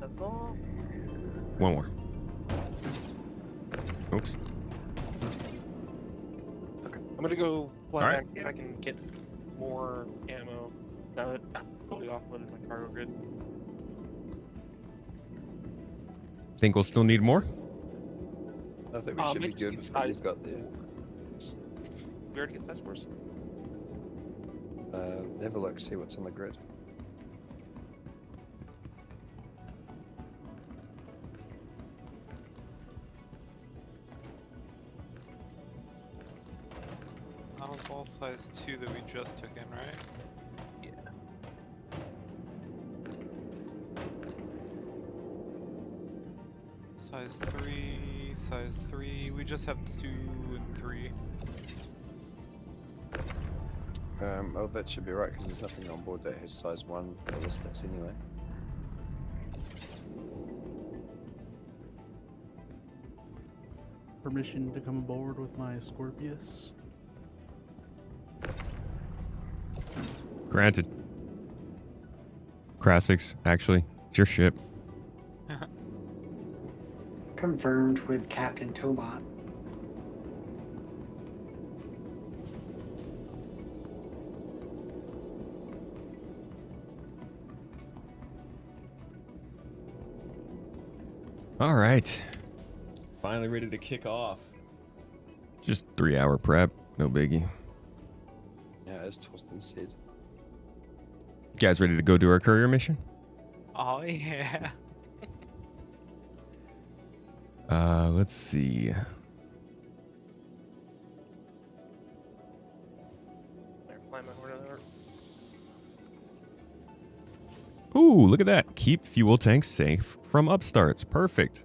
That's all. One more. Oops. I'm gonna go fly All back right. if I can get more ammo now that I've fully offloaded my cargo grid. Think we'll still need more? I think we should be good with what you've got there. We already get size force. Have a look, see what's on the grid. That was ball size 2 that we just took in, right? Yeah. Size 3. We just have 2 and 3. Oh, that should be right, because there's nothing on board that has size 1 ballistics anyway. Permission to come aboard with my Scorpius. Granted. Crassix, actually, it's your ship. Confirmed with Captain Tobot. All right. Finally ready to kick off. Just 3-hour prep, no biggie. Yeah, as Torsten said. You guys ready to go do our courier mission? Oh yeah. Let's see. Fly my horn over. Ooh, look at that. Keep fuel tanks safe from upstarts. Perfect.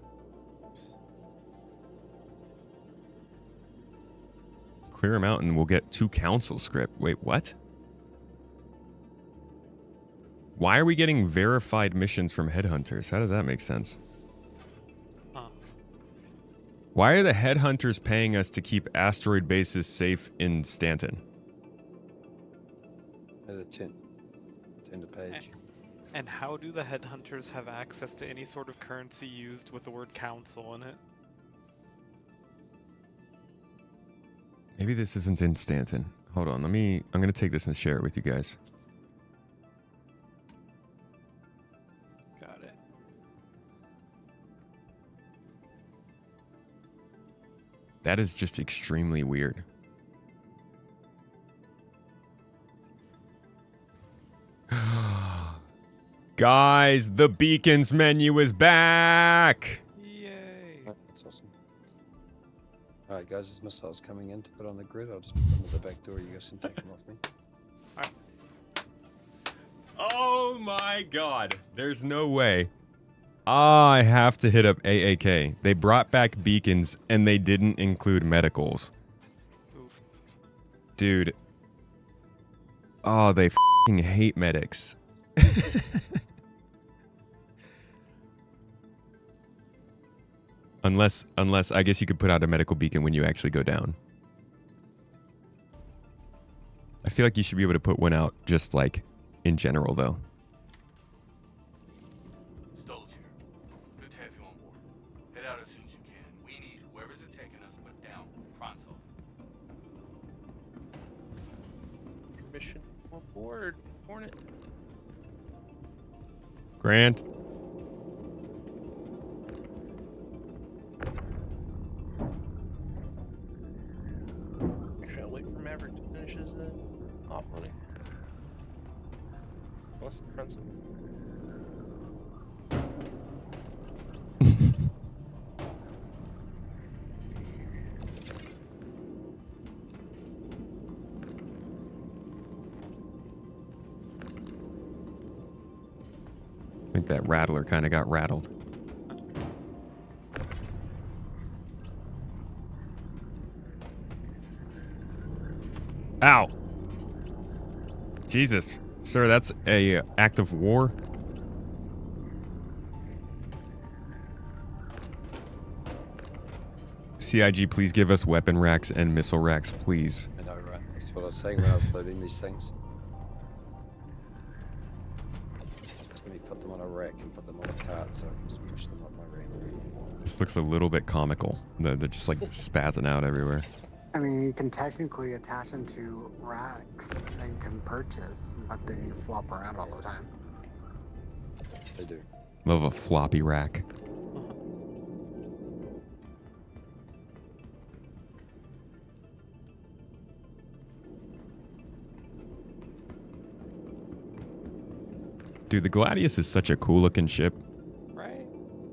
Clear a mountain, we'll get 2 council script. Wait, what? Why are we getting verified missions from headhunters? How does that make sense? Huh. Why are the headhunters paying us to keep asteroid bases safe in Stanton? Turn the page. And how do the headhunters have access to any sort of currency used with the word council in it? Maybe this isn't in Stanton. Hold on, I'm gonna take this and share it with you guys. Got it. That is just extremely weird. Guys, the beacons menu is back! Yay! That's awesome. Alright guys, there's missiles coming in to put on the grid. I'll just put them at the back door. You guys can take them off me. Oh my god. There's no way. I have to hit up AAK. They brought back beacons and they didn't include medicals. Oof. Dude. Oh, they f***ing hate medics. Unless I guess you could put out a medical beacon when you actually go down. I feel like you should be able to put one out just like in general though. Stoles here. Good to have you on board. Head out as soon as you can. We need whoever's attacking us put down pronto. Permission on board. Hornet. Grant. Actually, I'll wait for Maverick to finish his offloading. Unless the front's I think that rattler kind of got rattled. Ow. Jesus. Sir, that's a act of war. CIG, please give us weapon racks and missile racks, please. I know, right? That's what I was saying when I was loading these things. Just let me put them on a rack and put them on a cart so I can just push them up my ramp. This looks a little bit comical. They're just like spazzing out everywhere. I mean, you can technically attach them to racks and you can purchase, but they flop around all the time. They do. Love a floppy rack. Dude, the Gladius is such a cool looking ship. Right?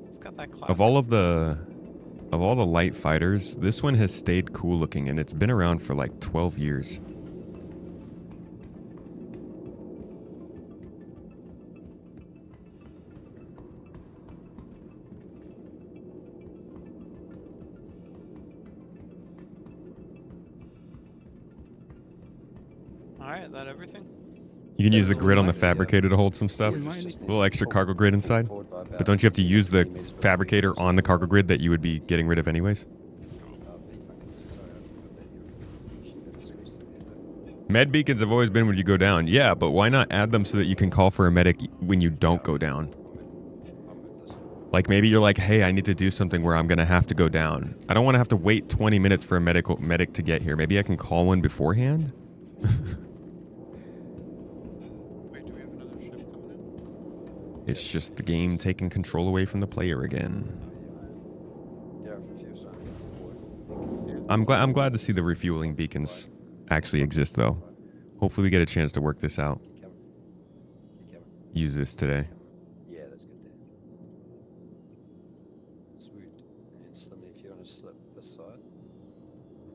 It's got that classic. Of all the light fighters, this one has stayed cool looking, and it's been around for like 12 years. Alright, that everything? You can use the grid on the fabricator to hold some stuff. A little extra cargo grid inside. But don't you have to use the fabricator on the cargo grid that you would be getting rid of anyways? Med beacons have always been when you go down. Yeah, but why not add them so that you can call for a medic when you don't go down? Like maybe you're like, hey, I need to do something where I'm going to have to go down. I don't want to have to wait 20 minutes for a medic to get here. Maybe I can call one beforehand? It's just the game taking control away from the player again. I'm glad to see the refueling beacons actually exist though. Hopefully we get a chance to work this out. Use this today. Yeah, that's good there. Sweet. And suddenly if you want to slip this side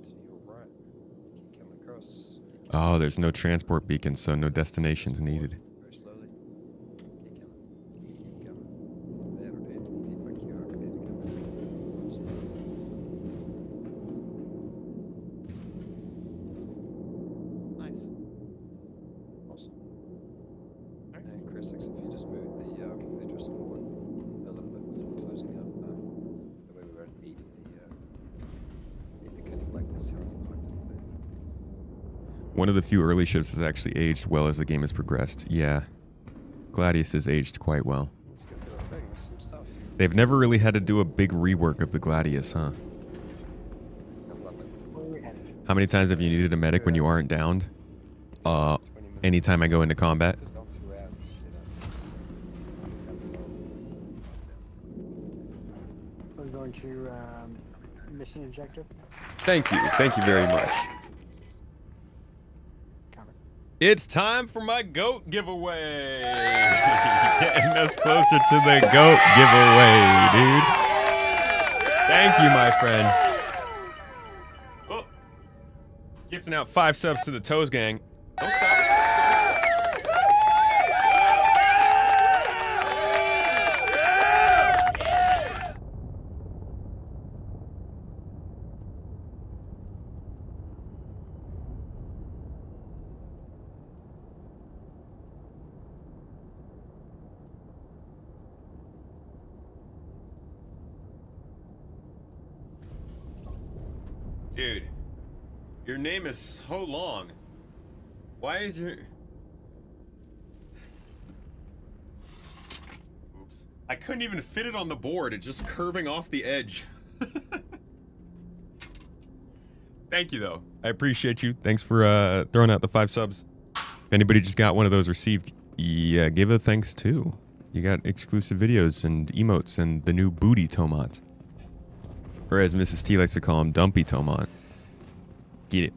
to your right, you can come across. Oh, there's no transport beacons, so no destinations needed. Very slowly. Keep coming. That'll do. Keep my QR code to Nice. Awesome. And Chris, if you just move the address forward a little bit before closing up, that way we won't meet the cutting like this here on the collective. One of the few early ships has actually aged well as the game has progressed. Yeah. Gladius has aged quite well. Let's go through our things, some stuff. They've never really had to do a big rework of the Gladius, huh? How many times have you needed a medic when you aren't downed? Anytime I go into combat. We're going to mission objective. Thank you. Thank you very much. It's time for my GOAT giveaway. Getting us closer to the GOAT giveaway, dude. Thank you, my friend. Oh. Gifting out 5 subs to the Toes Gang. Don't stop. Dude, your name is so long. Why is your... Oops. I couldn't even fit it on the board. It's just curving off the edge. Thank you, though. I appreciate you. Thanks for throwing out the 5 subs. If anybody just got one of those received, yeah, give a thanks too. You got exclusive videos and emotes and the new booty Tomat. Or as Mrs. T likes to call him, Dumpy Tomat. Get it.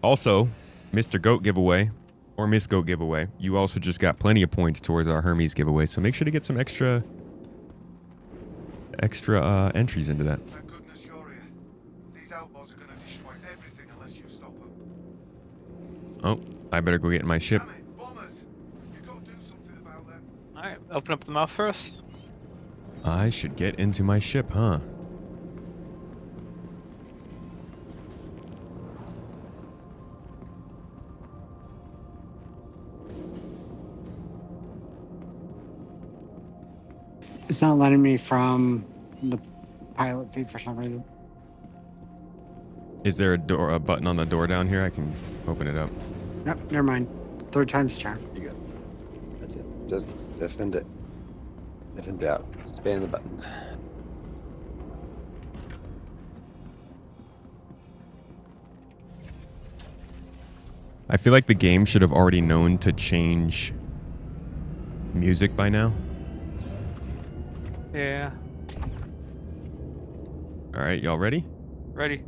Also, Mr. Goat giveaway, or Miss Goat giveaway, you also just got plenty of points towards our Hermes giveaway, so make sure to get some extra entries into that. Thank goodness you're here. These outlaws are going to destroy everything unless you stop them. Oh, I better go get in my ship. Bombers, you've got to do something about them. Alright, open up the mouth for us. I should get into my ship, huh? It's not letting me from the pilot seat for some reason. Is there a button on the door down here? I can open it up. Nope, never mind. Third time's the charm. You go. That's it. Just defend it. Defend out. Spam the button. I feel like the game should have already known to change music by now. Yeah. All right, y'all ready? Ready.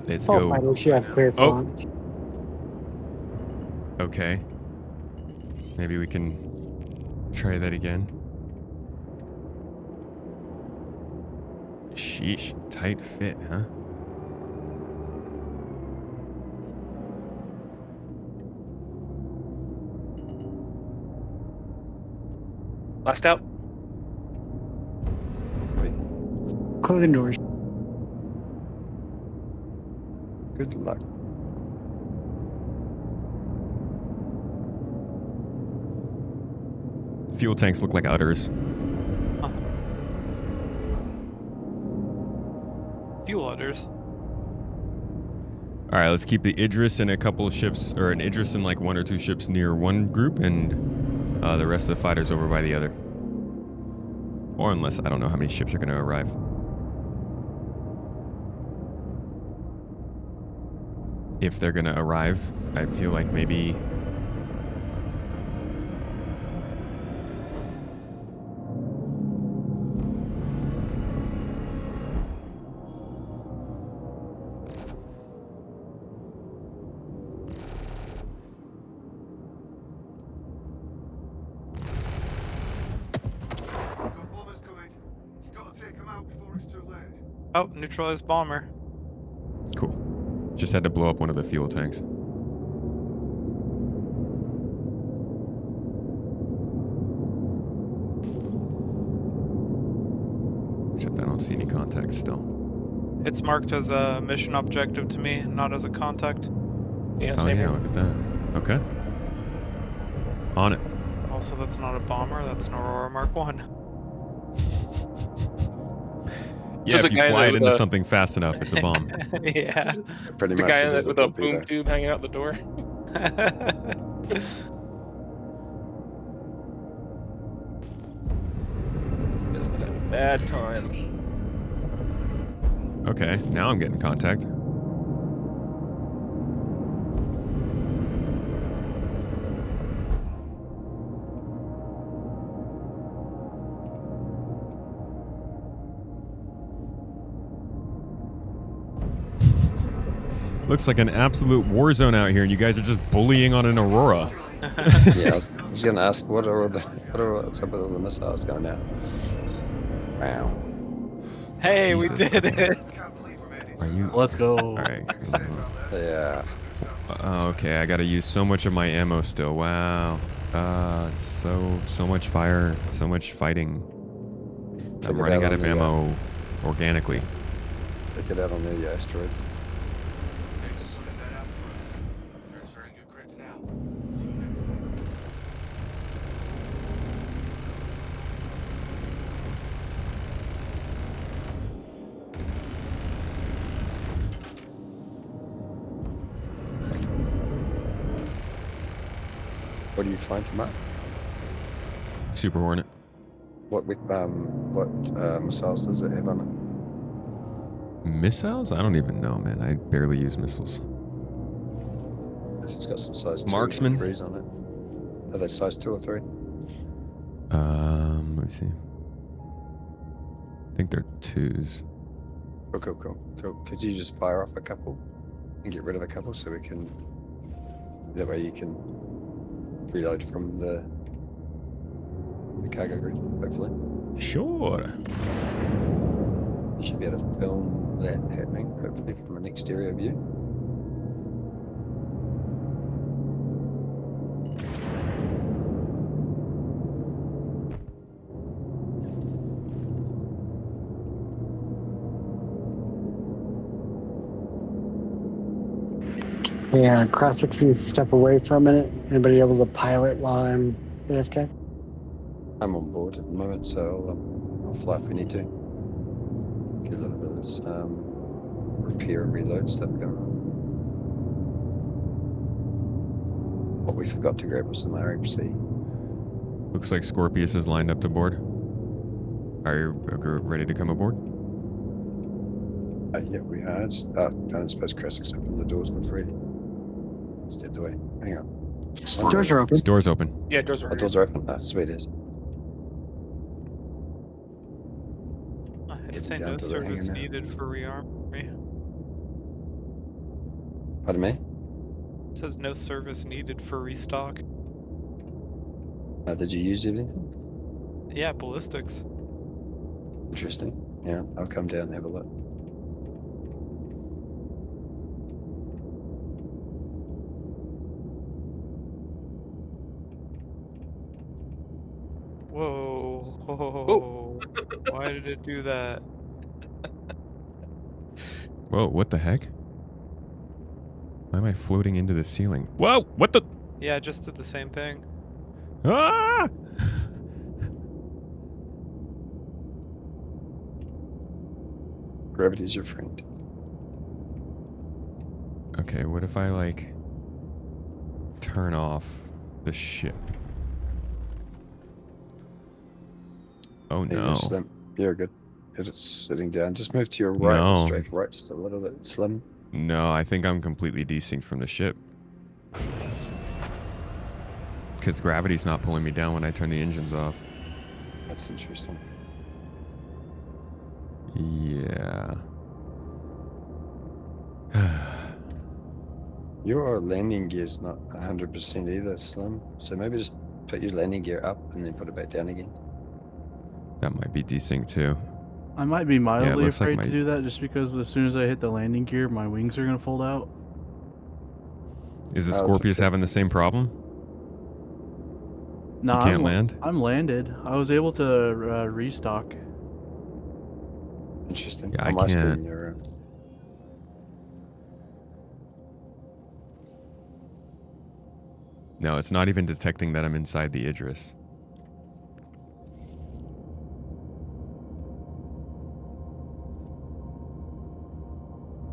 Let's Oh, go. finally, she had clear font. Okay. Maybe we can try that again. Sheesh, tight fit, huh? Last out. Close the doors. Good luck. Fuel tanks look like udders. Fuel udders. All right, let's keep the Idris and a couple of ships, or an Idris and like 1 or 2 ships near one group, and the rest of the fighters over by the other. Or unless, I don't know how many ships are going to arrive. If they're going to arrive, I feel like maybe... Oh, neutralized bomber. Cool. Just had to blow up one of the fuel tanks. Except I don't see any contacts still. It's marked as a mission objective to me, not as a contact. Yeah, oh yeah, look at that. Okay. On it. Also, that's not a bomber, that's an Aurora Mark 1. Yeah, if you fly it into something fast enough, it's a bomb. Yeah. Pretty the much. guy with a boom tube hanging out the door. It's been a bad time. Okay, now I'm getting contact. Looks like an absolute war zone out here, and you guys are just bullying on an Aurora. Yeah, I was gonna ask what are what's up with all the missiles going out? Wow. Hey, Jesus, we did okay. it. Are you? Let's go. All right. Yeah. Okay, I gotta use so much of my ammo still. Wow. It's so much fire, so much fighting. I'm running out of ammo organically. Take it out on the asteroids. What do you find from that? Super Hornet. What missiles does it have on it? Missiles? I don't even know, man. I barely use missiles. It's got some size 2 Marksman. or 3s on it. Are they size 2 or 3? Let me see. I think they're 2s. Cool. Could you just fire off a couple and get rid of a couple so we can... That way you can reload from the cargo grid, hopefully. Sure. You should be able to film that happening, hopefully from an exterior view. Yeah, Crossix needs to step away for a minute. Anybody able to pilot while I'm AFK? I'm on board at the moment, so I'll fly if we need to. this repair and reload stuff going on. What we forgot to grab was some RMC. Looks like Scorpius is lined up to board. Are you ready to come aboard? Yeah, we are. Don't suppose Krasik's open the doors not ready. Stepped away. Hang on. Doors are open. Doors open. Yeah, doors are Oh, doors are open. Ah, sweet as. I'd say no service needed for rearming. Pardon me? It says no service needed for restock. Did you use everything? Yeah, ballistics. Interesting. Yeah, I'll come down and have a look. Whoa. Whoa. Why did it do that? Whoa, what the heck? Why am I floating into the ceiling? Whoa, what the? Yeah, it just did the same thing. Ah! Gravity's your friend. Okay, what if I, like, turn off the ship? Oh, Hey, no. Slim. You're good. You're just sitting down. Just move to your right, No. straight right, just a little bit. Slim. No, I think I'm completely desynced from the ship. Because gravity's not pulling me down when I turn the engines off. That's interesting. Yeah. Your landing gear's not 100% either, Slim. So maybe just put your landing gear up and then put it back down again. That might be desynced too. I might be mildly looks like afraid my- to do that just because as soon as I hit the landing gear, my wings are going to fold out. Is the Oh, it's Scorpius upset. having the same problem? No, You can't land? I'm landed. I was able to restock. Interesting. Yeah, On I my screen, can't. you're, No, it's not even detecting that I'm inside the Idris.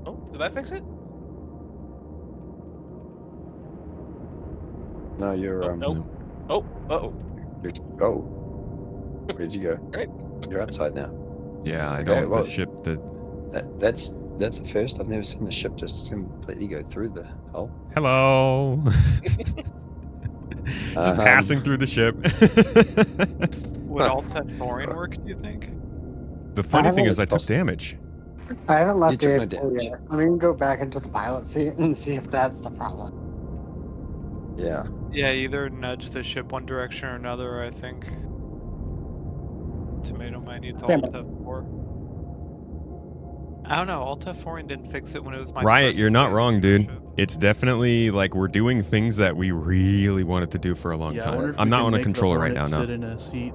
Oh, did that fix it? No, you're Nope. Oh, uh-oh. Oh. Where'd you go? Right. You're outside now. Yeah, I Okay, don't. well- The ship, That's a first. I've never seen the ship just completely go through the hull. Hello. Just passing through the ship. Would Alt-F Thorin work, do you think? The funny thing haven't- is I took damage. I haven't left You took no it damage. yet. Let me go back into the pilot seat and see if that's the problem. Yeah. Yeah, either nudge the ship one direction or another, I think. Tomato might need to Stand by. Alt-F 4. I don't know, Alt-F Thorin didn't fix it when it was my Riot, first you're not phase wrong, of the dude. ship. It's definitely like we're doing things that we really wanted to do for a long Yeah, I wonder time. if I'm we not can on a make the controller right now. Hornet No. sit in a seat.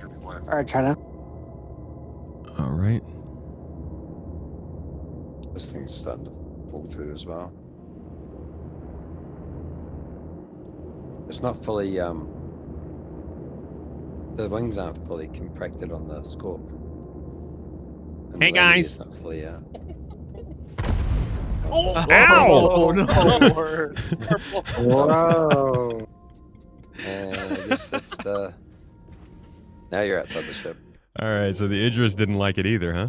All right, China. All right. This thing's starting to fall through as well. It's not fully, the wings aren't fully contracted on the Scorp. And Hey, the landing guys. gear's not fully out. Oh, Ow! oh no! Whoa. And I guess that's the... Now you're outside the ship. All right. So the Idris didn't like it either, huh?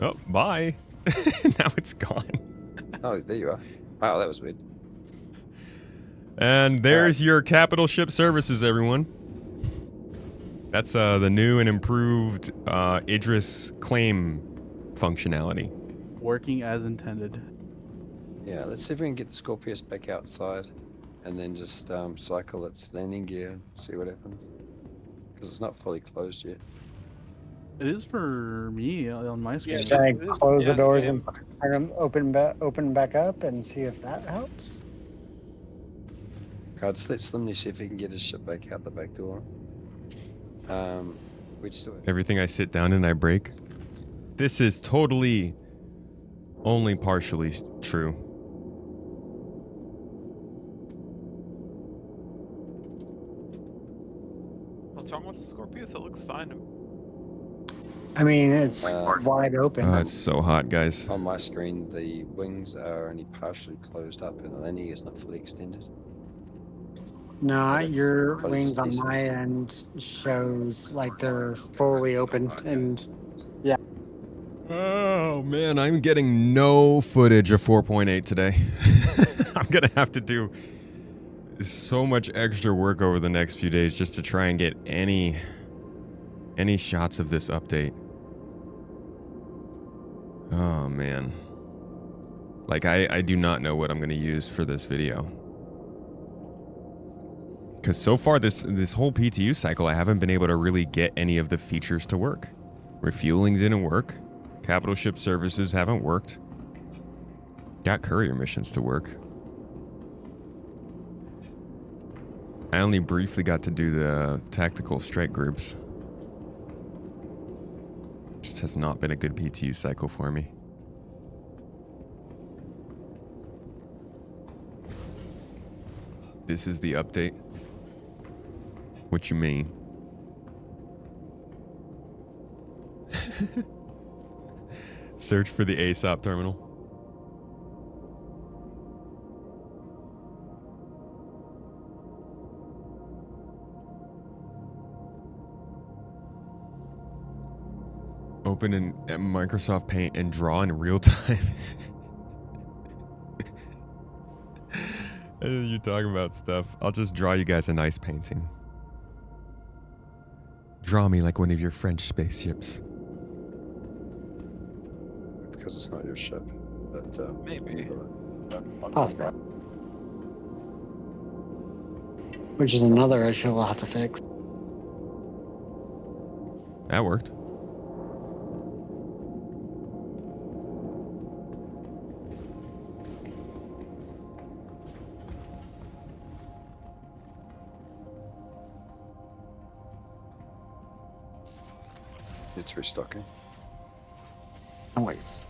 Oh, bye. Now it's gone. Oh, there you are. Wow, that was weird. And there's your capital ship services, everyone. That's the new and improved Idris claim functionality. Working as intended. Yeah, let's see if we can get the Scorpius back outside and then just cycle its landing gear and see what happens. Because it's not fully closed yet. It is for me on my screen. Should I it is- close the yeah, doors same. and turn them open back up and see if that helps? I'll just let Slimney see if he can get his ship back out the back door. Which do it? Everything I sit down in, I break. This is totally only partially true. What's wrong with the Scorpius? It looks fine. I mean, it's wide open. Oh, it's so hot, guys. On my screen, the wings are only partially closed up and the landing is not fully extended. No, But it's your probably wings just on decent. my end shows like they're fully open, and yeah. Oh man, I'm getting no footage of 4.8 today. I'm gonna have to do so much extra work over the next few days just to try and get any shots of this update. Oh man. Like I do not know what I'm gonna use for this video. Because so far this whole PTU cycle, I haven't been able to really get any of the features to work. Refueling didn't work. Capital ship services haven't worked. Got courier missions to work. I only briefly got to do the tactical strike groups. Just has not been a good PTU cycle for me. This is the update. What you mean? Search for the ASOP terminal. Open in Microsoft Paint and draw in real time. You're talking about stuff. I'll just draw you guys a nice painting. Draw me like one of your French spaceships. Because it's not your ship. But maybe. Possible. Which is another issue we'll have to fix. That worked. it's restocking. Noise.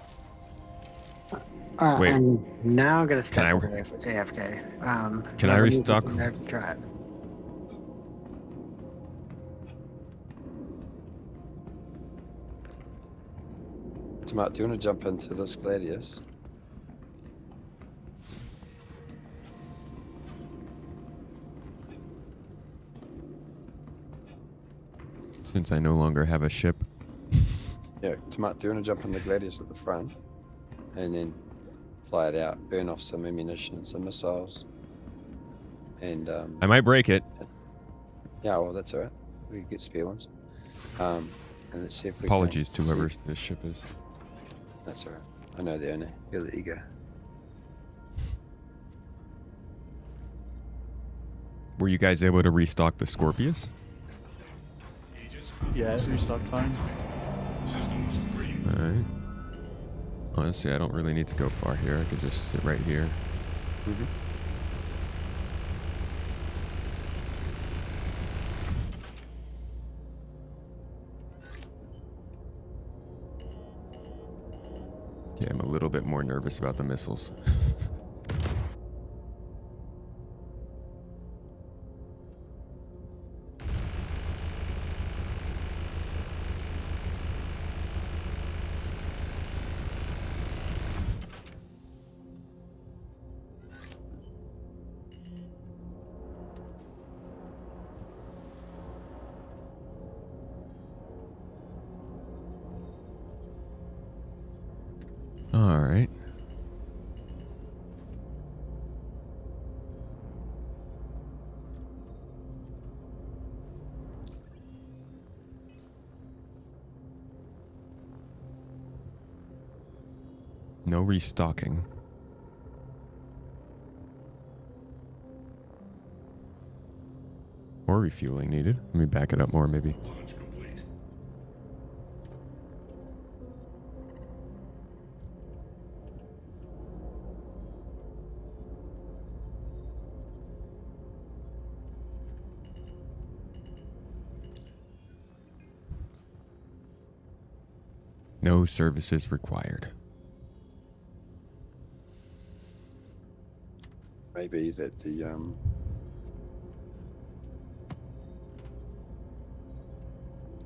Wait. I'm now gonna Can step I- away from AFK. Can I whoever needs restock? to there to try it. Matt, do you want to jump into this Gladius? Since I no longer have a ship. Yeah, Matt, do you want to jump in the Gladius at the front? And then fly it out, burn off some ammunition and some missiles. And I might break it. yeah, well that's alright. We can get spare ones. And let's see if we Apologies to can whoever see. this ship is. That's alright. I know the owner. You're the ego. Were you guys able to restock the Scorpius? Yeah, it's restock time. Alright. Honestly, I don't really need to go far here. I could just sit right here. Mm-hmm. Yeah, I'm a little bit more nervous about the missiles. All right. No restocking. Or refueling needed. Let me back it up more, maybe. No services required. Maybe that the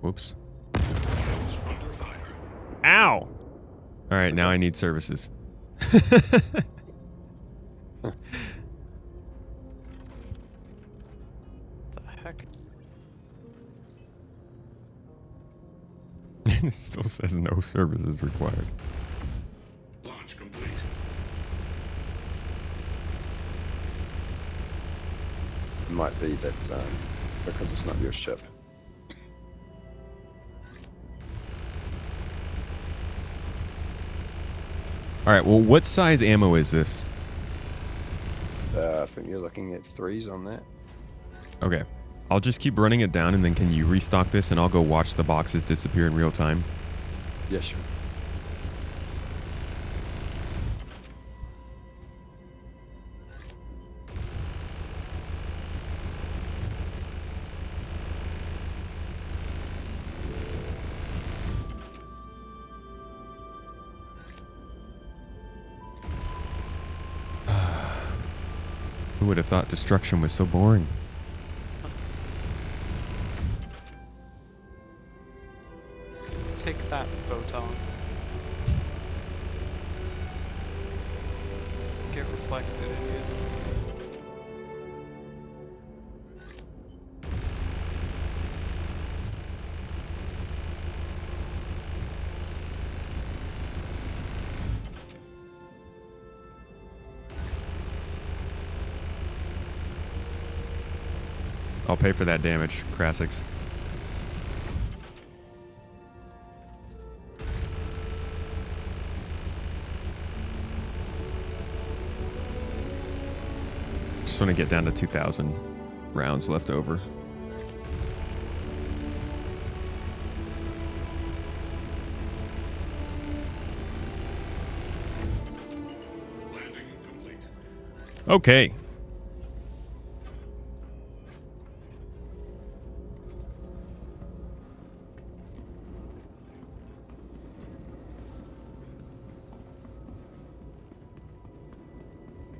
Whoops. Ow! All right, now I need services. The heck? It still says no services required. Launch complete. It might be that because it's not your ship. All right, well, what size ammo is this? I think you're looking at 3s on that. Okay. I'll just keep running it down, and then can you restock this, and I'll go watch the boxes disappear in real time? Yeah, sure. Who would have thought destruction was so boring? Take that, photon. Get reflected, idiots. I'll pay for that damage, Krassix. Just want to get down to 2,000 rounds left over. Landing complete. Okay.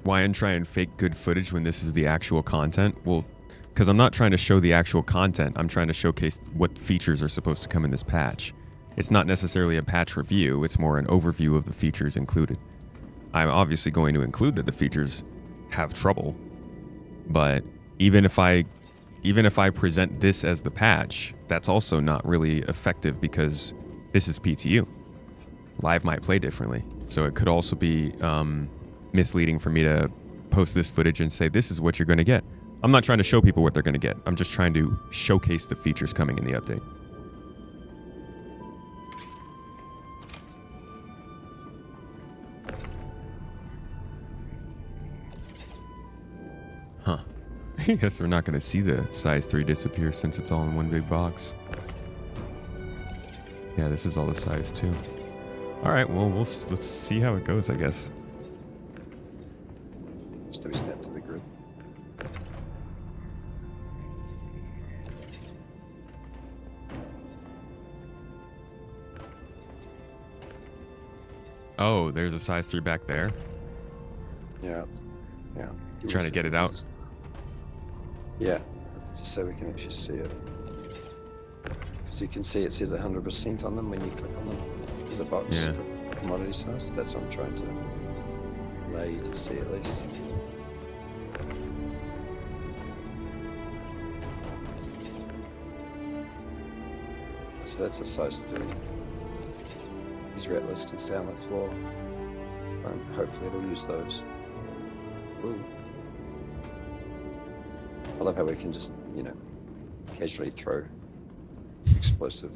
Why and try and fake good footage when this is the actual content? Well, because I'm not trying to show the actual content. I'm trying to showcase what features are supposed to come in this patch. It's not necessarily a patch review. It's more an overview of the features included. I'm obviously going to include that the features have trouble, but even if I present this as the patch, that's also not really effective because this is PTU. Live might play differently, so it could also be misleading for me to post this footage and say this is what you're going to get. I'm not trying to show people what they're going to get. I'm just trying to showcase the features coming in the update. Huh. I guess we're not going to see the size 3 disappear since it's all in one big box. Yeah, this is all the size 2. All right, well, let's see how it goes, I guess. Just to be snapped to the grid. Oh, there's a size 3 back there. Yeah. Yeah. Trying to get it out. Yeah. Just so we can actually see it. Because you can see it says 100% on them when you click on them. There's a box for commodity size. That's what I'm trying to allow you to see at least. So that's a size 3. These rattlers can stay on the floor. And hopefully it'll use those. Ooh. I love how we can just, you know, casually throw explosive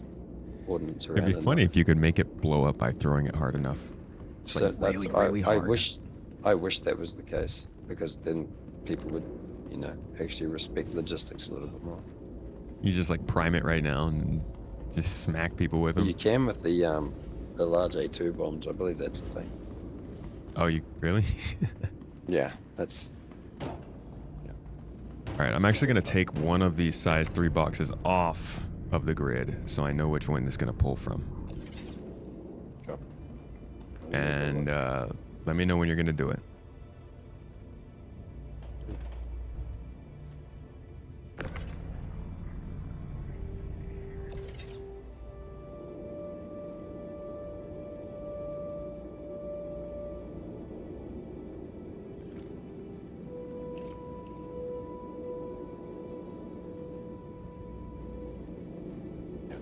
ordnance around. It'd be funny if you could make it blow up by throwing it hard enough. It's So like really hard. I wish that was the case, because then people would, you know, actually respect logistics a little bit more. You just like prime it right now and just smack people with them. You can with the large A2 bombs. I believe that's the thing. Oh, you really? Yeah, that's. All right, I'm actually going to take one of these size 3 boxes off of the grid so I know which one it's going to pull from. Sure. And let me know when you're going to do it.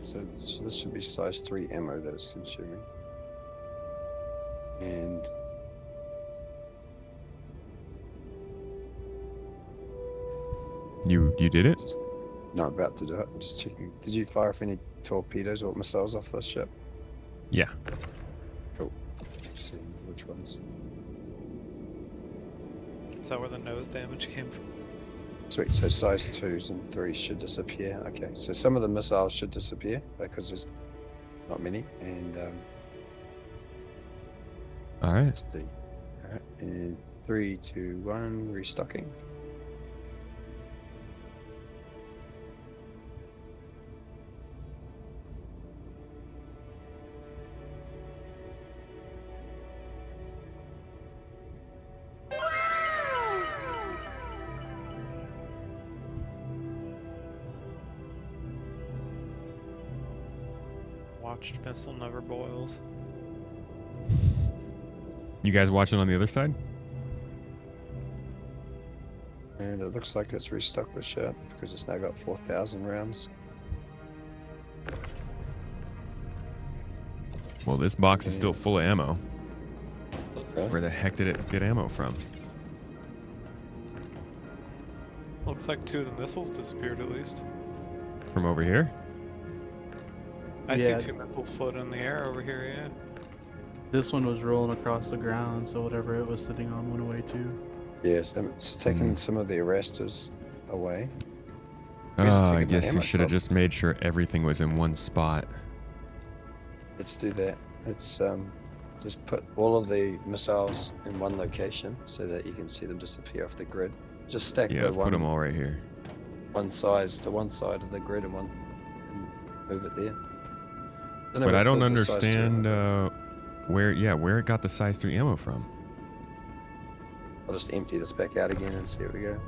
So this should be size 3 ammo that it's consuming. And You did it? not about to do it. I'm just checking. Did you fire off any torpedoes or missiles off this ship? Yeah. Cool. Just seeing which ones. Is that where the nose damage came from? Sweet. So size 2s and 3s should disappear. Okay. So some of the missiles should disappear because there's not many. And all right. Let's see. All right. And 3, 2, 1. Restocking. Watched missile never boils. You guys watching on the other side? And it looks like it's restocked with shit because it's now got 4,000 rounds. Well, this box is still full of ammo. Okay. Where the heck did it get ammo from? Looks like 2 of the missiles disappeared at least. From over here? I Yeah. see 2 missiles floating in the air over here, yeah. This one was rolling across the ground, so whatever it was sitting on went away too. Yes, and it's taken some of the arrestors away. Oh, I taking the guess we ammo should have from- just made sure everything was in one spot. Let's do that. It's just put all of the missiles in one location so that you can see them disappear off the grid. Just stack Yeah, the let's put them all right here. one size to one side of the grid and move it there. But I don't understand where it got the size 3 ammo from. I'll just empty this back out again and see where we go.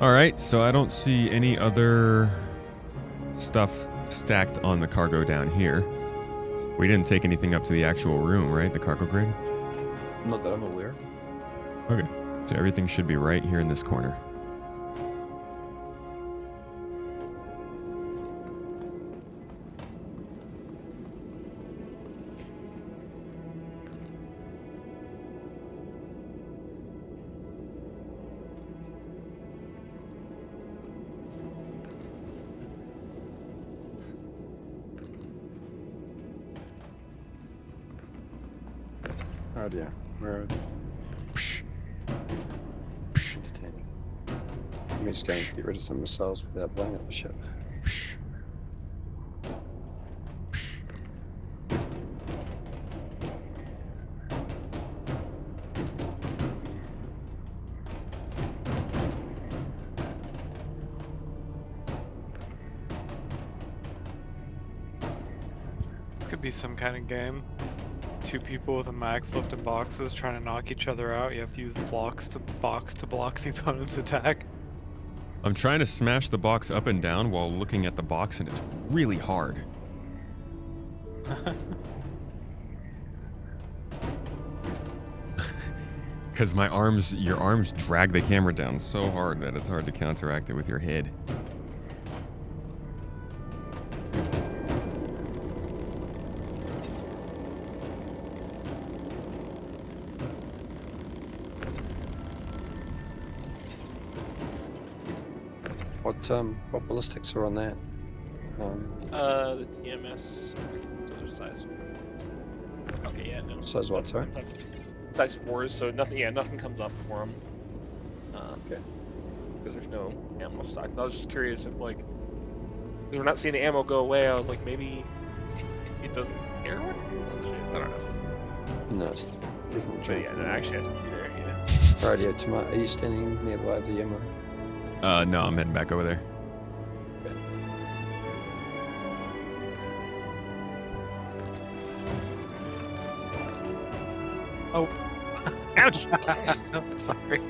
All right, so I don't see any other stuff stacked on the cargo down here. We didn't take anything up to the actual room, right? The cargo grid? Not that I'm aware. Okay, so everything should be right here in this corner. Oh dear, where are they? Entertaining. Let me just go and get rid of some missiles without blowing up the ship. Could be some kind of game. 2 people with a max lift and boxes trying to knock each other out. You have to use the box to block the opponent's attack. I'm trying to smash the box up and down while looking at the box, and it's really hard. Because your arms drag the camera down so hard that it's hard to counteract it with your head. What ballistics are on that? The TMS, other size. Okay, yeah, no. Size what, sorry? Size 4s, so nothing. Yeah, nothing comes up for them. Okay. Because there's no ammo stock. I was just curious if, like, because we're not seeing the ammo go away. I was like, maybe it doesn't care what it is. I don't know. No, it's definitely But drawn yeah, from that there. actually has to be there. Yeah. Rightio, Tomato, are you standing nearby the ammo? No, I'm heading back over there. Oh. Ouch! Sorry.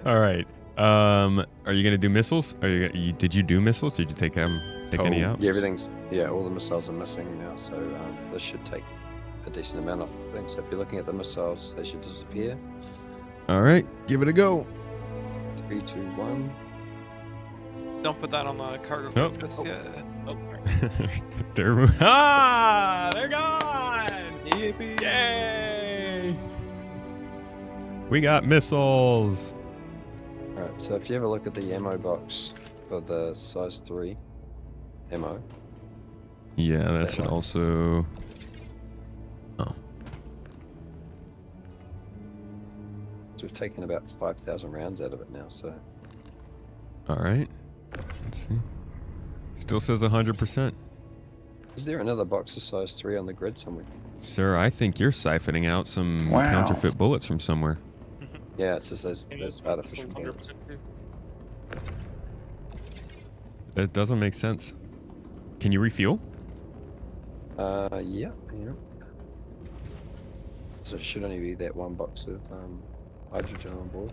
All right. Are you gonna do missiles? Are did you do missiles? Did you take any out? Yeah, everything's all the missiles are missing now, so this should take a decent amount of things. So if you're looking at the missiles, they should disappear. All right, give it a go. 3, 2, 1. Don't put that on the cargo Nope. just yet. Oh, they're they're gone. Yippee. Yay! We got missiles. Alright, so if you have a look at the ammo box for the size 3 ammo. Yeah, that should also. Oh. So we've taken about 5,000 rounds out of it now, so. All right. Let's see. Still says 100%. Is there another box of size 3 on the grid somewhere? Sir, I think you're siphoning out some Wow. counterfeit bullets from somewhere. Yeah, it's just those artificial bullets. That doesn't make sense. Can you refuel? Yeah. So it should only be that one box of hydrogen on board.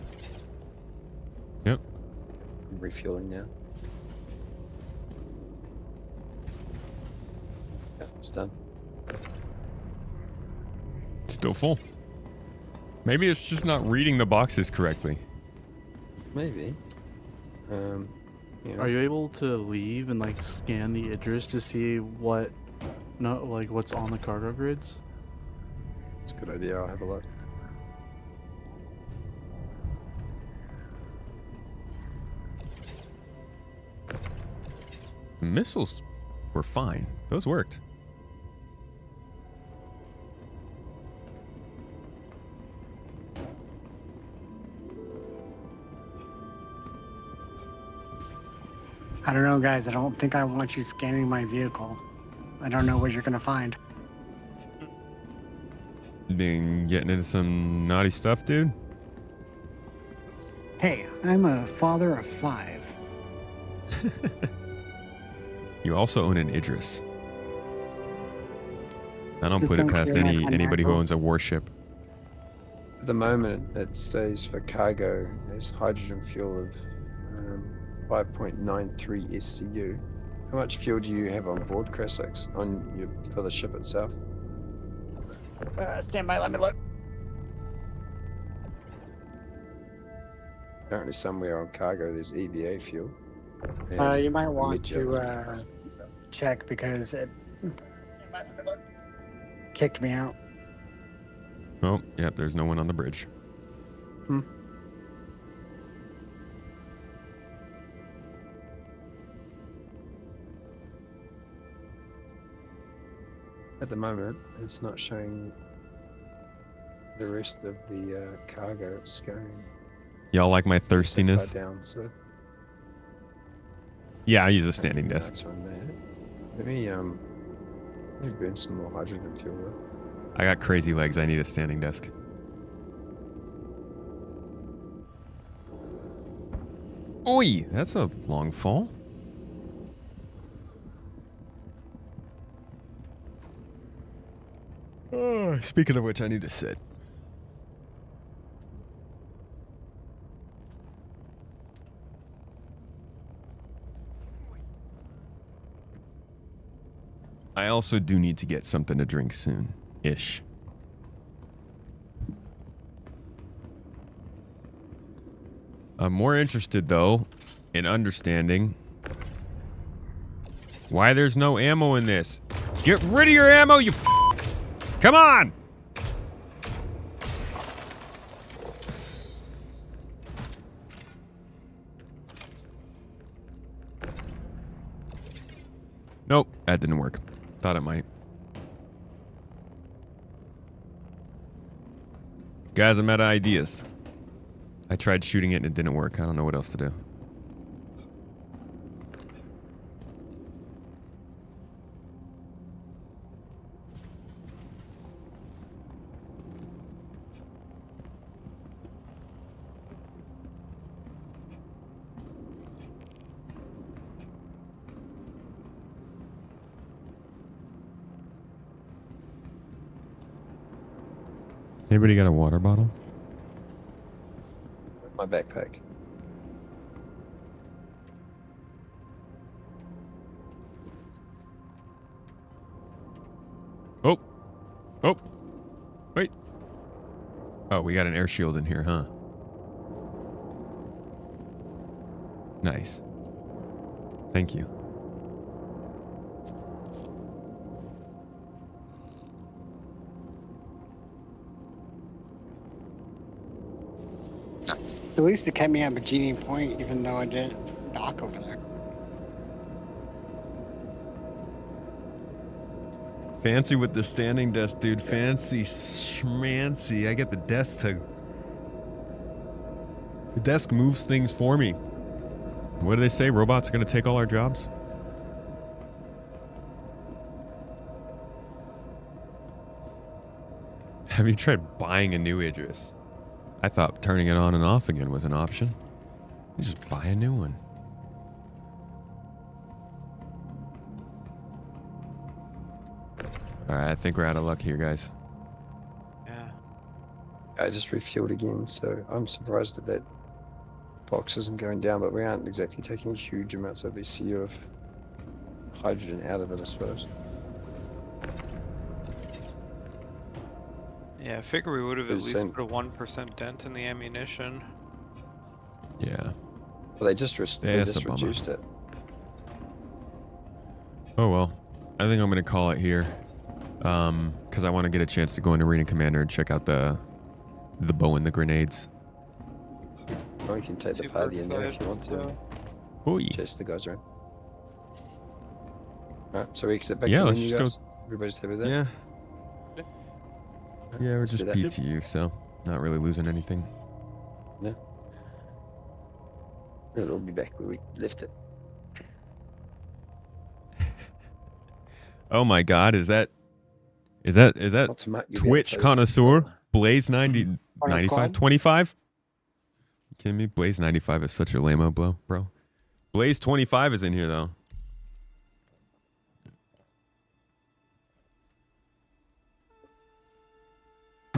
Yep. I'm refueling now. Yeah, it's done. Still full. Maybe it's just not reading the boxes correctly. Maybe. Are you able to leave and like scan the Idris to see what's on the cargo grids? It's a good idea. I'll have a look. The missiles were fine. Those worked. I don't know, guys. I don't think I want you scanning my vehicle. I don't know what you're gonna find. Been getting into some naughty stuff, dude? Hey, I'm a father of 5. You also own an Idris. I don't Just put it don't past share my anybody who financials. owns a warship. At the moment, it says for cargo, there's hydrogen fuel of 5.93 SCU. How much fuel do you have on board, Crasix, for the ship itself? Stand by, let me look. Apparently somewhere on cargo there's EVA fuel. And You might want mid-gels. to check because it kicked me out. Oh, yep, there's no one on the bridge. At the moment, it's not showing the rest of the cargo. It's going Y'all like my upside thirstiness? down, so Yeah, I use a standing desk. that's on there. Let me burn some more hydrogen fuel. Though. I got crazy legs. I need a standing desk. Oi, that's a long fall. Speaking of which, I need to sit. I also do need to get something to drink soon-ish. I'm more interested, though, in understanding why there's no ammo in this. Get rid of your ammo, you Come on! Nope, that didn't work. Thought it might. Guys, I'm out of ideas. I tried shooting it and it didn't work. I don't know what else to do. Anybody got a water bottle? My backpack. Oh. Oh. Wait. Oh, we got an air shield in here, huh? Nice. Thank you. At least it kept me at Virginia Point, even though I didn't dock over there. Fancy with the standing desk, dude. Fancy schmancy. I get the desk to... The desk moves things for me. What do they say? Robots are going to take all our jobs? Have you tried buying a new Idris? I thought turning it on and off again was an option. You just buy a new one. Alright, I think we're out of luck here, guys. Yeah. I just refueled again, so I'm surprised that that box isn't going down, but we aren't exactly taking huge amounts of ECU of hydrogen out of it, I suppose. Yeah, I figure we would have at It's least same. put a 1% dent in the ammunition. Yeah. Well, they just That's a bummer. reduced it. Oh well. I think I'm going to call it here. Because I want to get a chance to go into Arena Commander and check out the bow and the grenades. Or you can take the party in there if you want to. Ooh. Chase the guys around. Alright, so we exit back Yeah, to let's menu, just guys. go. Everybody's happy with that? Yeah. Yeah, we're Let's just do that. PTU, so not really losing anything. No. It'll be back where we left it. Oh my God, is that Twitch photos. connoisseur Blaze 90 Honor 95 Squad? 25? You kidding me? Blaze 95 is such a lame-o blow, bro. Blaze 25 is in here though.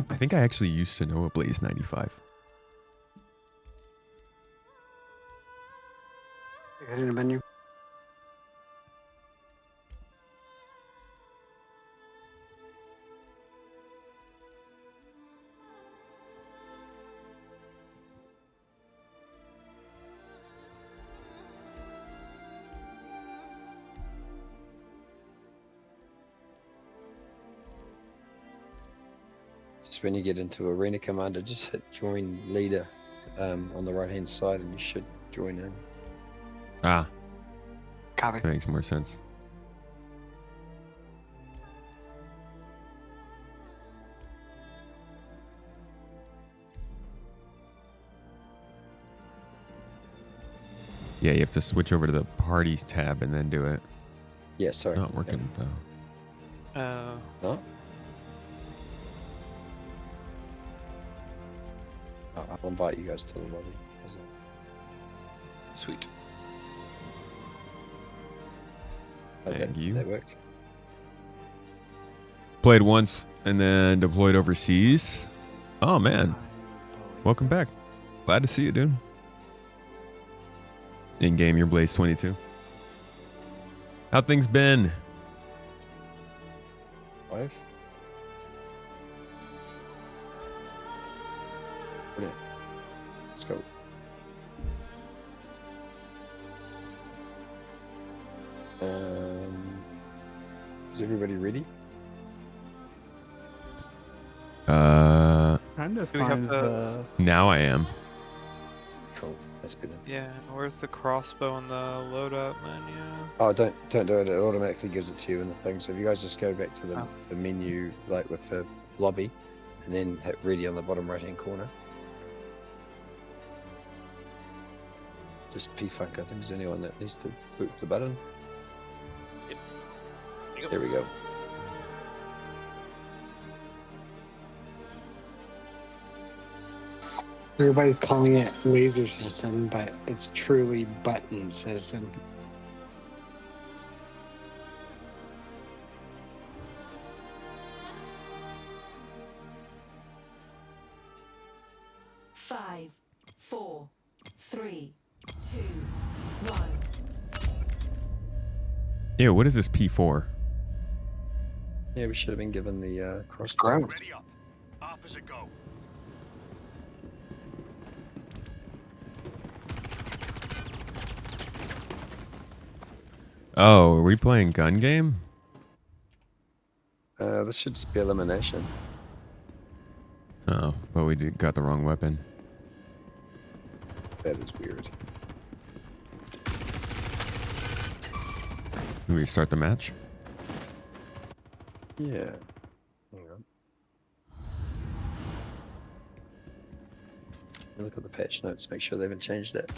I think I actually used to know a Blaze 95. Hit in the menu. Just when you get into Arena Commander, just hit join leader on the right hand side and you should join in. Ah. Copy. That makes more sense. Yeah, you have to switch over to the parties tab and then do it. Yeah, sorry. Not working though. No? I'll invite you guys to the lobby. Sweet. Thank you. That work? Played once and then deployed overseas. Oh man. Welcome back. Glad to see you, dude. In game, you're Blaze 22. How things been? 5? Brilliant. Let's go. Is everybody ready? Trying to Do we have find to- the... Now I am. Cool. That's good. Yeah, where's the crossbow in the loadout menu? Oh, don't do it. It automatically gives it to you in the thing. So if you guys just go back to the menu, like with the lobby, and then hit ready on the bottom right hand corner. Just P-Funk, I think, is the only one that needs to boot the button. There we go. Everybody's calling it laser system, but it's truly button system. 5, 4, 3, 2, 1. Yeah, what is this P4? Yeah, we should have been given the cross. Ready up. Up as a go. Oh, are we playing gun game? This should just be elimination. Oh, but we got the wrong weapon. That is weird. Can we start the match? Yeah. Hang on. Look at the patch notes, make sure they haven't changed it.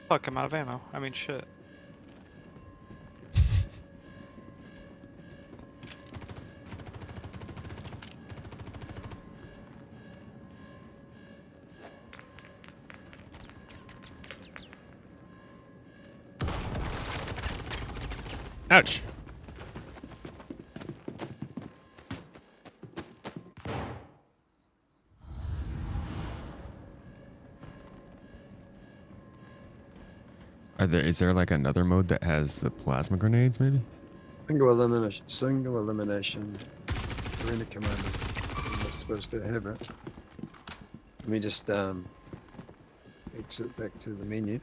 Fuck, I'm out of ammo. I mean, shit. Ouch. Is there like another mode that has the plasma grenades maybe? Single elimination. Arena commander. I'm not supposed to have it. Let me just exit back to the menu.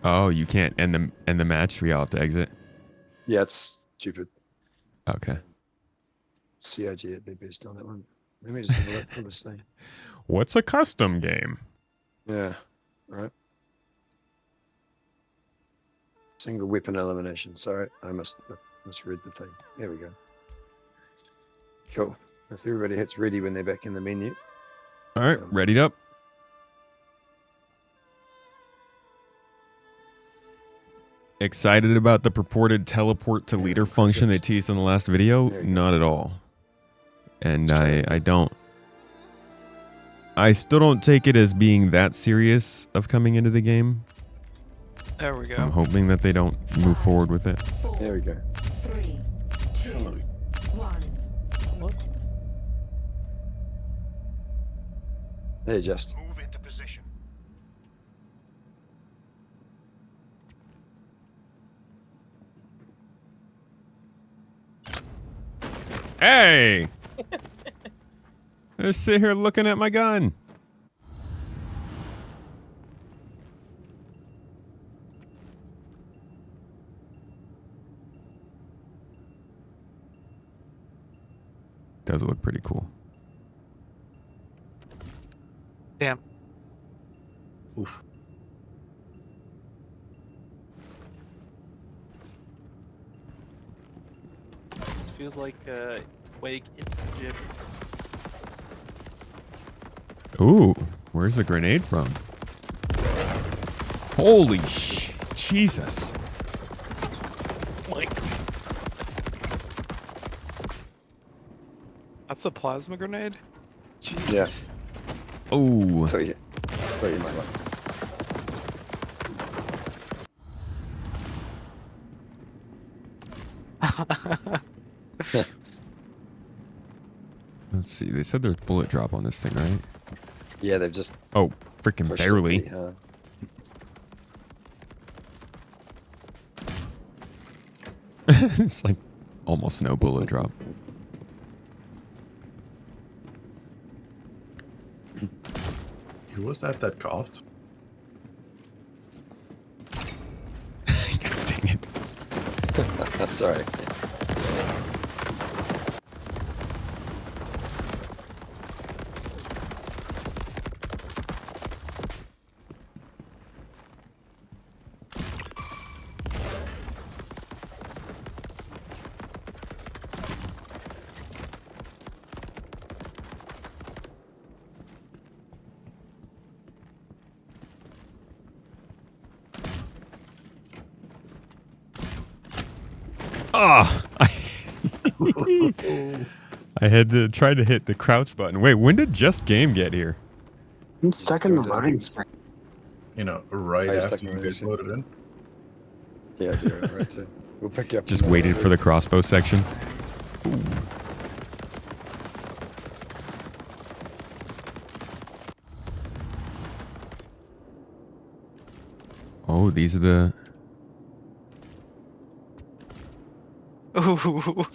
Oh, you can't end the match. We all have to exit. Yeah, it's stupid. Okay. CIG at their best on that one. Let me just have a look for this thing. What's a custom game? Yeah, right. Single weapon elimination. Sorry, I must read the thing. There we go. Cool. If everybody hits ready when they're back in the menu. All right, readied up. Excited about the purported teleport to leader function they teased in the last video? Not at all. And I still don't take it as being that serious of coming into the game. There we go. I'm hoping that they don't move forward with it. There we go. 3, 2, 1. Hey, just. Move into position. Hey! Just sit here looking at my gun. Does look pretty cool. Damn. Oof. This feels like Wake in the gym. Ooh, where's the grenade from? Holy Jesus. That's a plasma grenade? Jeez. Yeah. Oh. Thought you might like. Let's see. They said there's bullet drop on this thing, right? Yeah, they've just. Oh, freaking barely. It's like almost no bullet drop. Who was that coughed? Sorry. Oh, I had to try to hit the crouch button. Wait, when did Just Game get here? I'm stuck in the loading screen. You know, right Are you after stuck in you the guys loading loaded in. Yeah, you're right too. We'll pick you up. Just waited for the crossbow section. Ooh. Oh, these are the... Ooh.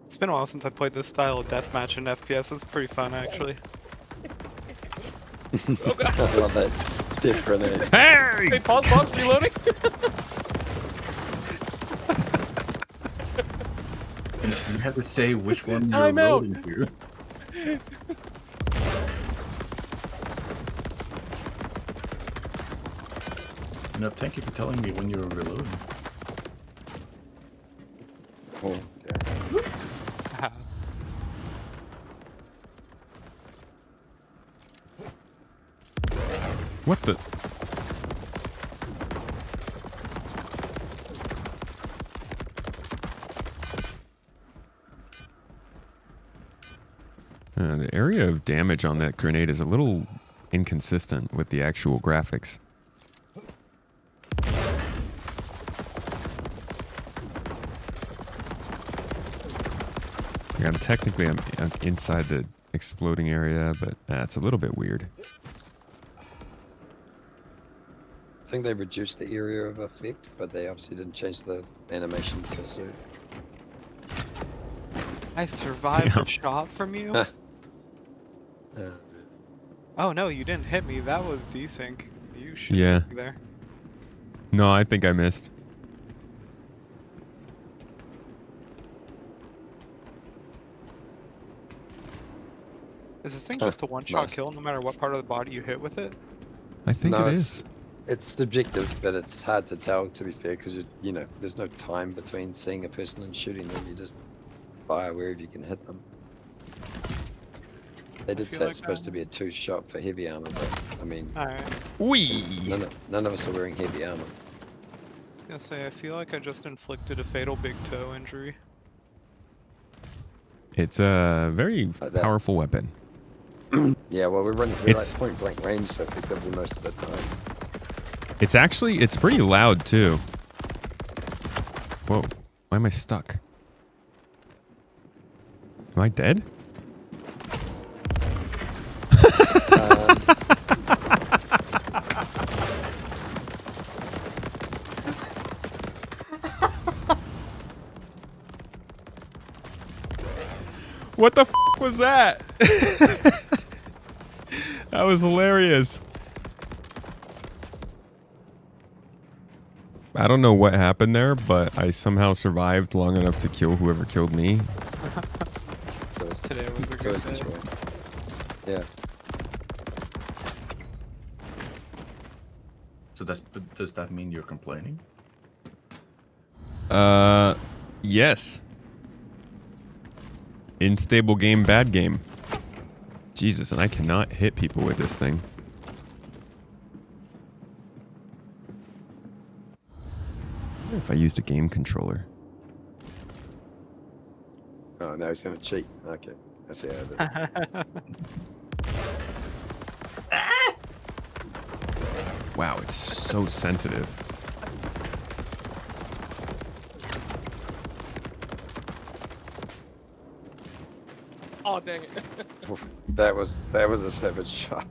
It's been a while since I played this style of deathmatch in FPS. It's pretty fun, actually. Oh god. I love that death grenade. Hey! Hey, pause, reloading. You have to say which one you're Time out. loading to. You know, thank you for telling me when you were reloading. Oh, yeah. What the... the area of damage on that grenade is a little inconsistent with the actual graphics. Yeah, technically I'm inside the exploding area, but it's a little bit weird. I think they reduced the area of effect, but they obviously didn't change the animation to suit. I survived Damn. a shot from you? Yeah. Oh no, you didn't hit me. That was desync. You should Yeah. be there. No, I think I missed. Is this thing just a one-shot Nice. kill no matter what part of the body you hit with it? I think No, it it's- is. It's subjective, but it's hard to tell, to be fair, because you know, there's no time between seeing a person and shooting them. You just fire wherever you can hit them. They did feel say like it's supposed to be a 2-shot for heavy armor, but I mean, Alright. Wee! none of us are wearing heavy armor. I was gonna say, I feel like I just inflicted a fatal big toe injury. It's a very Like that. powerful weapon. Yeah, well, we're It's- like point blank range, so effectively most of the time. It's pretty loud too. Whoa, why am I stuck? Am I dead? What the f was that? That was hilarious. I don't know what happened there, but I somehow survived long enough to kill whoever killed me. So it's, Today was a so good it's day. enjoyable. Yeah. So does that mean you're complaining? Yes. Unstable game, bad game. Jesus, and I cannot hit people with this thing. I wonder if I used a game controller. Oh, no, he's gonna cheat. Okay, I see how it is. Wow, it's so sensitive. Oh dang it. Oof, that was a savage shot.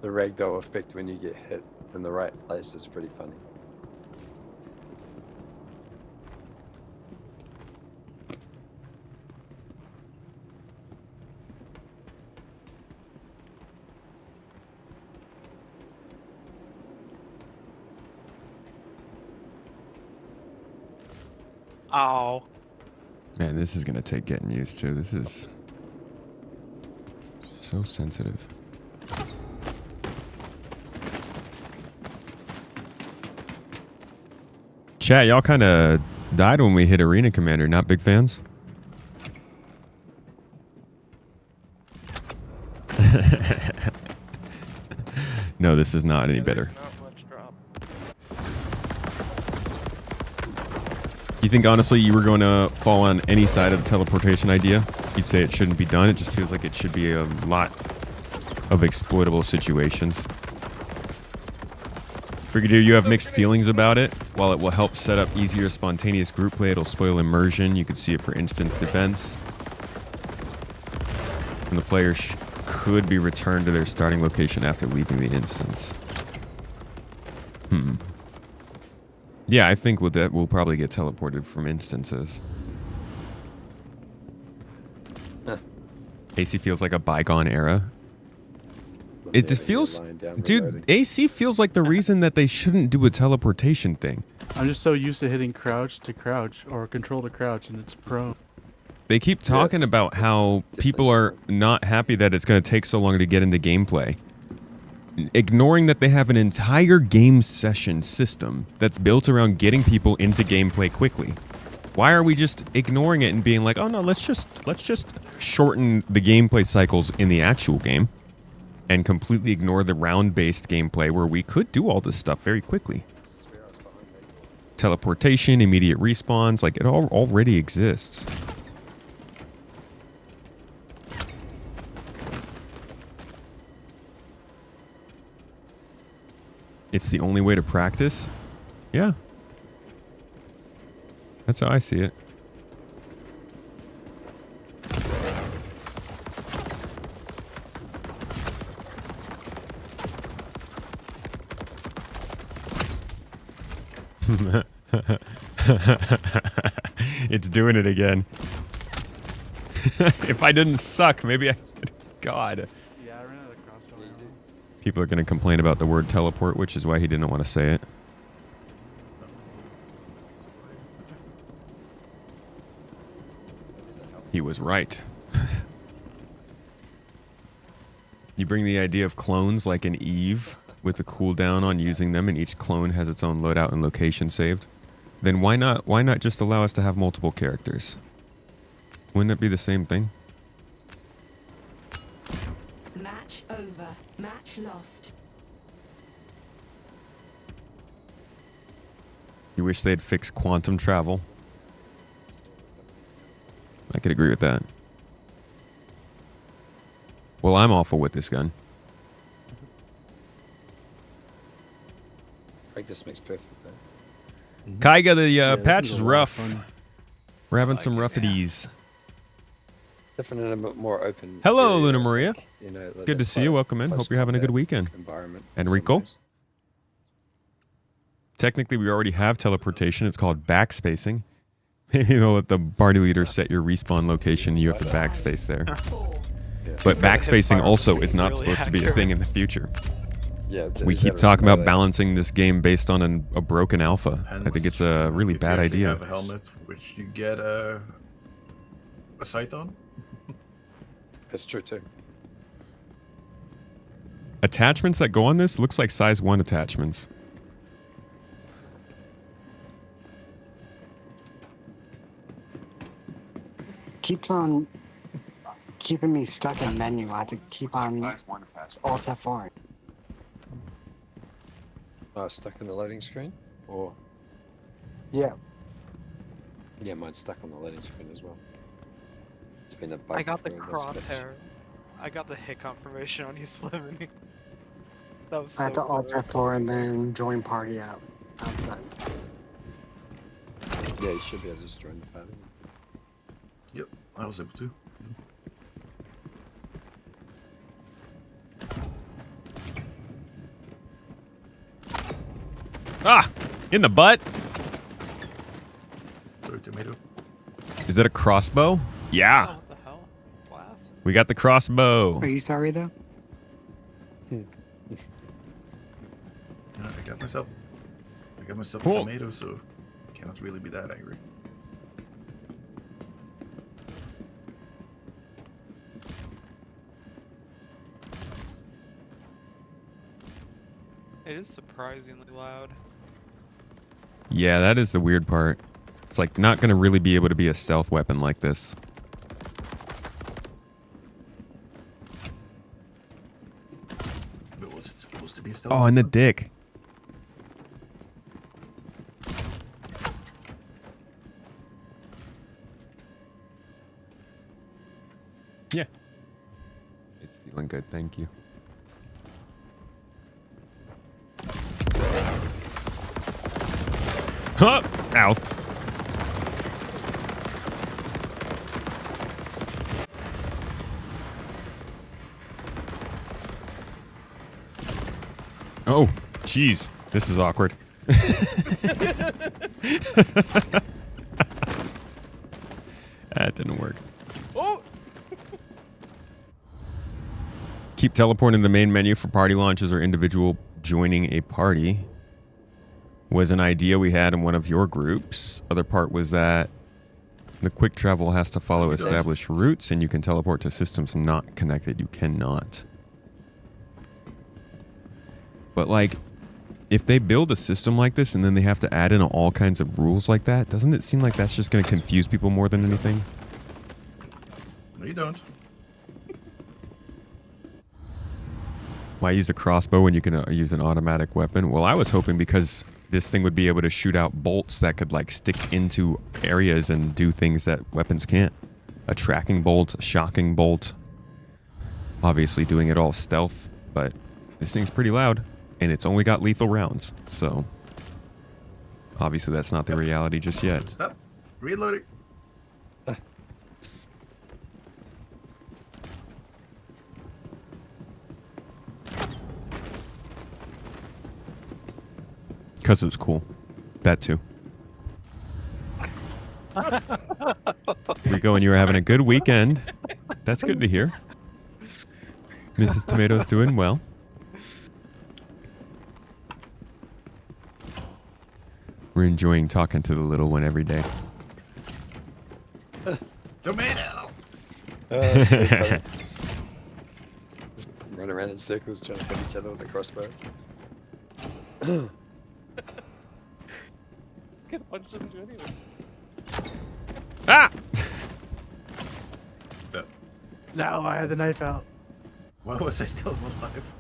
The ragdoll effect when you get hit in the right place is pretty funny. Ow. Man, this is gonna take getting used to. This is so sensitive. Chat, y'all kind of died when we hit Arena Commander. Not big fans? No, this is not any better. You think honestly you were going to fall on any side of the teleportation idea? You'd say it shouldn't be done. It just feels like it should be a lot of exploitable situations. Brigadier, you have mixed feelings about it. While it will help set up easier spontaneous group play, it'll spoil immersion. You could see it for instance defense. And the player could be returned to their starting location after leaving the instance. Yeah, I think we'll probably get teleported from instances. AC feels like a bygone era. It just feels... Dude, AC feels like the reason that they shouldn't do a teleportation thing. I'm just so used to hitting crouch to crouch or control to crouch, and it's prone. They keep talking about how people are not happy that it's going to take so long to get into gameplay. Ignoring that they have an entire game session system that's built around getting people into gameplay quickly. Why are we just ignoring it and being like, oh no, let's just shorten the gameplay cycles in the actual game and completely ignore the round-based gameplay where we could do all this stuff very quickly. Teleportation, immediate respawns, like it all already exists. It's the only way to practice? Yeah. That's how I see it. It's doing it again. If I didn't suck, maybe I... God. Yeah, I ran out of crossbow. People are going to complain about the word teleport, which is why he didn't want to say it. He was right. You bring the idea of clones like an Eve with a cooldown on using them, and each clone has its own loadout and location saved. Then why not just allow us to have multiple characters? Wouldn't it be the same thing? Match over. Match lost. You wish they'd fix quantum travel? I could agree with that. Well, I'm awful with this gun. Practice makes perfect though. Kaiga, the patch is rough. We're having some roughities. Different and a bit more open. Hello, area, Luna I Maria. think. You know, like Good to that's see you. quite Welcome in. close Hope you're having a good combat weekend. Environment. Enrico. Technically, we already have teleportation. It's called backspacing. Maybe they'll let the party leader set your respawn location. You have to backspace there. But backspacing also is not supposed to be a thing in the future. Yeah, We keep talking about balancing this game based on a broken alpha. I think it's a really If bad you actually idea. have a helmet, which you get a sight on. That's true too. Attachments that go on this looks like size 1 attachments. Keeps on keeping me stuck in menu. I have to keep on Alt F4. Stuck in the loading screen, or Yeah. yeah, mine's stuck on the loading screen as well. It's been a bug. I got the for this crosshair. I got the hit confirmation on you, Slimmy. That was so I had to Alt clever. F4 and then join party outside. Yeah, you should be able to just join the party. Yep, I was able to. Ah! In the butt? Sorry, tomato. Is it a crossbow? Yeah. Oh, what the hell? Glass? We got the crossbow. Are you sorry though? I got myself a Cool. tomato, so cannot really be that angry. It is surprisingly loud. Yeah, that is the weird part. It's like not going to really be able to be a stealth weapon like this. But was it supposed to be a stealth? Oh, and the dick. Yeah. It's feeling good, thank you. Huh! Ow. Oh, jeez. This is awkward. That didn't work. Oh! Keep teleporting to the main menu for party launches or individual joining a party. Was an idea we had in one of your groups. Other part was that the quick travel has to follow established routes and you can teleport to systems not connected. You cannot. But like, if they build a system like this and then they have to add in all kinds of rules like that, doesn't it seem like that's just going to confuse people more than anything? No, you don't. Why use a crossbow when you can use an automatic weapon? Well, I was hoping because this thing would be able to shoot out bolts that could like stick into areas and do things that weapons can't. A tracking bolt, a shocking bolt. Obviously doing it all stealth, but this thing's pretty loud and it's only got lethal rounds. So obviously that's not the reality just yet. Stop. Reloading. Because it's cool. That too. Rico, and you were having a good weekend. That's good to hear. Mrs. Tomato's doing well. We're enjoying talking to the little one every day. Tomato! So funny. Just run around in circles trying to hit each other with a crossbow. Punch doesn't do anything. Ah! No, I had the knife out. Why was I still alive?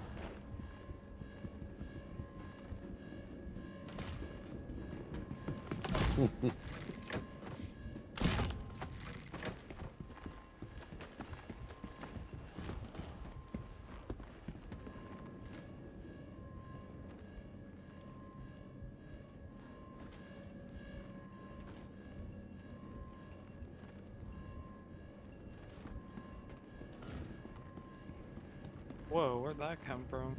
Whoa, where'd that come from?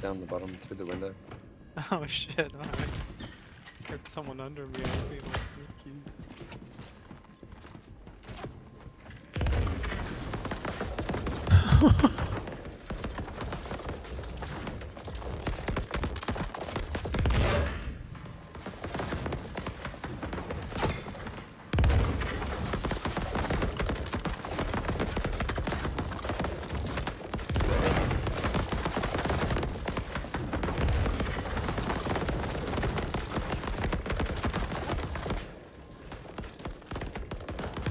Down the bottom through the window. Oh shit, alright. Heard someone under me, I was being all sneaky.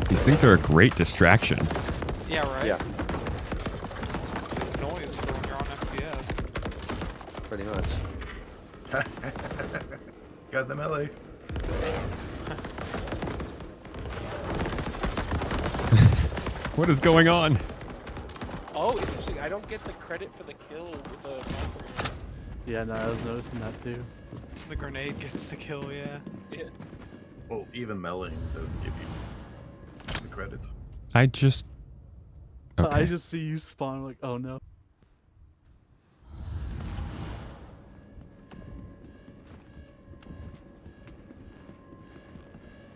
These things are a great distraction. Yeah, right? Yeah. It's noise for when you're on FPS. Pretty much. Got the melee. What is going on? Oh, interesting. I don't get the credit for the kill with a sniper. Yeah, no, I was noticing that too. The grenade gets the kill, yeah. Yeah. Well, even meleeing doesn't give you the credit. I just... Okay. I just see you spawn like, oh no.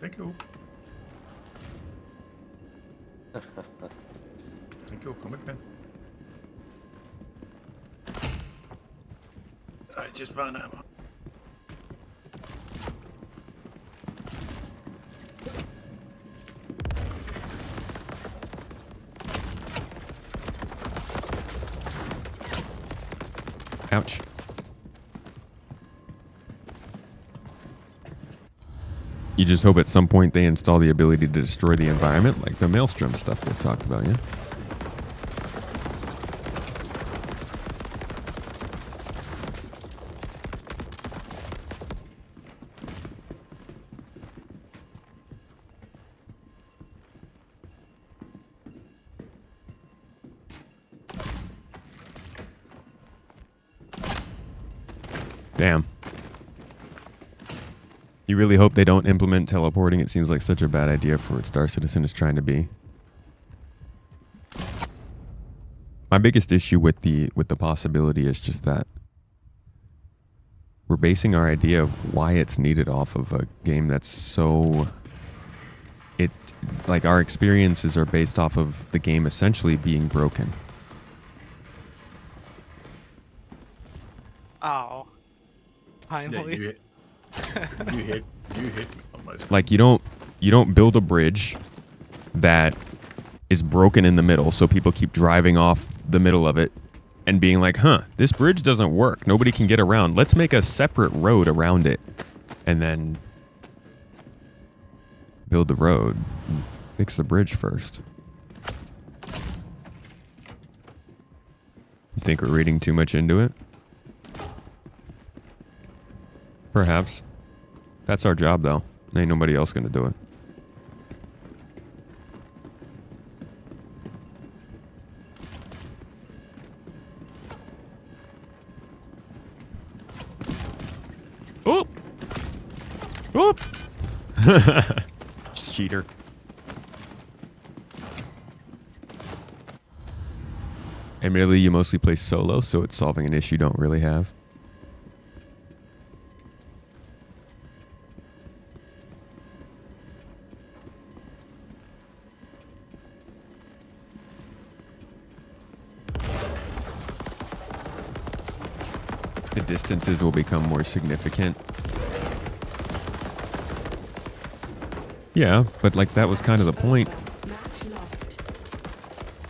Thank you. Thank you. Come again. I just found ammo. Ouch. You just hope at some point they install the ability to destroy the environment, like the Maelstrom stuff they've talked about, yeah? Damn. You really hope they don't implement teleporting. It seems like such a bad idea for what Star Citizen is trying to be. My biggest issue with the possibility is just that we're basing our idea of why it's needed off of a game that's so... Like, our experiences are based off of the game essentially being broken. Ow. Finally. Yeah, you hit me almost. Like, you don't build a bridge that is broken in the middle, so people keep driving off the middle of it and being like, huh, this bridge doesn't work. Nobody can get around. Let's make a separate road around it and then build the road and fix the bridge first. You think we're reading too much into it? Perhaps. That's our job, though. Ain't nobody else gonna do it. Oop! Oop! Cheater. Admittedly, you mostly play solo, so it's solving an issue you don't really have. The distances will become more significant. Yeah, but like that was kind of the point.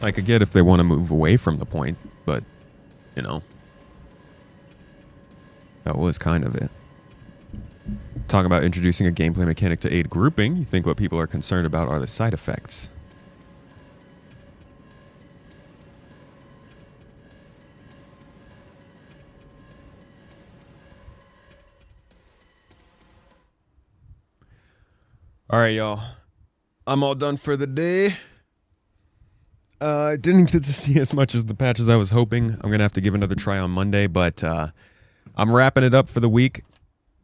Like I get if they want to move away from the point, but you know, that was kind of it. Talk about introducing a gameplay mechanic to aid grouping. You think what people are concerned about are the side effects. All right, y'all. I'm all done for the day. I didn't get to see as much as the patch as I was hoping. I'm going to have to give another try on Monday, but I'm wrapping it up for the week.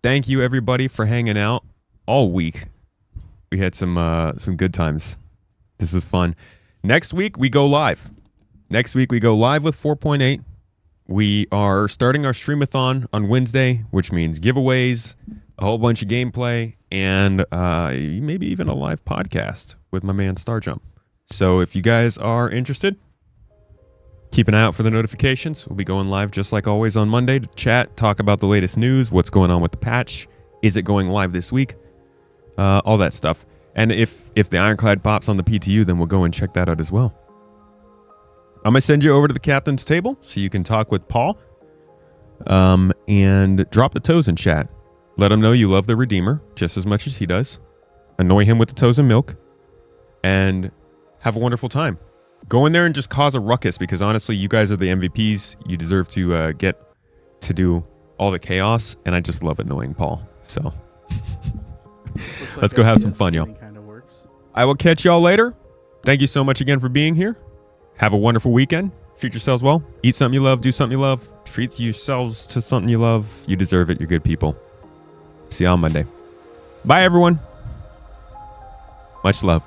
Thank you, everybody, for hanging out all week. We had some good times. This was fun. Next week, we go live. Next week, we go live with 4.8. We are starting our streamathon on Wednesday, which means giveaways, a whole bunch of gameplay, and maybe even a live podcast with my man Starjump. So if you guys are interested, keep an eye out for the notifications. We'll be going live just like always on Monday to chat, talk about the latest news, what's going on with the patch, is it going live this week, all that stuff. And if the Ironclad pops on the PTU, then we'll go and check that out as well. I'm going to send you over to the captain's table so you can talk with Paul and drop the toes in chat. Let him know you love the Redeemer just as much as he does. Annoy him with the toes and milk. And have a wonderful time. Go in there and just cause a ruckus because honestly, you guys are the MVPs. You deserve to get to do all the chaos. And I just love annoying Paul. So let's go have some fun, y'all. I will catch y'all later. Thank you so much again for being here. Have a wonderful weekend. Treat yourselves well. Eat something you love. Do something you love. Treat yourselves to something you love. You deserve it. You're good people. See you on Monday. Bye, everyone. Much love.